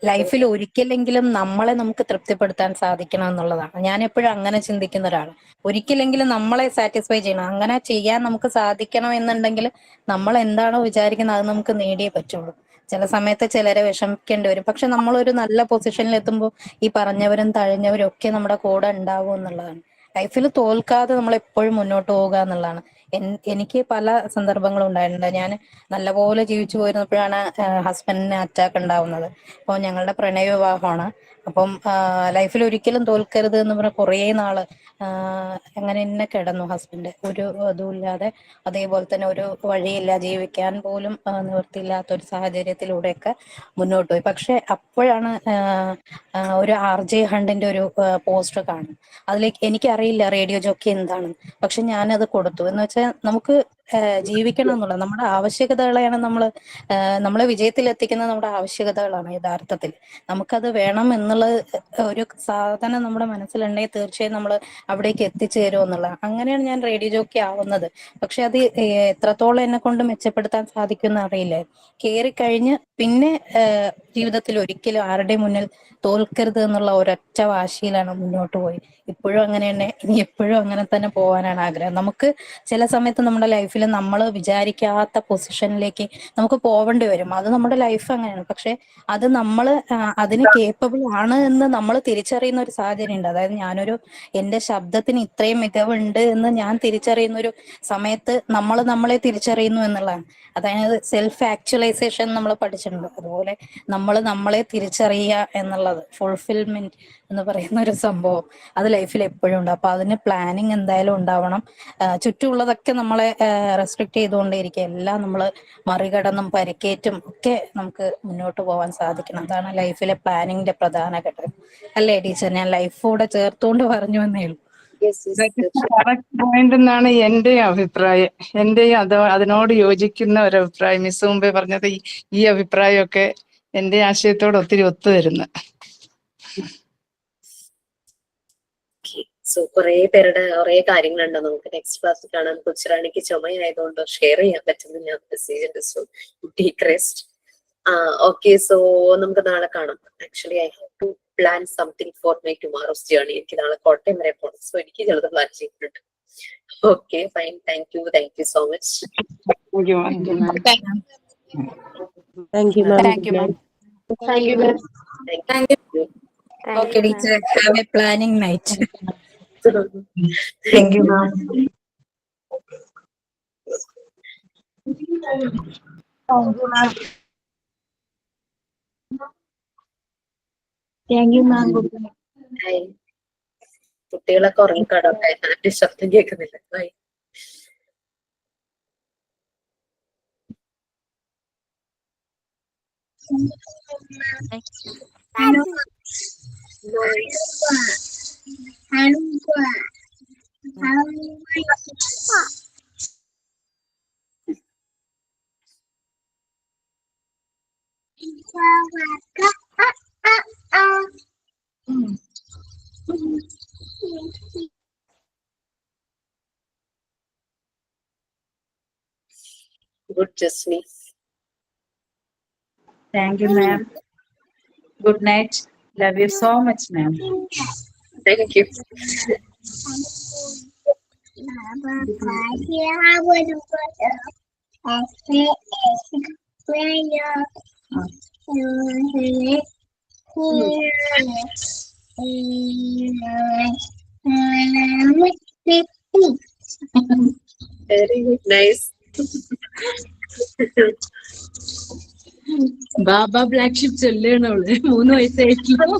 ലൈഫിൽ ഒരിക്കലെങ്കിലും നമ്മളെ നമുക്ക് തൃപ്തിപ്പെടുത്താൻ സാധിക്കണം എന്നുള്ളതാണ്. ഞാൻ എപ്പോഴും അങ്ങനെ ചിന്തിക്കുന്ന ഒരാളാണ്. ഒരിക്കലെങ്കിലും നമ്മളെ സാറ്റിസ്ഫൈ ചെയ്യണം. അങ്ങനെ ചെയ്യാൻ നമുക്ക് സാധിക്കണം എന്നുണ്ടെങ്കിൽ നമ്മൾ എന്താണോ വിചാരിക്കുന്നത് അത് നമുക്ക് നേടിയേ പറ്റുള്ളൂ. ചില സമയത്ത് ചിലരെ വിഷമിക്കേണ്ടി വരും. പക്ഷെ നമ്മളൊരു നല്ല പൊസിഷനിൽ എത്തുമ്പോൾ ഈ പറഞ്ഞവരും തഴഞ്ഞവരും ഒക്കെ നമ്മുടെ കൂടെ ഉണ്ടാവും എന്നുള്ളതാണ്. ലൈഫിൽ തോൽക്കാതെ നമ്മൾ എപ്പോഴും മുന്നോട്ട് പോവുക എന്നുള്ളതാണ്. എനിക്ക് പല സന്ദർഭങ്ങളും ഉണ്ടായിട്ടുണ്ട്. ഞാൻ നല്ലപോലെ ജീവിച്ചു പോയിരുന്നപ്പോഴാണ് ഹസ്ബൻഡിന് അറ്റാക്ക് ഉണ്ടാവുന്നത്. അപ്പോൾ ഞങ്ങളുടെ പ്രണയ വിവാഹമാണ്. അപ്പം ലൈഫിൽ ഒരിക്കലും തോൽക്കരുത് എന്ന് പറഞ്ഞ കുറേ നാള് അങ്ങനെ തന്നെ കിടന്നു ഹസ്ബൻഡ്. ഒരു ഇതുമില്ലാതെ, അതേപോലെ തന്നെ ഒരു വഴിയില്ല, ജീവിക്കാൻ പോലും നിവൃത്തിയില്ലാത്ത ഒരു സാഹചര്യത്തിലൂടെയൊക്കെ മുന്നോട്ട് പോയി. പക്ഷെ അപ്പോഴാണ് ഒരു RJ ഹണ്ടിന്റെ ഒരു പോസ്റ്റർ കാണും. അതിലേക്ക് എനിക്കറിയില്ല റേഡിയോ ജോക്കി എന്താണ്, പക്ഷെ ഞാനത് കൊടുത്തു. എന്ന് വെച്ചാൽ നമുക്ക് ജീവിക്കണം എന്നുള്ള നമ്മുടെ ആവശ്യകതകളെയാണ് നമ്മളെ വിജയത്തിലെത്തിക്കുന്നത്. നമ്മുടെ ആവശ്യകതകളാണ് യഥാർത്ഥത്തിൽ. നമുക്കത് വേണം എന്നുള്ള ഒരു സാധനം നമ്മുടെ മനസ്സിലുണ്ടെങ്കിൽ തീർച്ചയായും നമ്മൾ അവിടേക്ക് എത്തിച്ചേരും എന്നുള്ള. അങ്ങനെയാണ് ഞാൻ റേഡിയോ ജോക്കി ആവുന്നത്. പക്ഷെ അത് എത്രത്തോളം എന്നെ കൊണ്ട് മെച്ചപ്പെടുത്താൻ സാധിക്കുമെന്ന് അറിയില്ല. കയറിക്കഴിഞ്ഞ് പിന്നെ ജീവിതത്തിൽ ഒരിക്കലും ആരുടെയും മുന്നിൽ തോൽക്കരുത് എന്നുള്ള ഒരൊറ്റ വാശിയിലാണ് മുന്നോട്ട് പോയി. ഇപ്പോഴും അങ്ങനെ തന്നെ, ഇനി എപ്പോഴും അങ്ങനെ തന്നെ പോകാനാണ് ആഗ്രഹം. നമുക്ക് ചില സമയത്ത് നമ്മുടെ ലൈഫിൽ നമ്മൾ വിചാരിക്കാത്ത പൊസിഷനിലേക്ക് നമുക്ക് പോവേണ്ടി വരും. അത് നമ്മുടെ ലൈഫ് അങ്ങനെയാണ്. പക്ഷെ അത് നമ്മൾ അതിന് കേപ്പബിൾ ആണ് എന്ന് നമ്മൾ തിരിച്ചറിയുന്ന ഒരു സാഹചര്യം ഉണ്ട്. അതായത് എന്റെ ശബ്ദത്തിന് ഇത്രയും മികവുണ്ട് എന്ന് ഞാൻ തിരിച്ചറിയുന്ന ഒരു സമയത്ത് നമ്മളെ തിരിച്ചറിയുന്നു എന്നുള്ളതാണ്. അതായത് സെൽഫ് ആക്ച്വലൈസേഷൻ നമ്മൾ പഠിച്ചിട്ടുണ്ട്. അതുപോലെ നമ്മളെ തിരിച്ചറിയുക എന്നുള്ളത്, ഫുൾഫിൽമെന്റ് എന്ന് പറയുന്ന ഒരു സംഭവം അത് ലൈഫിൽ എപ്പോഴും ഉണ്ട്. അപ്പൊ അതിന് പ്ലാനിങ് എന്തായാലും ഉണ്ടാവണം. ചുറ്റുമുള്ളതൊക്കെ നമ്മളെ റെസ്ട്രിക്ട് ചെയ്തുകൊണ്ടേയിരിക്കുക. എല്ലാം നമ്മൾ മറികടന്നും പരിക്കേറ്റും ഒക്കെ നമുക്ക് മുന്നോട്ട് പോകാൻ സാധിക്കണം. അതാണ് ലൈഫിലെ പ്ലാനിങ്ങിന്റെ പ്രധാന ഘടകം. അല്ലേ ടീച്ചർ? ഞാൻ ലൈഫോടെ ചേർത്തുകൊണ്ട് പറഞ്ഞു എന്നേ ഉള്ളൂ. കറക്റ്റ് പോയിന്റ് എന്നാണ് എന്റെ അഭിപ്രായം. എന്റെയും അതിനോട് യോജിക്കുന്ന ഒരു അഭിപ്രായം. മിസ് മുമ്പേ പറഞ്ഞത് ഈ അഭിപ്രായമൊക്കെ എന്റെ ആശയത്തോട് ഒത്തിരി ഒത്തുവരുന്നു. സോ കുറെ പേരുടെ കുറെ കാര്യങ്ങളുണ്ട്. നമുക്ക് നെക്സ്റ്റ് ക്ലാസ്സിൽ കാണാൻ. കൊച്ചുറാണിക്ക് ചുമയായതുകൊണ്ട് ഷെയർ ചെയ്യാൻ പറ്റുന്നില്ല message. So take rest. Okay, so നമുക്ക് നാളെ കാണാം. Actually I have to plan something for my tomorrow's journey. എനിക്ക് നാളെ കോട്ടയം വരെ പോകണം. സോ എനിക്ക് ചിലത് പ്ലാൻ ചെയ്തിട്ടുണ്ട്. Okay, fine. Thank you so much. Okay, teacher. Have a planning night. Thank you, ma'am. Thank you, ma'am. കുട്ടികളൊക്കെ ഉറങ്ങിക്കാടോട്ടെ. അതിന്റെ ശബ്ദം കേൾക്കുന്നില്ല. By. Good, Jasmine. Thank you, ma'am. Good night. Love you so much, ma'am. Thank you. Very nice. Baa baa black sheep ചൊല്ലാണ് അവള്. 3 വയസ്സായിട്ടുള്ളൂ.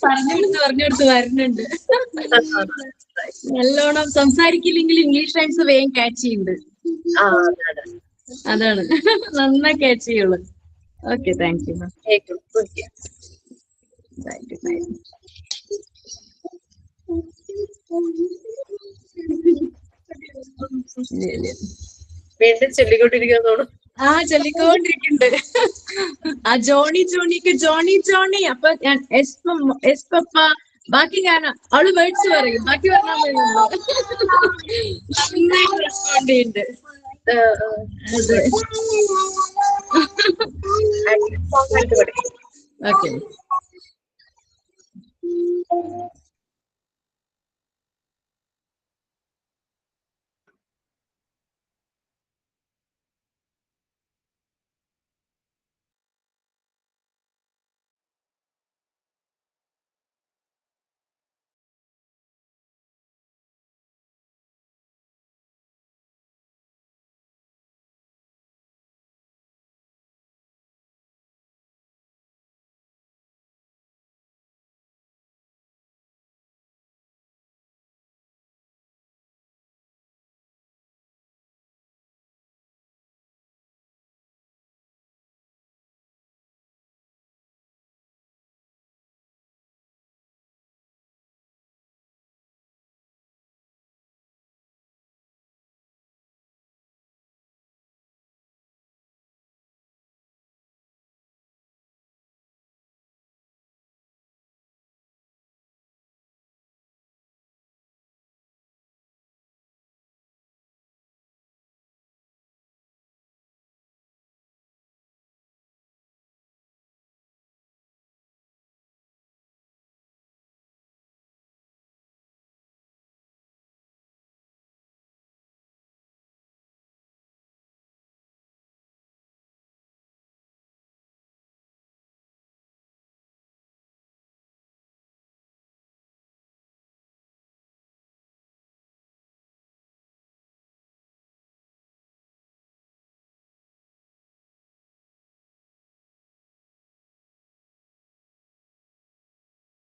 പറഞ്ഞെടുത്ത് വരുന്നുണ്ട്. നല്ലോണം സംസാരിക്കില്ലെങ്കിൽ ഇംഗ്ലീഷ് റൈംസ് വേഗം ക്യാച്ച് ചെയ്യുന്നുണ്ട്. അതാണ് നന്നായി ക്യാച്ച് ചെയ്യുള്ളൂ. Okay, thank you ma'am. കേൾക്കും. Okay. Thank you, thank you. വീണ്ടും ചൊല്ലിക്കൊണ്ടിരിക്കാൻ തോന്നും. ആ ചൊല്ലിക്കൊണ്ടിരിക്കുന്നുണ്ട്. ആ ജോണിക്ക് ജോണി. അപ്പൊ ഞാൻ എസ് പപ്പ, ബാക്കി ഞാൻ അവള് വേർഡ്സ് പറയും, ബാക്കി പറഞ്ഞാൽ നന്നായിട്ട് റെസ്പോണ്ട് ചെയ്യുന്നുണ്ട്. അതെ, സോങ് ആയിട്ട് പഠിക്കും. ഓക്കെ.